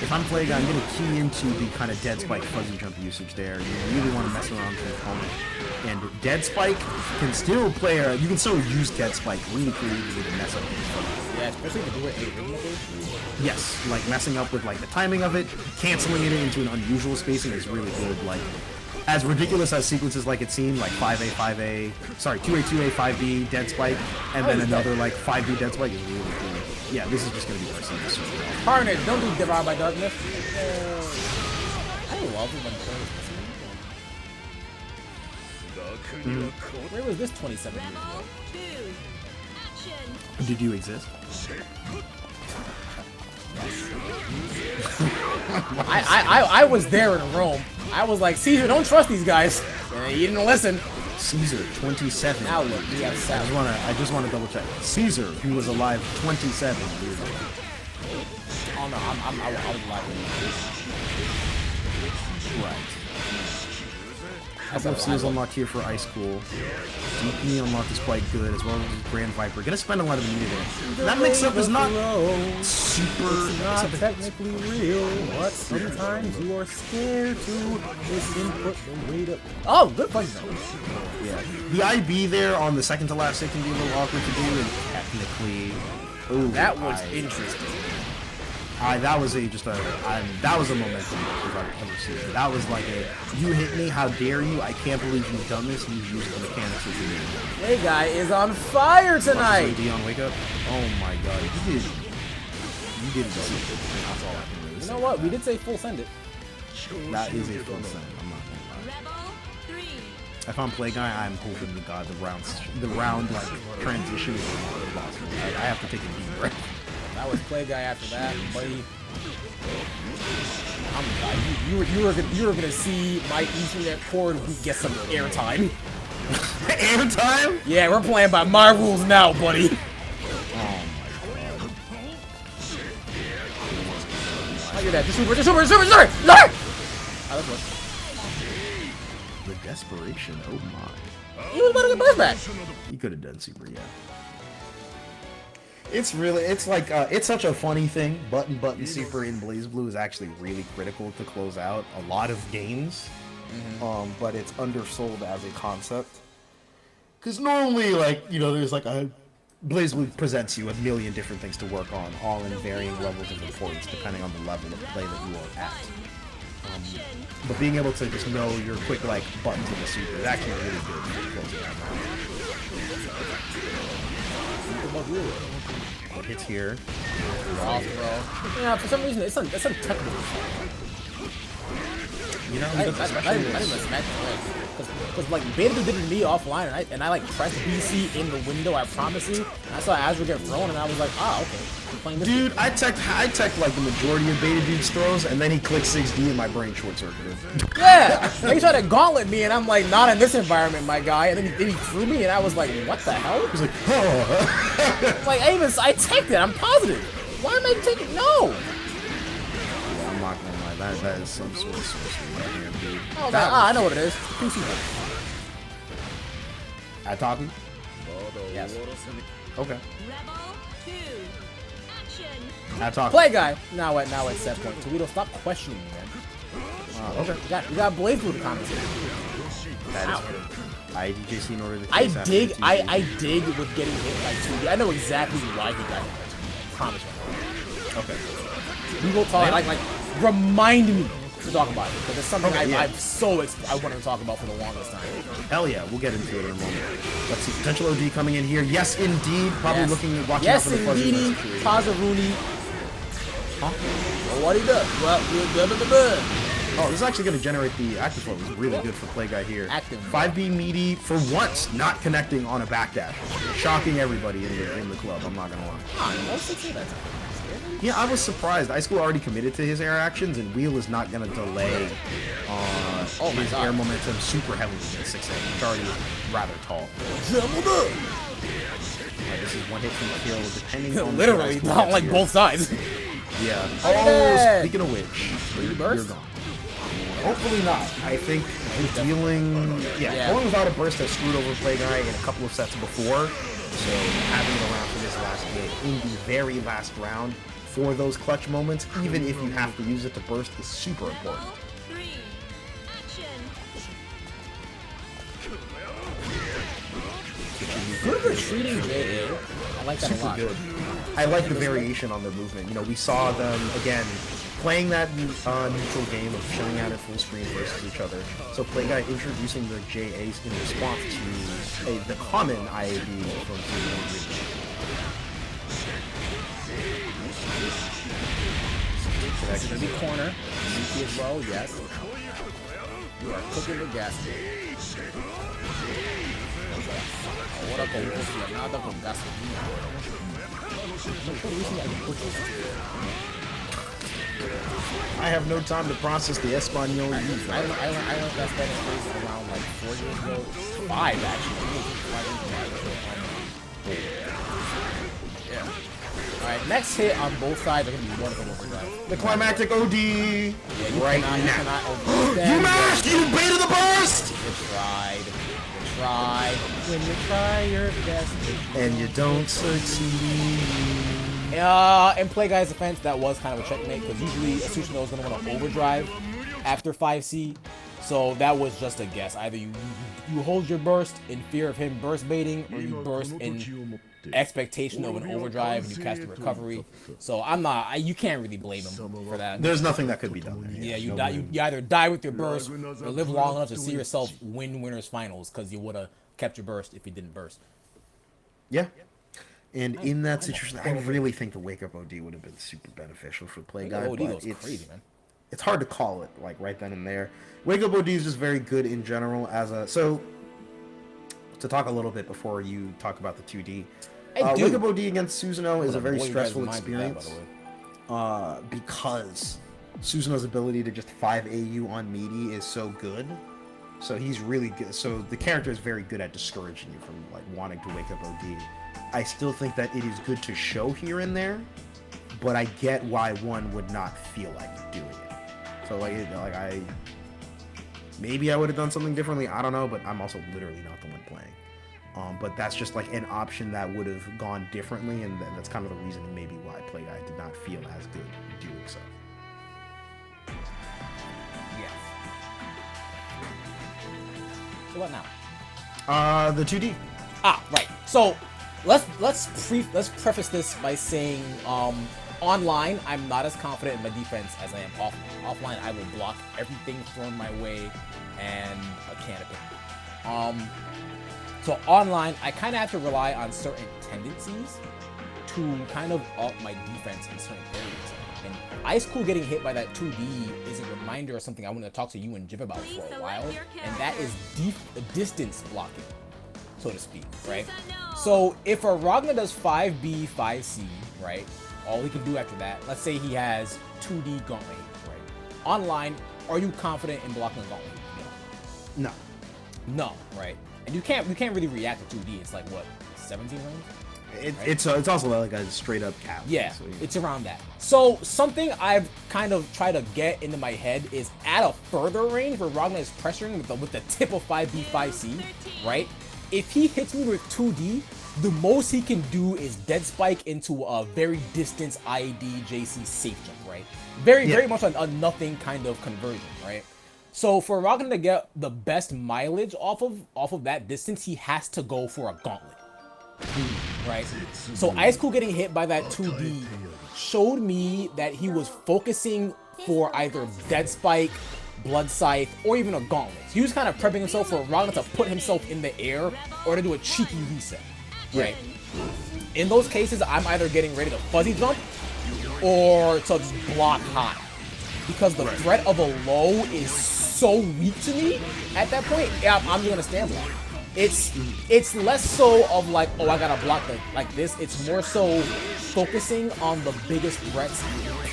S1: If I'm Plague, I'm going to key into the kind of dead spike fuzzy jump usage there. You really want to mess around with the opponent. And dead spike can still play you can still use dead spike really creatively to mess up things.
S2: Yeah, especially if you do it rhythmically.
S1: Yes, like messing up with like the timing of it, canceling it into an unusual spacing is really good. Like, as ridiculous as sequences like it seemed, like 2A, 2A, 5B, dead spike, and then another like 5B dead spike is really cool. Yeah, this is just going to be RC.
S2: Carnage, don't do Devoured by Darkness. I love it when Carnage Where was this 27 years ago?
S1: Did you exist?
S2: I was there in Rome. I was like, Caesar, don't trust these guys. And he didn't listen.
S1: Caesar, 27.
S2: Now look, we got Sally.
S1: I just want to double check. Caesar, who was alive 27 years ago.
S2: Oh no, I was alive.
S1: Right. FC is unlocked here for Icecool. DP unlock is quite good, as well as Grand Viper. Gonna spend a lot of meter there. That mix-up is not super...
S2: It's not technically real, but sometimes you are scared to input the weight up. Oh, good punch though.
S1: Yeah. The IB there on the second to last hit can be a little awkward to do, and technically... Ooh,
S2: that was interesting.
S1: That was a momentum if I've ever seen it. That was like you hit me, how dare you? I can't believe you've done this. You've used the mechanics of the game.
S2: Hey guy is on fire tonight.
S1: Dion, wake up! Oh my god, you did it. That's all I can really say.
S2: You know what? We did say full send it.
S1: That is a full send. I'm not gonna lie. If I'm Play Guy, I'm hoping to God the round like transition is possible. I have to take a deep breath.
S2: That was Play Guy after that, buddy. You were gonna see my Ethernet cord get some airtime.
S1: Airtime?
S2: Yeah, we're playing by my rules now, buddy.
S1: Oh my god.
S2: Look at that. Just super!
S1: The desperation, oh my.
S2: He was about to get burst back.
S1: He could have done super, yeah. It's really, it's like, it's such a funny thing. Button super in BlazBlue is actually really critical to close out a lot of games. But it's undersold as a concept. Because normally, like, you know, there's like a... BlazBlue presents you a million different things to work on, all in varying levels of importance, depending on the level of play that you are at. But being able to just know your quick, like, buttons in the super is actually really good for closing out. It hits here.
S2: Off throw. Yeah, for some reason, it's untouchable.
S1: You know,
S2: I didn't smack the because like BBB did it to me offline, and I like pressed BC in the window. I promise you. And I saw Azure get thrown, and I was like, okay, I'm playing this.
S1: Dude, I teched like the majority of Beta Dude's throws, and then he clicked 6D, and my brain short circuited.
S2: Yeah, and he tried to gauntlet me, and I'm like, not in this environment, my guy. And then he threw me, and I was like, what the hell?
S1: He was like, oh.
S2: Like I teched it. I'm positive. Why am I taking? No.
S1: Yeah, I'm not gonna lie. That is some sort of sorcery right here, dude.
S2: Oh, I know what it is. PC.
S1: At talking?
S2: Yes.
S1: Okay.
S3: Rebel 2. Action.
S1: At talking.
S2: Play guy. Now at set point. Toledo, stop questioning me, man.
S1: Okay.
S2: You got BlazBlue to compensate.
S1: That is good. IDJC in order to
S2: I dig with getting hit by 2D. I know exactly why he got hit by 2D. I promise you.
S1: Okay.
S2: We will talk. Like remind me to talk about it because it's something I wanted to talk about for the longest time.
S1: Hell yeah, we'll get into it in a moment. Let's see, potential OD coming in here. Yes, indeed. Probably watching out for the fuzzy
S2: indeed. Pazaruni. Huh? Well, what he does? Well,
S1: oh, this is actually going to generate the active flow. It was really good for Play Guy here.
S2: Active
S1: 5B meaty for once, not connecting on a backdash, shocking everybody in the club. I'm not gonna lie. Yeah, I was surprised. Icecool already committed to his air actions, and Wheel is not going to delay his air momentum super heavily against 6A, which already is rather tall. This is one hit from kill, depending on...
S2: Literally, not like both sides.
S1: Yeah. Oh, speaking of which, you're gone. Hopefully not. I think dealing... Yeah, going without a burst has screwed over Play Guy in a couple of sets before, so having it around for this last game in the very last round for those clutch moments, even if you have to use it to burst, is super important.
S3: 3. Action.
S2: Good retreating JA. I like that a lot.
S1: Good. I like the variation on their movement. You know, we saw them, again, playing that neutral game of chilling out at full screen versus each other. So Play Guy introducing their JAs in response to the common IAB from Team
S2: Easy corner. Easy as well, yes. You are cooking the gas. Ahora con nada con gasolina.
S1: I have no time to process the Espanol.
S2: I learned that Spanish phrase around like 4 years ago. 5 actually. Yeah. Alright, next hit on both sides are going to be one of them overdrive.
S1: The climactic OD!
S2: Yeah,
S1: right now. You mashed! You baited the burst!
S2: You tried. When you try your best.
S1: And you don't succeed.
S2: In Play Guy's defense, that was kind of a checkmate, because usually Asushino is going to want to overdrive after 5C. So that was just a guess. Either you hold your burst in fear of him burst baiting, or you burst in expectation of an overdrive and you catch the recovery. So you can't really blame him for that.
S1: There's nothing that could be done there.
S2: Yeah, you either die with your burst or live long enough to see yourself win winners finals, because you would have kept your burst if you didn't burst.
S1: Yeah. And in that situation, I really think the wake up OD would have been super beneficial for Play Guy.
S2: OD goes crazy, man.
S1: It's hard to call it like right then and there. Wake up OD is just very good in general so to talk a little bit before you talk about the 2D. Wake up OD against Susanoo is a very stressful experience. Because Susanoo's ability to just 5AU on meaty is so good. So he's really good. So the character is very good at discouraging you from like wanting to wake up OD. I still think that it is good to show here and there, but I get why one would not feel like doing it. So maybe I would have done something differently. I don't know, but I'm also literally not the one playing. But that's just like an option that would have gone differently, and that's kind of the reason maybe why Play Guy did not feel as good doing so.
S2: Yes. So what now?
S1: The 2D.
S2: Right. So let's preface this by saying online I'm not as confident in my defense as I am offline. I will block everything thrown my way and a can of paint. So online I kind of have to rely on certain tendencies to kind of up my defense in certain areas. And Icecool getting hit by that 2D is a reminder of something I want to talk to you and Jib about for a while, and that is distance blocking, so to speak, right? So if a Ragnar does 5B, 5C, right, all he can do after that, let's say he has 2D Gauntlet, right? Online, are you confident in blocking a Gauntlet?
S1: No.
S2: No, right? And you can't really react to 2D. It's like what, 17 range?
S1: It's also like a straight up cap.
S2: Yeah,
S1: so
S2: it's around that. So something I've kind of tried to get into my head is at a further range where Ragnar is pressuring with the tip of 5B, 5C, right? If he hits me with 2D, the most he can do is dead spike into a very distance IED JC safe jump, right? Very much a nothing kind of conversion, right? So for Ragnar to get the best mileage off of that distance, he has to go for a gauntlet. Right? So Icecool getting hit by that 2D showed me that he was focusing for either dead spike, blood scythe, or even a gauntlet. He was kind of prepping himself for Ragnar to put himself in the air or to do a cheeky reset. Right? In those cases, I'm either getting ready to fuzzy jump or to just block high. Because the threat of a low is so weak to me at that point, yeah, I'm just gonna stand block. It's less so of like, oh, I gotta block like this. It's more so focusing on the biggest threats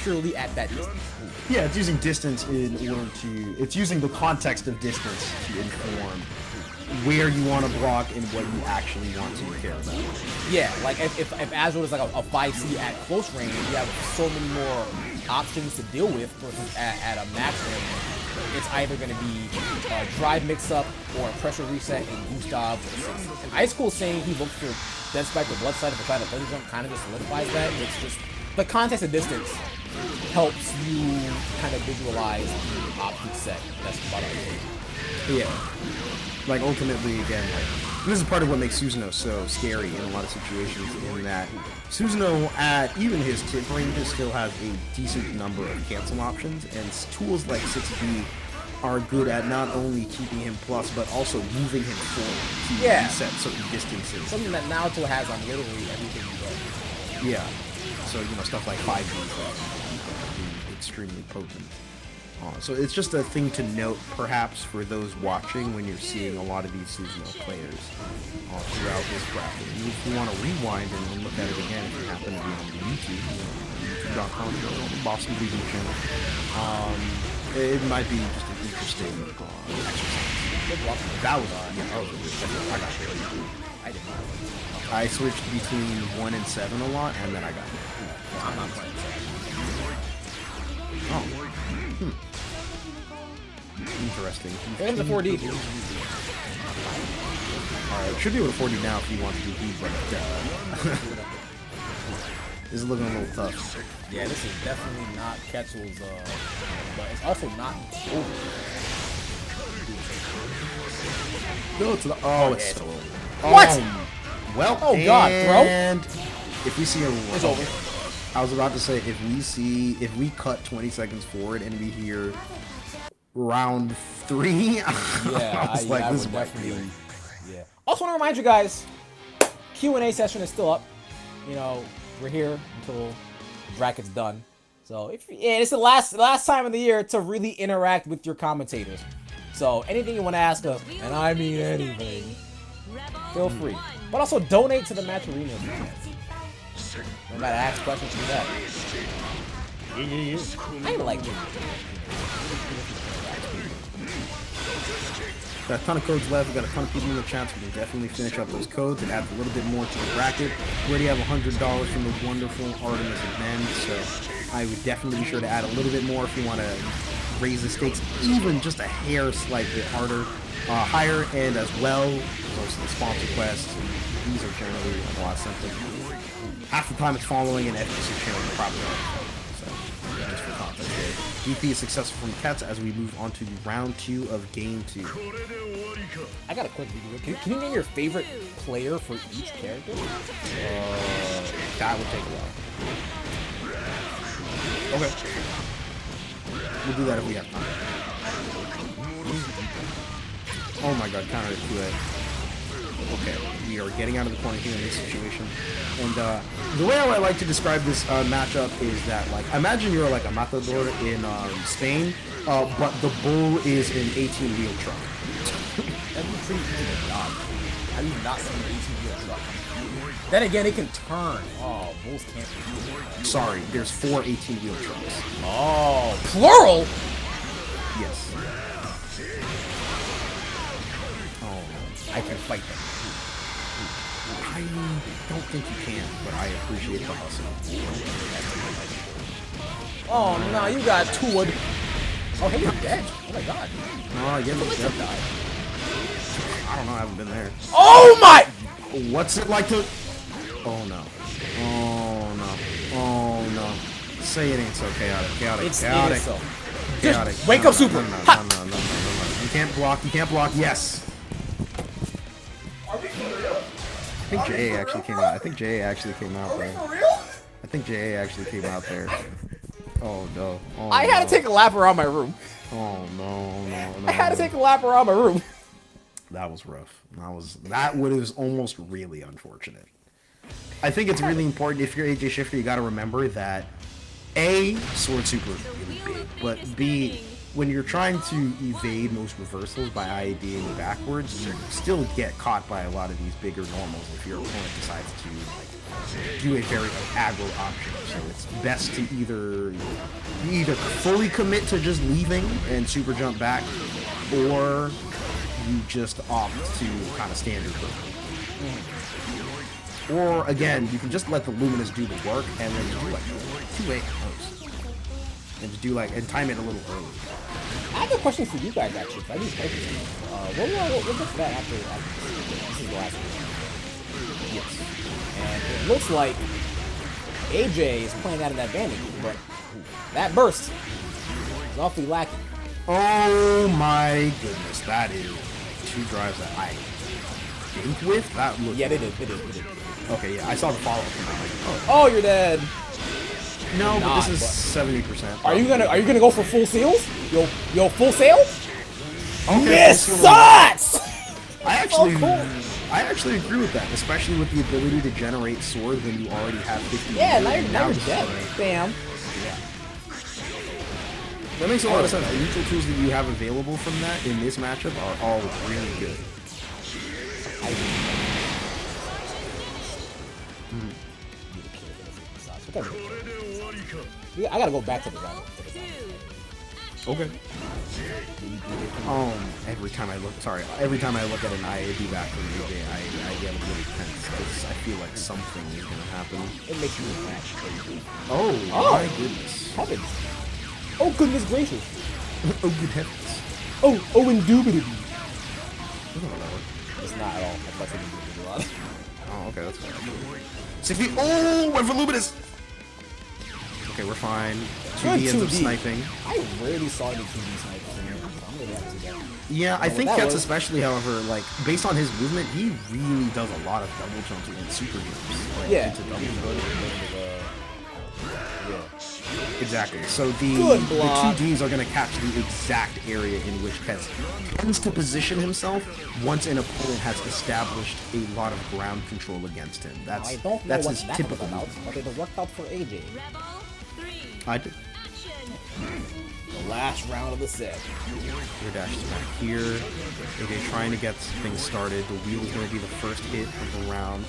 S2: purely at that distance.
S1: Yeah, it's using distance in order to... It's using the context of distance to inform where you want to block and what you actually want to care about.
S2: Yeah, like if Azure is like a 5C at close range, you have so many more options to deal with versus at a max range. It's either going to be a drive mix-up or a pressure reset and Gustav. And Icecool saying he looked for dead spike or blood side if trying to fuzzy jump kind of just solidifies that. It's just the context of distance helps you kind of visualize the option set. That's about it.
S1: Yeah. Like ultimately, again, like, this is part of what makes Susanoo so scary in a lot of situations, in that Susanoo at even his tip ranges still has a decent number of cancel options, and tools like 6B are good at not only keeping him plus, but also moving him forward to reset certain distances.
S2: Something that Naruto has on literally everything you go.
S1: Yeah. So, stuff like 5B can be extremely potent. So it's just a thing to note, perhaps, for those watching when you're seeing a lot of these Susanoo players throughout this bracket. And if you want to rewind and look at it again, if you happen to be on the YouTube, youtube.com, BostonBlueBeat channel, it might be just an interesting exercise. That was I got it.
S2: I did not.
S1: I switched between 1 and 7 a lot, and then I got it.
S2: I'm not playing 7.
S1: Oh. Interesting.
S2: Here's the 4D.
S1: Alright, should be able to 4D now if you want to do heat, but this is looking a little tough.
S2: Yeah, this is definitely not Quetzal's, but it's also not over.
S1: No, it's not. Oh, it's still over.
S2: What?
S1: Well,
S2: oh god, bro.
S1: And if we see a...
S2: It's over.
S1: I was about to say, if we cut 20 seconds forward and we hear round 3,
S2: Yeah,
S1: I was like, this is definitely.
S2: Yeah. Also want to remind you guys, Q&A session is still up. We're here until the bracket's done. So it's the last time of the year to really interact with your commentators. So anything you want to ask us, and I mean anything, feel free. But also donate to the match arena if you can. No matter ask questions, do that. I like it.
S1: Got a ton of codes left. We got a ton of people in the chat, so we can definitely finish up those codes and add a little bit more to the bracket. We already have $100 from the wonderful Artemis and Men, so I would definitely be sure to add a little bit more if you want to raise the stakes even just a hair slightly higher, and as well, most of the sponsor quests. These are generally a lot simpler. Half the time it's following an FGC channel probably. So, just for context here. DP is successful from Kets as we move on to round 2 of game 2.
S2: I got a quick video. Can you name your favorite player for each character?
S1: That would take a while. Okay. We'll do that if we have time. Oh my god, counter to it. Okay, we are getting out of the corner here in this situation. And the way I like to describe this matchup is that, like, imagine you're like a matador in Spain, but the bull is an 18-wheel truck.
S2: That'd be pretty easy to dodge. How do you not see an 18-wheel truck? Then again, it can turn. Oh, bulls can't be.
S1: Sorry, there's 4 18-wheel trucks.
S2: Oh, plural?
S1: Yes. Oh,
S2: I can fight them.
S1: I don't think you can, but I appreciate the hustle.
S2: Oh, no, you got two wood. Oh, hey, you're dead. Oh, my God.
S1: Oh, yeah,
S2: Who
S1: he's
S2: let
S1: dead.
S2: you die?
S1: I don't know, I haven't been there.
S2: Oh, my!
S1: What's it like to... Oh, no. Oh, no. Oh, no. Say it ain't so chaotic. Chaotic.
S2: It
S1: chaotic.
S2: is so.
S1: Chaotic.
S2: Just wake up, Super.
S1: No. You can't block. You can't block. Yes. I think JA actually came out. I think JA actually came out there. I think JA actually came out there. Oh, no. Oh,
S2: I had to take a lap around my room.
S1: Oh, no.
S2: I had to take a lap around my room.
S1: That was rough. That was almost really unfortunate. I think it's really important if you're AJShifter, you gotta remember that A, Sword Super is really big, but B, when you're trying to evade most reversals by IADing backwards, you still get caught by a lot of these bigger normals if your opponent decides to do a very aggro option. So it's best to either fully commit to just leaving and super jump back, or you just opt to kind of stand your ground. Or again, you can just let the Luminous do the work and then do like 2-8 posts. And just do like, and time it a little early.
S2: I have a question for you guys actually. I need focus. We'll get to that after this is the last one.
S1: Yes.
S2: And it looks like AJ is playing out an advantage, but that burst is awfully lacking.
S1: Oh my goodness, that is 2 drives that I think with. That looked...
S2: Yeah, it is.
S1: Okay, yeah, I saw the follow-up from that.
S2: Oh, you're dead.
S1: No, but
S2: Not,
S1: this is 70%.
S2: Are you gonna go for full seals? Yo, full sail?
S1: Okay,
S2: This
S1: full seal.
S2: sucks!
S1: I actually agree with that, especially with the ability to generate sword when you already have 50.
S2: Yeah, now you're
S1: just
S2: dead.
S1: like-
S2: Bam.
S1: That makes a lot of sense. The neutral tools that you have available from that in this matchup are all really good.
S2: I gotta go back to the battle.
S1: Okay. Every time I look at an IAD back from AJ, I get a little tense because I feel like something is gonna happen.
S2: It makes me mad.
S1: Oh my goodness.
S2: Heavens. Oh goodness gracious.
S1: Oh good heavens.
S2: Oh indubitably.
S1: It's
S2: It's not at all. That's what a lot.
S1: Oh, okay, that's fine. 60. Oh, went for Luminous. Okay, we're fine. 2D ends up sniping.
S2: I rarely saw any 2D snipers in here. I'm gonna have to see that.
S1: Yeah, I think
S2: that
S1: Kets
S2: was-
S1: especially, however, like, based on his movement, he really does a lot of double jumps and super jumps. Like,
S2: Yeah.
S1: into double jumps. Exactly. So the
S2: Good block.
S1: 2Ds are going to catch the exact area in which Kets tends to position himself once an opponent has established a lot of ground control against him.
S2: I don't know
S1: that's
S2: what
S1: his
S2: that
S1: typical
S2: was about,
S1: movement.
S2: but it worked out for AJ.
S3: Rebel 3.
S1: I did.
S2: The last round of the set.
S1: Your dash is back here. AJ trying to get things started. The wheel is going to be the first hit of the round.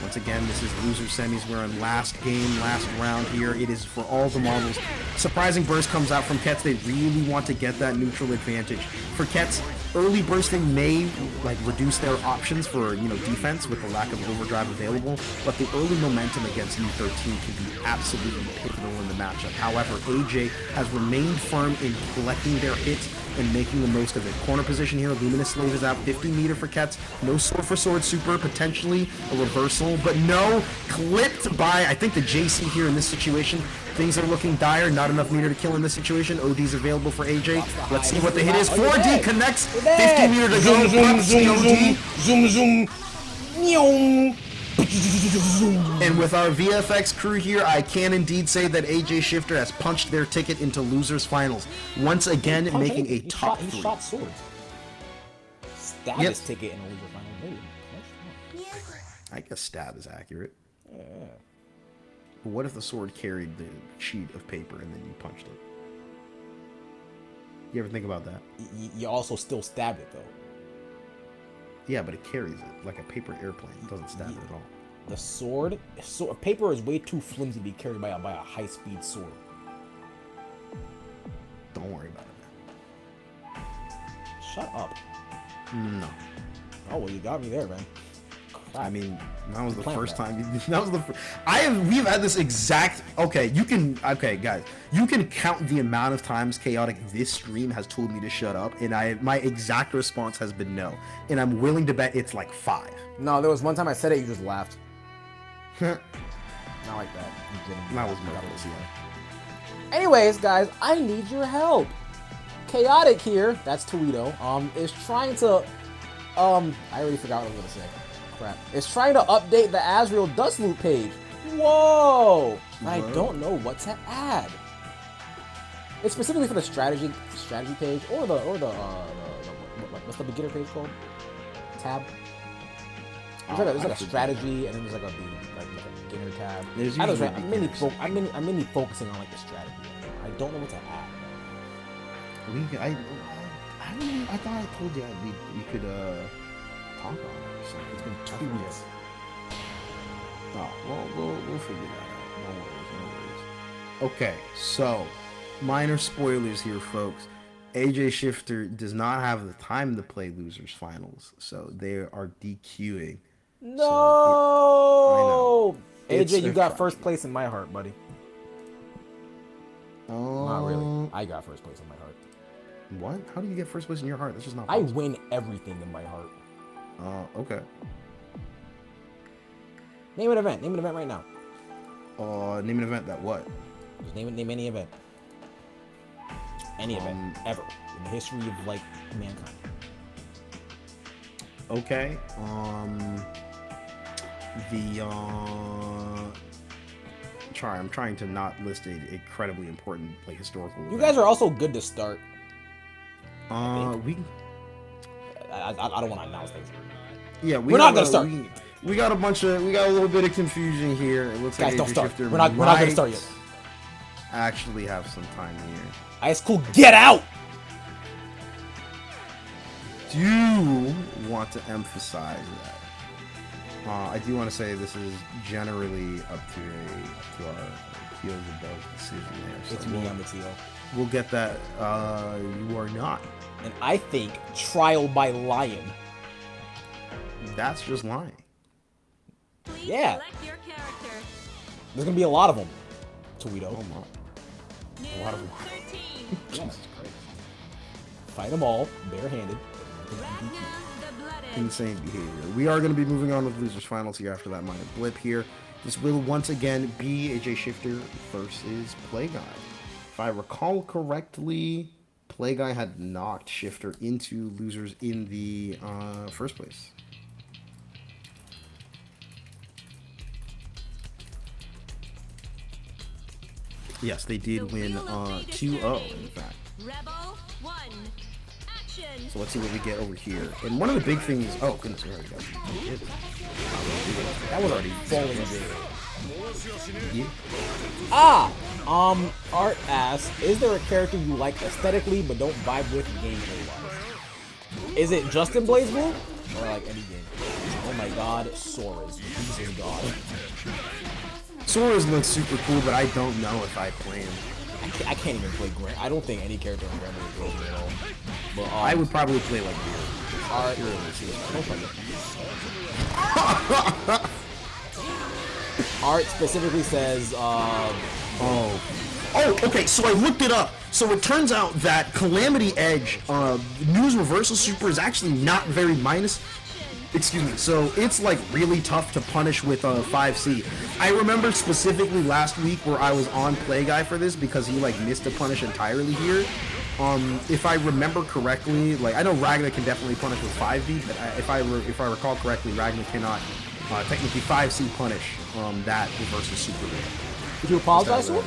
S1: Once again, this is loser semis. We're in last game, last round here. It is for all the marbles. Surprising burst comes out from Kets. They really want to get that neutral advantage. For Kets, Early bursting may like reduce their options for defense with the lack of overdrive available, but the early momentum against U13 can be absolutely pivotal in the matchup. However, AJ has remained firm in collecting their hits and making the most of it. Corner position here, Luminous Slave is out, 50 meter for Ketz, no sword for sword super, potentially a reversal, but no, clipped by, I think, the JC here in this situation. Things are looking dire, not enough meter to kill in this situation. OD's available for AJ. Let's see what the hit is. 4D connects, 50 meter to go, pops the OD.
S2: Zoom, zoom.
S1: And with our VFX crew here, I can indeed say that AJShifter has punched their ticket into losers finals. Once again, making a top 3.
S2: He shot swords. Stab his ticket in a loser final.
S1: I guess stab is accurate. Yeah. But what if the sword carried the sheet of paper and then you punched it? You ever think about that?
S2: You also still stab it though.
S1: Yeah, but it carries it like a paper airplane. It doesn't stab it at all.
S2: The sword, paper is way too flimsy to be carried by a high-speed sword.
S1: Don't worry about it, man.
S2: Shut up.
S1: No.
S2: Oh well, you got me there, man.
S1: I mean, that was the first time. That was the. We've had this exact. Okay, guys, you can count the amount of times Chaotic this stream has told me to shut up, and my exact response has been no, and I'm willing to bet it's like 5.
S2: No, there was one time I said it, you just laughed. Not like that. You didn't.
S1: That was my yeah.
S2: Anyways, guys, I need your help. Chaotic here, that's Toledo, is trying to, I already forgot what I was gonna say. Crap. It's trying to update the Azrael Dust Loop page. Whoa! I don't know what to add. It's specifically for the strategy page or the what's the beginner page called? Tab. There's like a strategy and then there's like a beginner tab. I'm mainly focusing on like the strategy. I don't know what to add.
S1: I thought I told you we could talk on it. So it's been 2 years. Oh, well, we'll figure that out. No worries. Okay, so minor spoilers here, folks. AJShifter does not have the time to play losers finals, so they are DQing.
S2: No,
S1: so
S2: AJ, you got first place in my heart, buddy. Not really. I got first place in my heart.
S1: What? How do you get first place in your heart? That's just not.
S2: I win everything in my heart.
S1: Okay.
S2: Name an event. Name an event right now.
S1: Name an event that what?
S2: Just name any event. Any event ever in the history of like mankind.
S1: Okay. I'm trying to not list an incredibly important like historical.
S2: You guys are also good to start.
S1: I
S2: don't want to announce things.
S1: Yeah,
S2: we're not gonna start.
S1: We got a little bit of confusion here. It looks
S2: guys,
S1: like
S2: don't start.
S1: AJShifter
S2: We're not gonna start yet.
S1: Actually, have some time here.
S2: Icecool, get out!
S1: Do want to emphasize that. I do want to say this is generally up to our Teal's above decision there. So
S2: it's me, I'm the Teal.
S1: We'll get that. You are not.
S2: And I think trial by lion.
S1: That's just lying.
S3: Please
S2: Yeah.
S3: select your character.
S2: There's gonna be a lot of them. Toledo.
S1: Oh my.
S3: New
S1: A lot of them.
S3: 13.
S1: Jesus Christ.
S2: Fight them all, barehanded.
S3: Ragna the Blooded.
S1: Insane behavior. We are going to be moving on with losers finals here after that minor blip here. This will once again be AJShifter versus Playguy. If I recall correctly, Playguy had knocked Shifter into losers in the first place. Yes, they did win 2-0, in fact.
S3: Rebel 1. Action.
S1: So let's see what we get over here. And one of the big things... Oh, goodness, we already got it.
S2: That was already falling
S1: Yeah.
S2: Art asks, is there a character you like aesthetically but don't vibe with gameplay-wise? Is it just in BlazBlue? Or like any game? Oh my god, Sora's. Jesus god.
S1: Sora's looks super cool, but I don't know if I play him.
S2: I can't even play Grant. I don't think any character in Grant would go at all. But,
S1: I would probably play like beer.
S2: Art. Art specifically says,
S1: Oh, okay, so I looked it up. So it turns out that Calamity Edge, News Reversal Super is actually not very minus. Excuse me. So it's like really tough to punish with a 5C. I remember specifically last week where I was on Play Guy for this because he like missed a punish entirely here. If I remember correctly, like I know Ragnar can definitely punish with 5D, but if I recall correctly, Ragnar cannot technically 5C punish that Reversal Super.
S2: Did you apologize to him?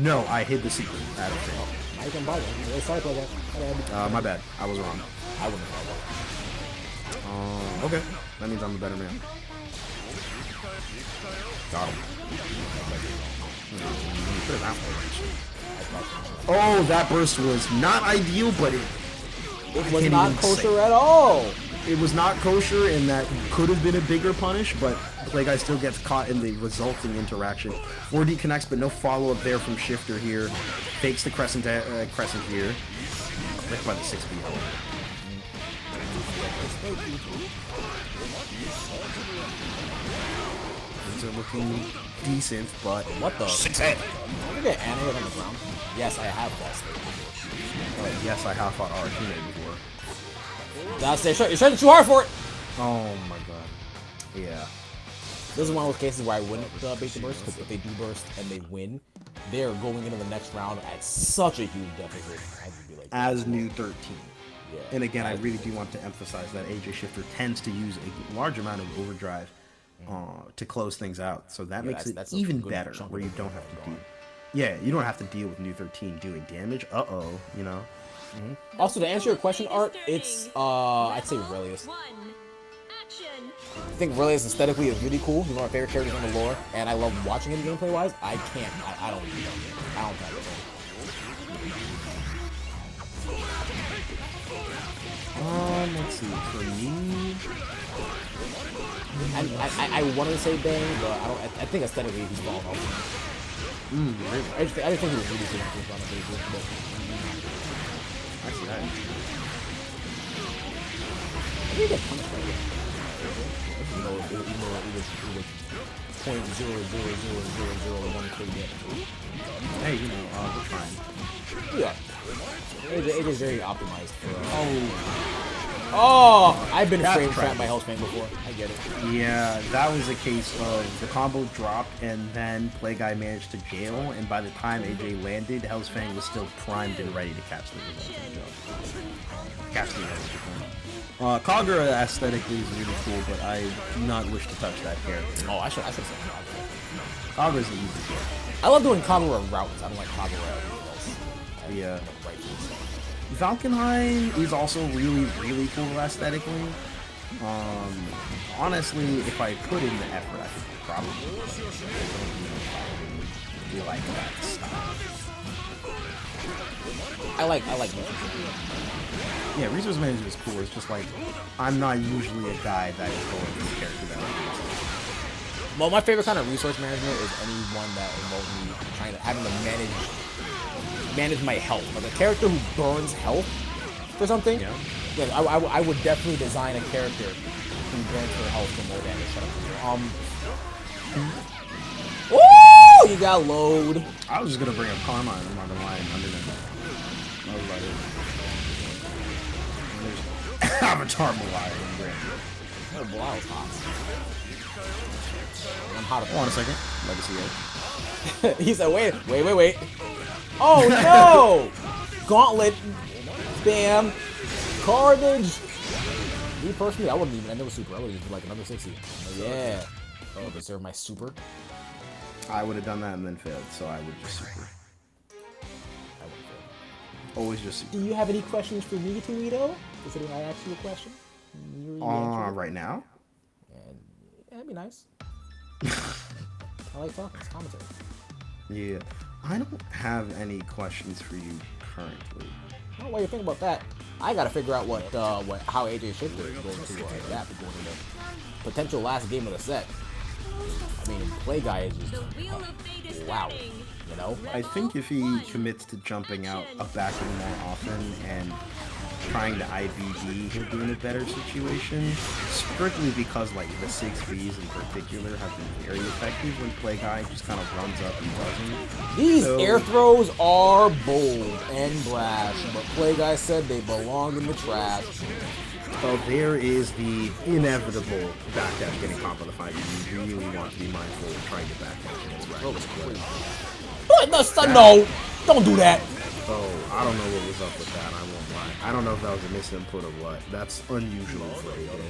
S1: No, I hid the secret. I don't think.
S2: I can buy them. Sorry for that.
S1: My bad. I was wrong.
S2: I wouldn't have that.
S1: Okay. That means I'm the better man. Got him. Oh, that burst was not ideal, but it
S2: was not kosher at all.
S1: It was not kosher, and that could have been a bigger punish, but Play Guy still gets caught in the resulting interaction. 4D connects, but no follow-up there from Shifter here. Fakes the crescent here. Click by the 6B. These are looking decent, but
S2: what the?
S1: 6-head.
S2: Did you get animated on the ground? Yes, I have lost it.
S1: Yes, I have fought Arjuna before.
S2: That's it. You're trying too hard for it.
S1: Oh my god. Yeah.
S2: This is one of those cases where I wouldn't bait the burst, because if they do burst and they win, they're going into the next round at such a huge deficit. I'd be like,
S1: as new 13.
S2: Yeah.
S1: And again, I really do want to emphasize that AJShifter tends to use a large amount of overdrive to close things out. So that makes it even better where you don't have to deal. Yeah, you don't have to deal with new 13 doing damage. You know.
S2: Also, to answer your question, Art, it's I'd say Relius. I think Relius aesthetically is really cool. He's one of my favorite characters on the lore, and I love watching him gameplay wise. I don't have it.
S1: Let's see. For me,
S2: I wanted to say Bang, but I think aesthetically he's falling off.
S1: Really?
S2: I just think he was really good on the base.
S1: I see that.
S2: I think get punched by it. It was 0.00001 damage.
S1: Hey, we're trying.
S2: Yeah. It is very optimized for. Oh! I've been frame trapped by Hellsfang before. I get it.
S1: Yeah, that was a case of the combo dropped and then Play Guy managed to jail, and by the time AJ landed, Hellsfang was still primed and ready to catch the resulting jump. Catch the resulting. Kagura aesthetically is really cool, but I do not wish to touch that character.
S2: Oh, I should say Kagura.
S1: Kagura's an easy character.
S2: I love doing Kagura routes. I don't like Kagura everything else.
S1: Yeah. Valkenheim is also really, really cool aesthetically. Honestly, if I put in the effort, I could probably like that style.
S2: I like
S1: Yeah, resource management is cool. It's just like I'm not usually a guy that is going for a character that like this.
S2: Well, my favorite kind of resource management is anyone that involves me having to manage my health. Like a character who burns health for something. Yeah. I would definitely design a character who burns her health for more damage. Woo! You got load.
S1: I was just gonna bring up Karma and I'm not gonna lie underneath. That was about it. There's Avatar Malaya and Brandon.
S2: Oh, Malay's hot. I'm hot.
S1: Hold on a second. Legacy Edge.
S2: He said, wait. Oh no! Gauntlet. Bam. Carnage. Me personally, I wouldn't even end it with super. I would have did like another 60. Yeah. Oh, deserve my super.
S1: I would have done that and then failed, so I would just super.
S2: I would fail.
S1: Always just super.
S2: Do you have any questions for me, Toledo? Considering I asked you a question.
S1: Right now?
S2: And, yeah, that'd be nice. I like Falcon's commentary.
S1: Yeah. I don't have any questions for you currently.
S2: Oh, while you think about that, I gotta figure out how AJShifter is going to adapt going into potential last game of the set. I mean, Play Guy is just
S3: The wheel of fate is
S2: wow.
S3: turning.
S2: You know?
S1: I think if he commits to jumping out of backing more often and trying to IBD, he'll be in a better situation. Strictly because like the 6Bs in particular have been very effective when Play Guy just kind of runs up and doesn't.
S2: These
S1: So-
S2: air throws are bold and brash, but Play Guy said they belong in the trash.
S1: Well, there is the inevitable backdash getting comp on the 5. You really want to be mindful of trying to backdash against
S2: Oh, it's
S1: Ragnarok.
S2: crazy. What? No, son, no! Don't do that!
S1: Oh, I don't know what was up with that, I won't lie. I don't know if that was a misinput or what. That's unusual for AJ.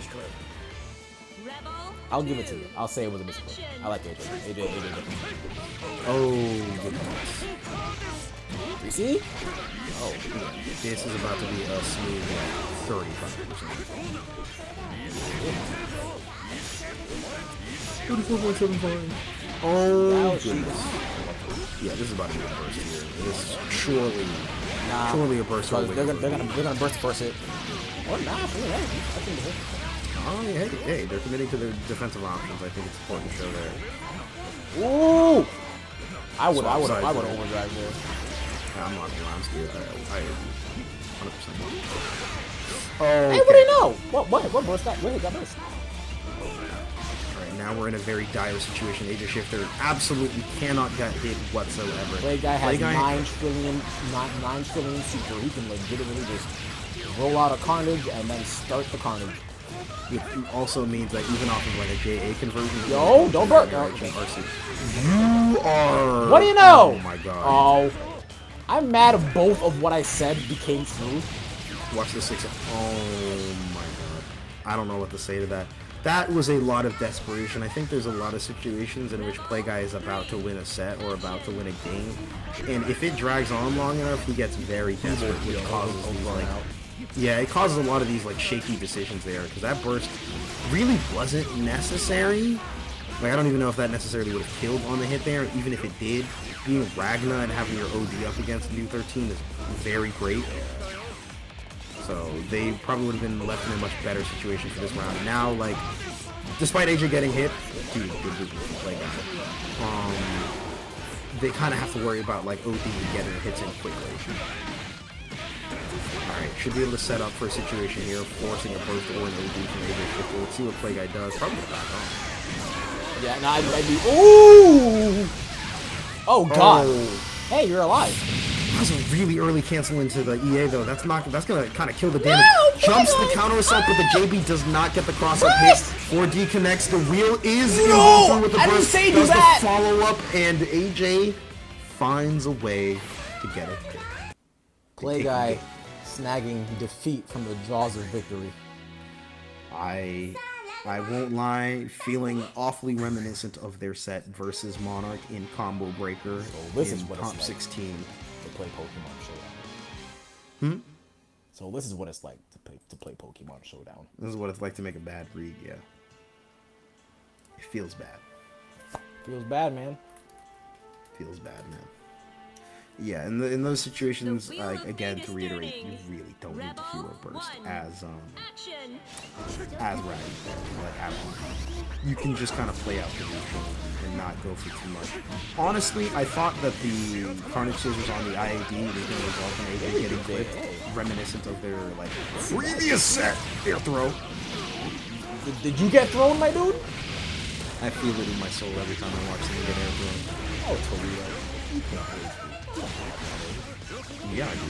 S3: Rebel.
S2: I'll give it to you. I'll say it was a mistake. I like AJ. AJ different.
S1: Oh, goodness.
S2: You see?
S1: Oh, yeah. This is about to be a smooth, like, 35%. 34.75. Oh, goodness. Yeah, this is about to be a burst here. This is surely a burst.
S2: Because they're gonna burst first hit. Or not, hey, I think the hit.
S1: Oh, yeah, hey, they're committing to their defensive options. I think it's important to show there.
S2: Ooh! I would
S1: Swap sides
S2: overdrive there.
S1: I'm not gonna lie, I'm scared. I 100%. Oh,
S2: Hey, what do you know? What burst got? What hit got burst?
S1: Alright, now we're in a very dire situation. AJShifter absolutely cannot get hit whatsoever.
S2: Play Guy has 9 trillion super. He can legitimately just roll out a Carnage and then start the Carnage.
S1: It also means that even off of like a JA conversion.
S2: Yo, don't burn.
S1: You are.
S2: What do you know?
S1: Oh my god.
S2: Oh, I'm mad at both of what I said became true.
S1: Watch the 6. Oh my god. I don't know what to say to that. That was a lot of desperation. I think there's a lot of situations in which Play Guy is about to win a set or about to win a game. And if it drags on long enough, he gets very desperate, which causes these like... Yeah, it causes a lot of these like shaky decisions there, because that burst really wasn't necessary. Like, I don't even know if that necessarily would have killed on the hit there. Even if it did, being Ragna and having your OD up against New 13 is very great. So they probably would have been left in a much better situation for this round. And now, like, despite AJ getting hit, dude, good vision from Play Guy. They kind of have to worry about like OD and getting the hits in quickly. Alright, should be able to set up for a situation here, forcing a burst or an OD from AJShifter. Let's see what Play Guy does. Probably back on.
S2: Yeah, no, I'd be. Ooh! Oh god!
S1: Oh.
S2: Hey, you're alive.
S1: That was a really early cancel into the EA though. That's gonna kind of kill the damage. Jumps the counter assault, but the JB does not get the cross up hit. 4D connects. The wheel is through with the
S2: I didn't
S1: burst.
S2: say do
S1: Does
S2: that.
S1: the follow up, and AJ finds a way to get it.
S2: Play Guy snagging defeat from the jaws of victory.
S1: I won't lie, feeling awfully reminiscent of their set versus Monarch in Combo Breaker
S2: this
S1: in
S2: is what
S1: Comp
S2: it's like
S1: 16.
S2: To play Pokemon Showdown. So this is what it's like to play Pokemon Showdown.
S1: This is what it's like to make a bad read, yeah. It feels bad.
S2: Feels bad, man.
S1: Feels bad, man. Yeah, in those situations,
S3: The wheel of
S1: again,
S3: fate
S1: to
S3: is
S1: reiterate, you
S3: turning.
S1: really don't need the hero
S3: Rebel
S1: burst
S3: one.
S1: as
S3: Action.
S1: Ragnar, like at all. You can just kind of play out the neutral and not go for too much. Honestly, I thought that the Carnage Scissors on the IAD was going to result in AJ getting clipped, reminiscent of their like previous set air throw.
S2: Did you get thrown, my dude?
S1: I feel it in my soul every time I watch them get air thrown.
S2: Oh, Toledo.
S1: Yeah, I do.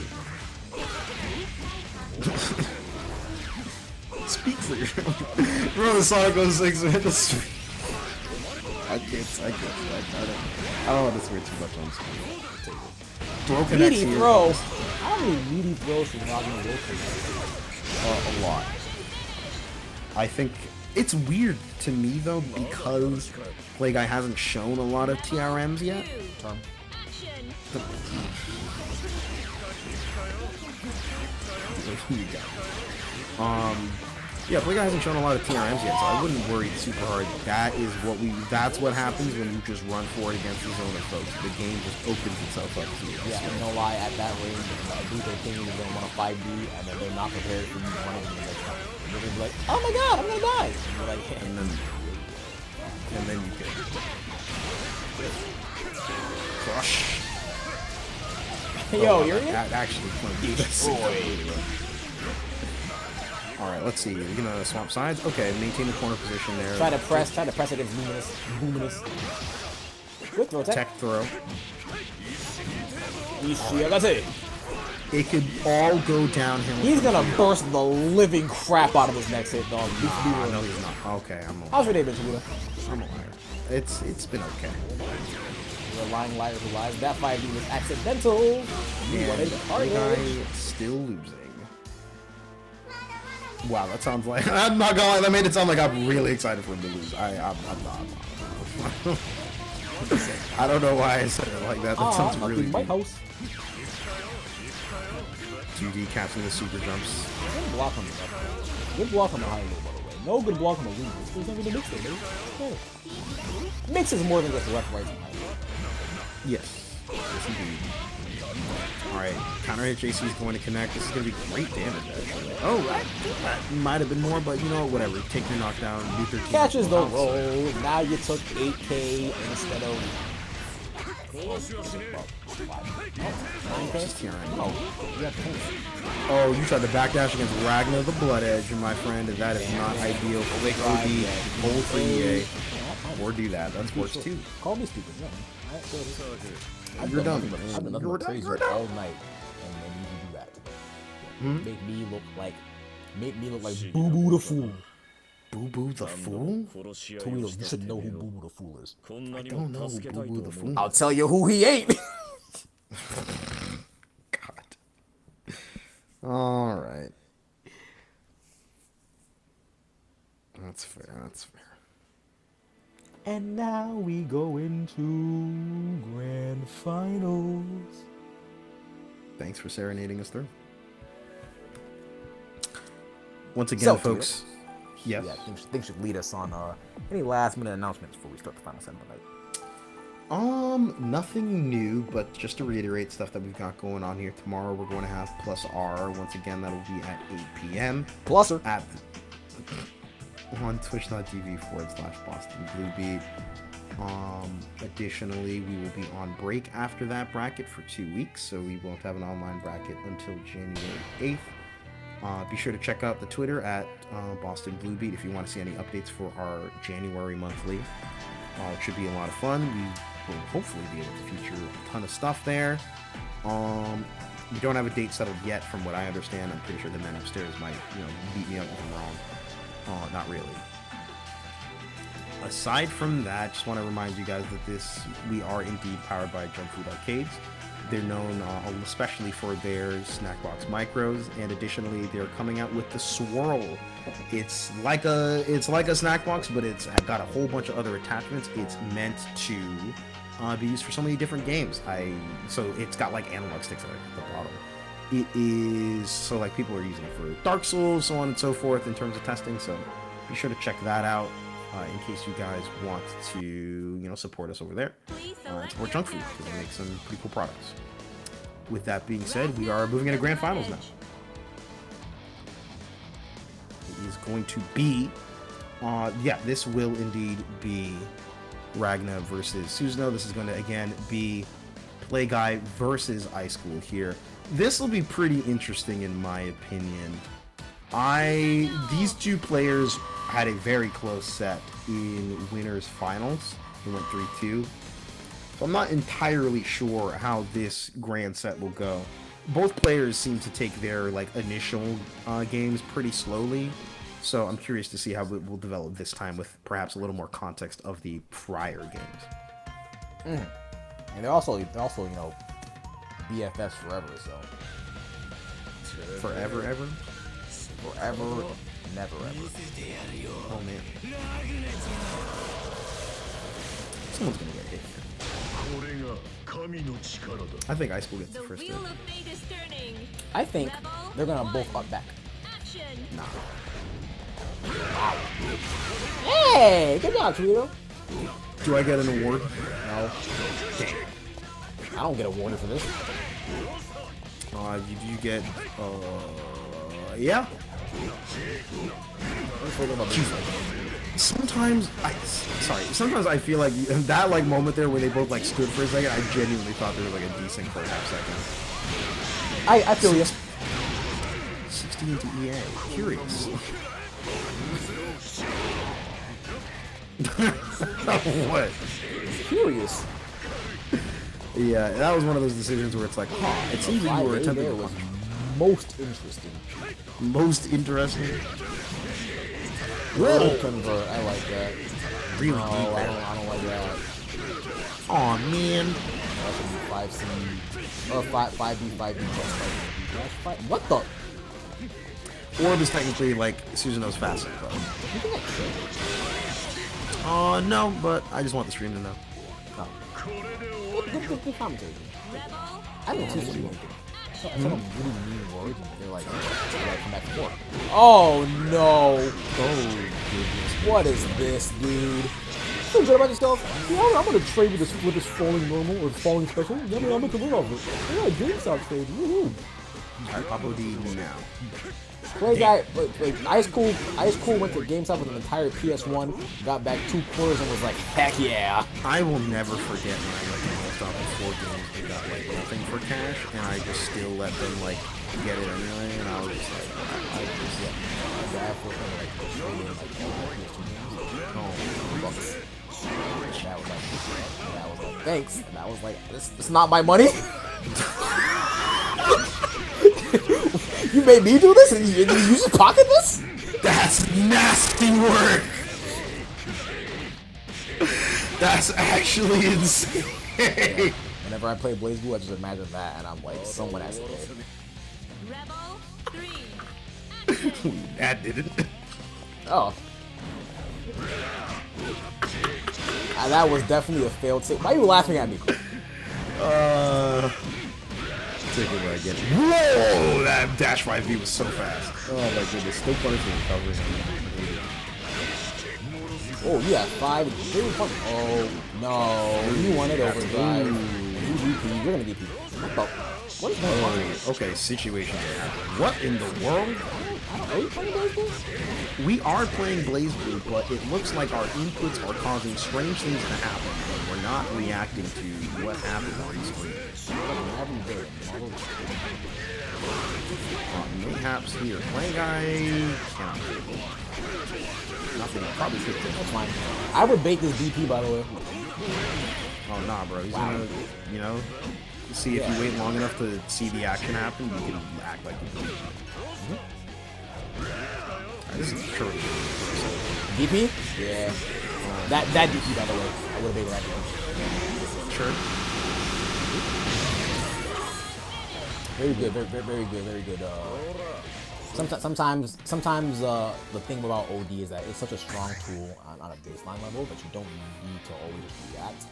S1: Speak for yourself. Bro, the Sonic 06 man. I don't want to swear too much on screen. Throw connects
S2: Meaty
S1: here.
S2: throw. How many meaty throws from Ragnar Wilson?
S1: A lot. I think it's weird to me though because Play Guy hasn't shown a lot of TRMs yet.
S3: Action.
S1: Yeah, Play Guy hasn't shown a lot of TRMs yet, so I wouldn't worry super hard. That's what happens when you just run forward against the zone of folks. The game just opens itself up to you.
S2: Yeah, no lie, at that range, I do their thing is going to want a 5D, and then they're not prepared for you running in the next round. They're going to be like, oh my god, I'm going to die! And you're like,
S1: And then and then you can crush.
S2: Yo, you're
S1: actually playing this. Alright, let's see. We're gonna swap sides. Okay, maintain the corner position there.
S2: Try to press it against Luminous. Good throw,
S1: Tech throw. It could all go downhill.
S2: He's gonna burst the living crap out of his next hit, dog.
S1: No, he's not. Okay, I'm a
S2: How's your day been, Toledo?
S1: I'm a liar. It's been okay.
S2: You're a lying liar who lies. That 5D was accidental. You wanted to party.
S1: Guy still losing. Wow, that sounds like I'm not gonna lie. That made it sound like I'm really excited for him to lose. I'm not. I don't know why I said it like that. That sounds really
S2: my
S1: good.
S2: house.
S1: 2D capturing the super jumps.
S2: Good block on the left. Good block on the high low, by the way. No good block on the wing. There's nothing to mix there, dude. Okay. Mix is more than just left, right, and high low.
S1: Yes. Yes, indeed. Alright, counter hit JC is going to connect. This is going to be great damage, actually. Oh, that might have been more, but you know, whatever. Take your knockdown, do 13.
S2: Catches the roll. Now you took 8K instead of...
S1: Oh, you tried to backdash against Ragnar the Blood Edge, my friend, and that is not ideal. Quick OD, hold for EA, or do that. That's worse too.
S2: Call me stupid, no.
S1: You're done.
S2: I've been nothing but crazy all night, and you can do that. Make me look like Boo Boo the Fool.
S1: Boo Boo the Fool?
S2: Toledo, you should know who Boo Boo the Fool is.
S1: I don't know who Boo Boo the Fool is.
S2: I'll tell you who he ain't.
S1: God. Alright. That's fair, that's fair.
S2: And now we go into grand finals.
S1: Thanks for serenading us through. Once again, folks. Yes.
S2: Yeah, things should lead us on any last minute announcements before we start the final set of the night.
S1: Nothing new, but just to reiterate stuff that we've got going on here. Tomorrow we're going to have Plus R. Once again, that'll be at 8 p.m.
S2: Pluser.
S1: At on twitch.tv/BostonBlueBeat. Additionally, we will be on break after that bracket for 2 weeks, so we won't have an online bracket until January 8th. Be sure to check out the Twitter at BostonBlueBeat if you want to see any updates for our January monthly. It should be a lot of fun. We will hopefully be able to feature a ton of stuff there. We don't have a date settled yet, from what I understand. I'm pretty sure the men upstairs might, beat me up if I'm wrong. Not really. Aside from that, just want to remind you guys that we are indeed powered by Junk Food Arcades. They're known especially for their snack box micros, and additionally, they're coming out with the Swirl. It's like a snack box, but it's got a whole bunch of other attachments. It's meant to be used for so many different games. So it's got like analog sticks at the bottom. It is so like people are using it for Dark Souls, so on and so forth in terms of testing. So be sure to check that out. In case you guys want to, support us over there, and support Junk Food, because they make some pretty cool products. With that being said, we are moving into Grand Finals now. It is going to be, this will indeed be Ragnar versus Susanoo. This is going to, again, be Play Guy versus Icecool here. This will be pretty interesting in my opinion. These two players had a very close set in winners finals. It went 3-2. So I'm not entirely sure how this grand set will go. Both players seem to take their initial games pretty slowly. So I'm curious to see how it will develop this time with perhaps a little more context of the prior games.
S2: And they're also BFFs forever, so.
S1: Forever, ever?
S2: Forever, never ever.
S1: Oh man. Someone's gonna get hit. I think Icecool gets the first hit.
S2: I think they're gonna both up back.
S1: Nah.
S2: Hey, good job, Toledo.
S1: Do I get an award?
S2: No.
S1: Damn.
S2: I don't get awarded for this.
S1: You get, yeah. Sometimes sometimes I feel like that like moment there where they both like stood for a second, I genuinely thought there was like a desync for a half second.
S2: I feel you.
S1: 16 to EA. Curious. What?
S2: Curious.
S1: Yeah, that was one of those decisions where it's like, it seems like you were attempting
S2: there
S1: to
S2: was
S1: punch.
S2: most interesting.
S1: Most interesting.
S2: Little convert. I like that.
S1: Really
S2: No,
S1: deep.
S2: I don't like that.
S1: Aw, man.
S2: That should be 5C or 5B, 5B plus 5B. What the?
S1: Orb is technically like Susanoo's fastest, though.
S2: You think I could?
S1: No, but I just want the stream to know.
S2: No. Good commentary. I don't see what some really mean words and they're like, come back to court. Oh no! Oh goodness. What is this, dude? Feel good about yourself? Yeah, I'm gonna trade with this falling normal or falling special. Yeah, I'm gonna come off it. Yeah, GameStop trade. Woohoo!
S1: Alright, Papa D now.
S2: Play guy, Icecool went to GameStop with an entire PS1, got back 2 quarters and was like, heck yeah!
S1: I will never forget when I went to GameStop with 4 games and got like nothing for cash, and I just still let them like get it anyway, and I was just like,
S2: That was like, thanks. And I was like, this is not my money. You made me do this, and you just pocket this?
S1: that's nasty work! That's actually insane!
S2: Yeah. Whenever I play BlazBlue, I just imagine that, and I'm like, someone has to go.
S3: Rebel 3.
S1: That didn't.
S2: Oh. That was definitely a failed save. Why are you laughing at me?
S1: Take it where I get it. Whoa! That dash 5B was so fast. Oh my goodness. Still punishing recovery.
S2: Oh, yeah, 5. Oh, no. You wanted overdrive. You DP. You're gonna DP. What the? What is going on?
S1: Okay, situation. What in the world?
S2: Are you playing BlazBlue?
S1: We are playing BlazBlue, but it looks like our inputs are causing strange things to happen, and we're not reacting to what happened on the screen. Mayhaps here. Play guy cannot do nothing. Probably could.
S2: That's fine. I would bait this DP, by the way.
S1: Oh nah, bro. He's gonna, you know, see if you wait long enough to see the action happen, you can act like you do. This is true.
S2: DP? Yeah. That DP, by the way. I would have baited that DP.
S1: Sure.
S2: Very good, very good. Sometimes the thing about OD is that it's such a strong tool on a baseline level that you don't need to always just react.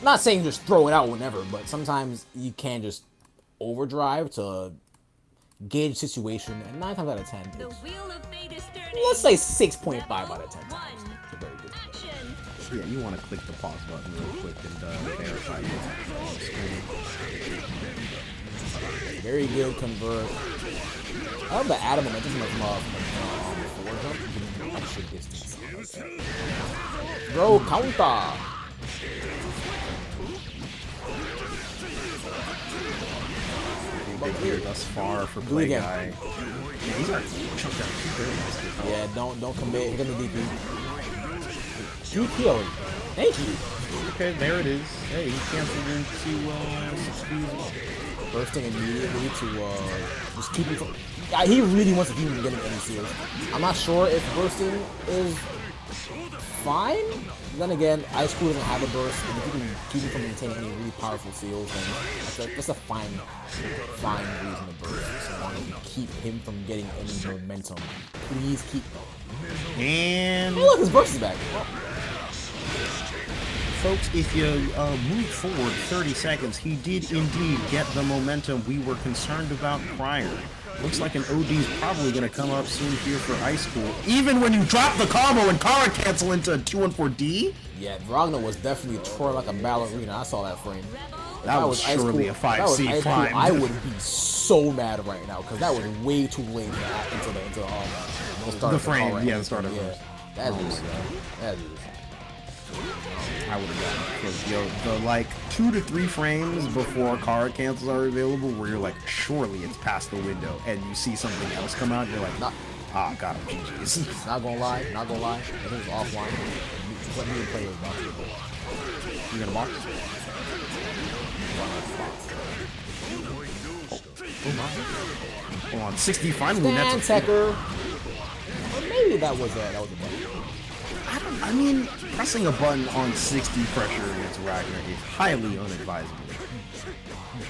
S2: Not saying just throw it out whenever, but sometimes you can just overdrive to gauge situation, and 9 times out of 10,
S3: The wheel of fate is turning.
S2: let's say 6.5 out of 10
S3: One.
S2: times. It's a very good play.
S3: Action.
S1: Yeah, you want to click the pause button real quick and verify what's happening on the screen.
S2: Very good convert. I love the added momentum from the forward jump, giving extra distance. Bro, counter.
S1: Big here thus far for play guy. Yeah, he's already chunked out 230.
S2: Yeah, don't commit. You're gonna DP. DP already. Thank you.
S1: Okay, there it is. Hey, he canceled into 6B as well.
S2: Bursting immediately to just keep him from. Yeah, he really wants to keep him from getting any seals. I'm not sure if bursting is fine. Then again, Icecool doesn't have a burst, and if you can keep him from maintaining any really powerful seals, then that's a fine reason to burst. So long as you keep him from getting any momentum, please keep them.
S1: And
S2: Oh look, his burst is back.
S1: folks, if you move forward 30 seconds, he did indeed get the momentum we were concerned about prior. Looks like an OD's probably going to come up soon here for Icecool. Even when you drop the combo and Kara cancel into a 214D?
S2: Yeah, Ragnar was definitely twirling like a ballerina. I saw that frame.
S1: That was surely a 5C climb.
S2: I would be so mad right now because that was way too late into the start
S1: The
S2: of
S1: frame,
S2: Kara
S1: yeah, the start of
S2: yeah. That's loose, yo. That's loose.
S1: I would have gotten it. 'Cause, yo, the like 2 to 3 frames before card cancels are available, where you're like, surely it's past the window, and you see something else come out, and you're like, ah, got him, GG's.
S2: Not gonna lie. If it was offline, just let me play with box.
S1: You gonna box?
S2: Oh my.
S1: Hold on, 60 finally.
S2: Stand Tecker. Or maybe that was a button.
S1: I mean, pressing a button on 60 pressure against Ragnar is highly unadvisable.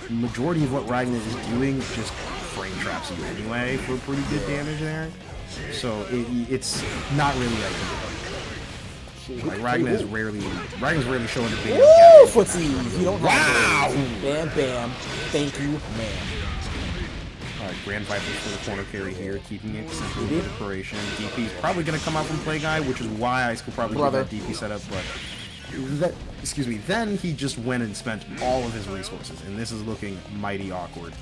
S1: Majority of what Ragnar is doing just frame traps you anyway for pretty good damage there. So it's not really ideal. Like Ragnar's rarely showing the big.
S2: Woo, footsies! You don't have
S1: wow!
S2: Bam, bam. Thank you, man.
S1: Alright, Grand Vipers for the corner carry here, keeping it simple with decoration. DP is probably going to come out from Play Guy, which is why Icecool probably did that DP setup, but then he just went and spent all of his resources, and this is looking mighty awkward.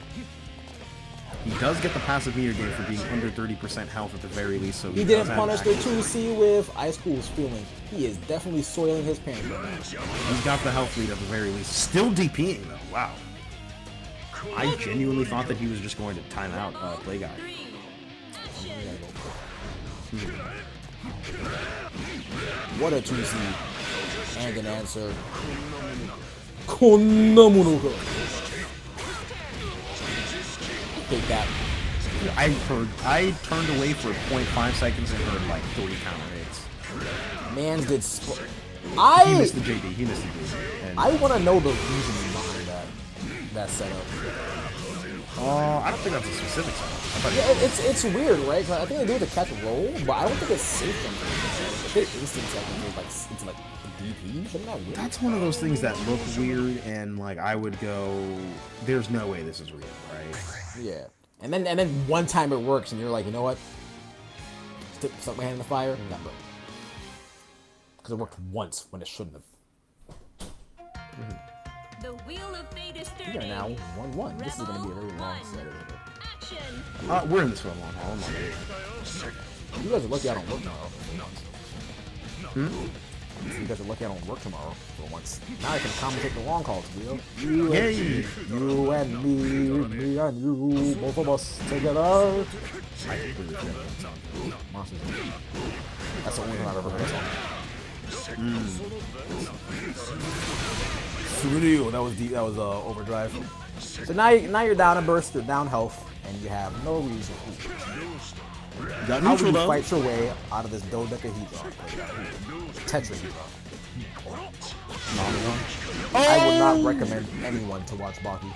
S1: He does get the passive meter gain for being under 30% health at the very least, so
S2: he didn't punish the 2C with Icecool's feeling. He is definitely soiling his pants right now.
S1: He's got the health lead at the very least. Still DPing though, wow. I genuinely thought that he was just going to time out Play Guy.
S2: What a 2C. And an answer. Konnamunoka. Take that.
S1: I turned away for 0.5 seconds and heard like 3 counter hits.
S2: Man's did
S1: He missed the JD. He missed the JD.
S2: I want to know the reasoning behind that setup.
S1: I don't think that's a specific setup.
S2: Yeah, it's weird, right? 'Cause I think they do it to catch a roll, but I don't think it's safe from them. If they instant second, it's like a DP. Isn't that weird?
S1: That's one of those things that look weird, and like I would go, there's no way this is real, right?
S2: Yeah. And then one time it works, and you're like, you know what? Stuck my hand in the fire. That broke. Because it worked once when it shouldn't have.
S3: The wheel of fate is
S2: We are
S3: turning.
S2: now 1-1. This is going to be a very long set.
S3: Action.
S1: We're in this for a long haul.
S2: You guys are lucky I don't work tomorrow for once. You guys are lucky I don't work tomorrow for once. Now I can commentate the long calls, Leo. You and me, me and you, both of us together.
S1: I completely forgot that song.
S2: Monsters. That's the only time I've ever heard that song. That was deep. That was overdrive. So now you're down a burst, you're down health, and you have no reason.
S1: Got
S2: How would
S1: neutral
S2: you
S1: though.
S2: fight your way out of this dodeca heat drop? Tetris heat drop. I would not recommend anyone to watch Baki.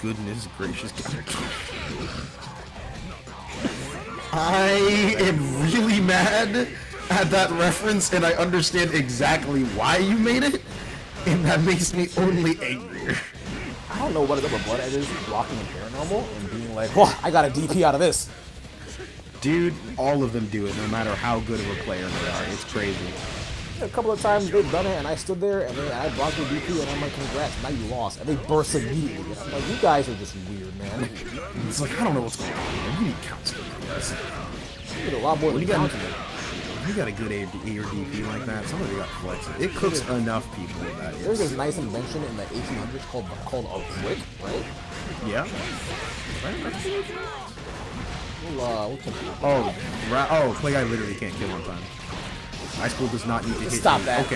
S1: Goodness gracious. I am really mad at that reference, and I understand exactly why you made it, and that makes me only angrier.
S2: I don't know what it is with Blood Edges blocking and paranormal and being like, "Whoa, I got a DP out of this."
S1: Dude, all of them do it, no matter how good of a player they are. It's crazy.
S2: A couple of times they've done it, and I stood there, and I blocked the DP, and I'm like, "Congrats, now you lost." And they burst immediately. And I'm like, "You guys are just weird, man."
S1: It's like, I don't know what's going on here. You need counseling.
S2: You need a lot more than counting.
S1: You got a good A or DP like that, somebody got flexed. It cooks enough people that
S2: There's this nice invention in the 1800s called a brick, right?
S1: Yeah.
S2: We'll
S1: Play Guy literally can't kill on time. Icecool does not need to hit.
S2: Stop that.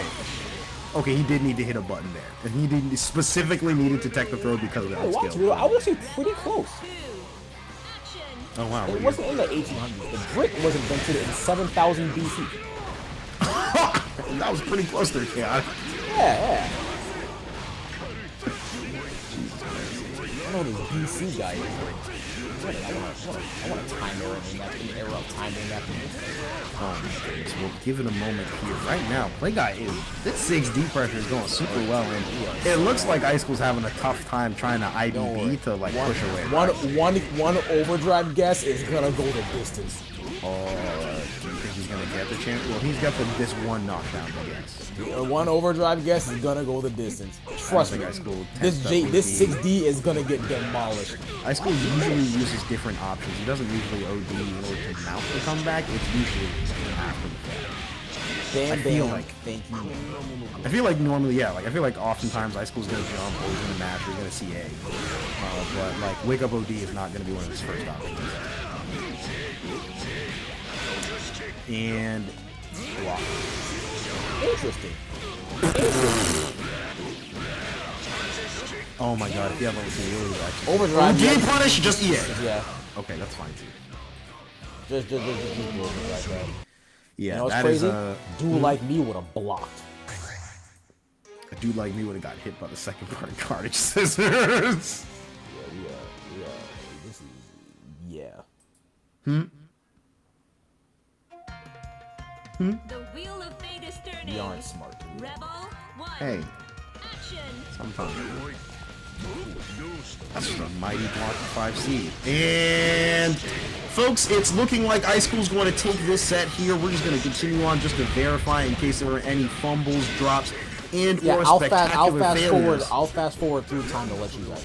S1: Okay, he did need to hit a button there, and he did specifically needed to tech the throw because of that
S2: Watch,
S1: skill.
S2: I was actually pretty close.
S1: Oh wow.
S2: It wasn't in the 1800s. The brick was invented in 7000 BC.
S1: That was pretty close there, Chaos.
S2: Yeah. I know this BC guy is. I want a time era in that era of time in that.
S1: Oh my goodness. Well, give it a moment here. Right now, Play Guy is this 6D pressure is going super well, and it looks like Icecool's having a tough time trying to IDB to like push away.
S2: One overdrive guess is gonna go the distance.
S1: Do you think he's gonna gonna get the chance. Well, he's got this one knockdown, I guess.
S2: One overdrive guess is gonna go the distance. Trust me.
S1: Icecool
S2: This 6D is gonna get demolished.
S1: Icecool usually uses different options. He doesn't usually OD in order to mount the comeback. It's usually after the fact.
S2: Damn, thank you.
S1: I feel like normally, yeah, like I feel like oftentimes Icecool's gonna jump or he's gonna mash or he's gonna CA. But like wake up OD is not gonna be one of his first options. And block.
S2: Interesting.
S1: Oh my god, if you have level 2, you really actually.
S2: Overdrive.
S1: Game punish, just EA.
S2: Yeah.
S1: Okay, that's fine too.
S2: Just overdrive, right?
S1: Yeah,
S2: You know what's
S1: that
S2: crazy?
S1: is
S2: Dude like me would have blocked.
S1: a dude like me would have got hit by the second part of Carnage Scissors.
S2: Yeah. This is
S3: The wheel of fate is turning.
S2: You aren't smart.
S3: Rebel 1.
S1: Hey,
S3: Action.
S1: sometimes. That's just a mighty block of 5C. And folks, it's looking like Icecool's going to take this set here. We're just going to continue on just to verify in case there were any fumbles, drops, and or spectacular failures.
S2: I'll fast forward through time to let you guys.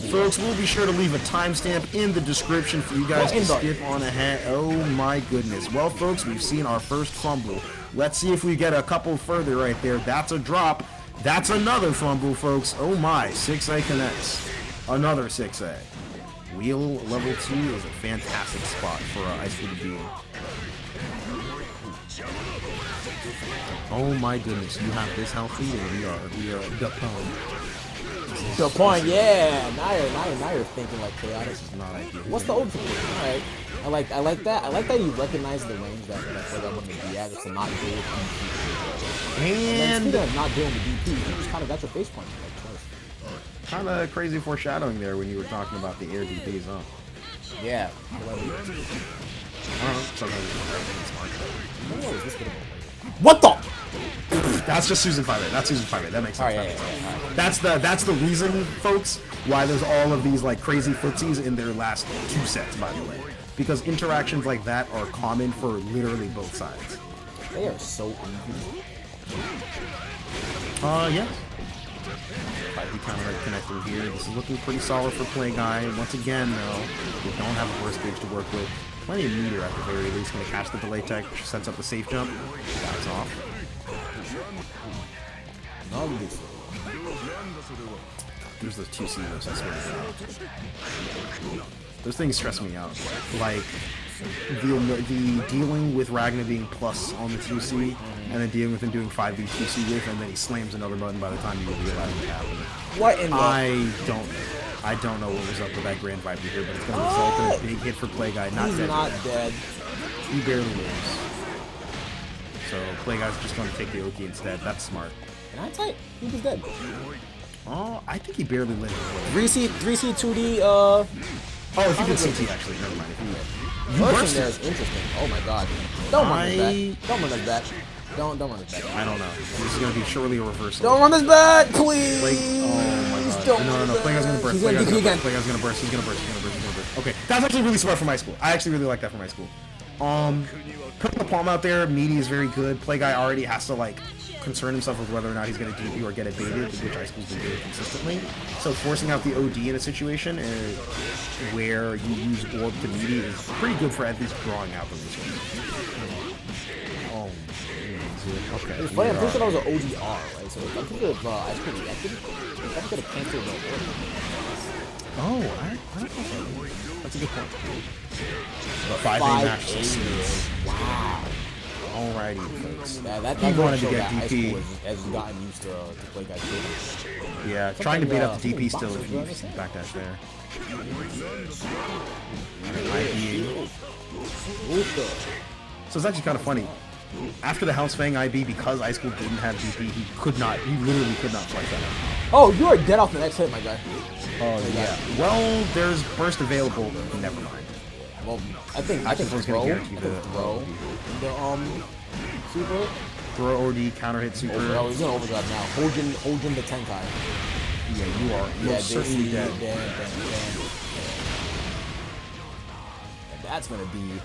S1: Folks, we'll be sure to leave a timestamp in the description for you guys to skip on ahead. Oh my goodness. Well, folks, we've seen our first fumble. Let's see if we get a couple further right there. That's a drop. That's another fumble, folks. Oh my, 6A connects. Another 6A. Wheel level 2 is a fantastic spot for Icecool to be in. Oh my goodness, you have this health lead and we are the pwn.
S2: The point, yeah. Now you're thinking like chaotic.
S1: This is not ideal.
S2: What's the ultimate? All right. I like that. I like that you recognize the range that I'm gonna be at. It's to not deal with DP. And speaking of not dealing with DP, you just kind of got your face punched like twice.
S1: Kind of crazy foreshadowing there when you were talking about the air DPs, huh?
S2: Yeah.
S1: I don't know. Sometimes it's smart.
S2: What the?
S1: That's just Susan 5A. That's Susan 5A. That makes sense.
S2: Yeah.
S1: That's the reason, folks, why there's all of these like crazy footsies in their last 2 sets, by the way. Because interactions like that are common for literally both sides.
S2: They are so easy.
S1: Yeah. 5D counter right connector here. This is looking pretty solid for Play Guy. Once again, though, we don't have a burst gauge to work with. Plenty of meter at the very least. Going to catch the delay tech, which sets up the safe jump. That's off. There's those 2C moves, I swear to God. Those things stress me out. Like, the dealing with Ragnar being plus on the 2C, and then dealing with him doing 5D 2C with, and then he slams another button by the time you realize it happened.
S2: What in the...
S1: I don't know what was up with that Grand Viper here, but it's going to result in a big hit for Play Guy. Not
S2: He's
S1: dead.
S2: not dead.
S1: He barely lives. So Play Guy's just going to take the Oki instead. That's smart.
S2: And I type. He was dead.
S1: Oh, I think he barely lived.
S2: 3C 2D.
S1: Oh, if you did CT actually, never mind. You
S2: Bursting there is interesting. Oh my god. Don't run this back. Don't run this back. Don't run this back.
S1: I don't know. This is gonna be surely a reversal.
S2: Don't run this back, please.
S1: Oh my god. No. Play Guy's gonna burst.
S2: He's gonna DP again.
S1: Play Guy's gonna burst. He's gonna burst. Okay, that's actually really smart for my school. I actually really like that for my school. Putting the palm out there, Meaty is very good. Play Guy already has to like concern himself with whether or not he's going to DP or get it baited, which Icecool's been doing consistently. So forcing out the OD in a situation where you use Orb to Meaty is pretty good for at least drawing out the resources. Oh, okay.
S2: It's funny, I'm pretty sure that was an ODR, right? So if I could have Icecool reacted, I could have canceled the Orb.
S1: Oh, I don't know. That's a good point. But 5A match.
S2: Wow.
S1: Alrighty, folks.
S2: Yeah, that
S1: he wanted to get
S2: that
S1: DP.
S2: has gotten used to Play Guys.
S1: Yeah, trying to beat up the DP still if you backdash there. So it's actually kind of funny. After the House Fang IB, because Icecool didn't have DP, he literally could not flex that out.
S2: Oh, you are dead off the next hit, my guy.
S1: Oh, yeah. Well, there's burst available. Never mind.
S2: Well, I think
S1: it's going to guarantee the
S2: super.
S1: Throw OD, counter hit super.
S2: Oh, he's gonna overdrive now. Hojin the Tenkai.
S1: Yeah, you are. You're certainly dead.
S2: And that's gonna be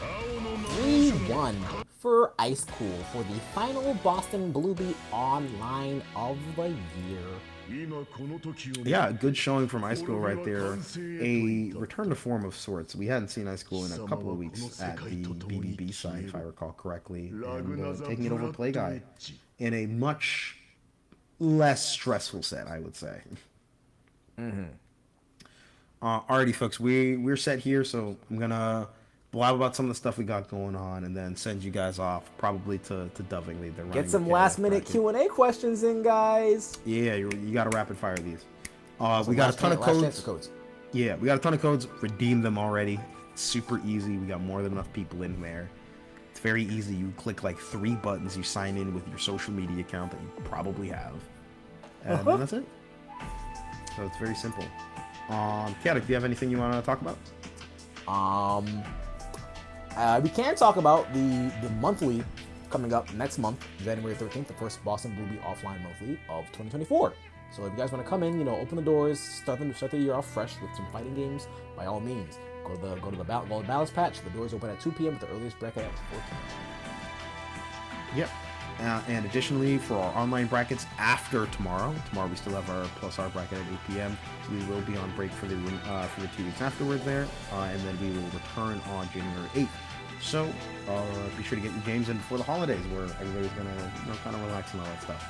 S2: 3-1 for Icecool for the final Boston BlueBeat online of the year.
S1: Yeah, good showing from Icecool right there. A return to form of sorts. We hadn't seen Icecool in a couple of weeks at the BBB side, if I recall correctly, and taking it over Play Guy in a much less stressful set, I would say. Alrighty, folks, we're set here, so I'm gonna blab about some of the stuff we got going on, and then send you guys off probably to Dovingly. They're
S2: Get some last-minute Q&A questions in, guys.
S1: Yeah, you got to rapid fire these. We got a ton of codes. Yeah, we got a ton of codes. Redeem them already. Super easy. We got more than enough people in there. It's very easy. You click like 3 buttons. You sign in with your social media account that you probably have, and then that's it. So it's very simple. Kadik, do you have anything you want to talk about?
S2: We can talk about the monthly coming up next month, January 13th, the first Boston BlueBeat offline monthly of 2024. So if you guys want to come in, open the doors, start the year off fresh with some fighting games, by all means, go to the balance patch. The doors open at 2 p.m. with the earliest bracket at 4 p.m.
S1: Yep. And additionally, for our online brackets after tomorrow we still have our plus R bracket at 8 p.m. We will be on break for the 2 weeks afterward there, and then we will return on January 8th. So be sure to get your games in before the holidays, where everybody's gonna kind of relax and all that stuff.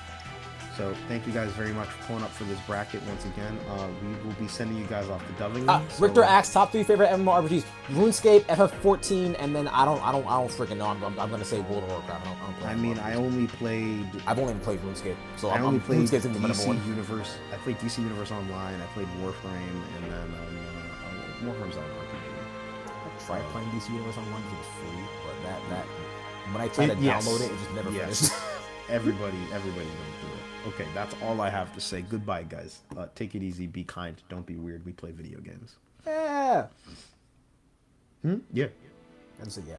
S1: So thank you guys very much for pulling up for this bracket once again. We will be sending you guys off to Dovingly.
S2: Richter asks top 3 favorite MMORPGs: RuneScape, FF14, and then I don't freaking know. I'm gonna say World of Warcraft.
S1: I've only played
S2: RuneScape, so
S1: I only played
S2: RuneScape's gonna be
S1: DC Universe. I played DC Universe Online. I played Warframe, and then Warframe's not an RPG.
S2: I tried playing DC Universe Online because it was free, but that when I tried to download it just never finished.
S1: Everybody went through it. Okay, that's all I have to say. Goodbye, guys. Take it easy. Be kind. Don't be weird. We play video games.
S2: Yeah.
S1: Yeah.
S2: That's it. Yeah.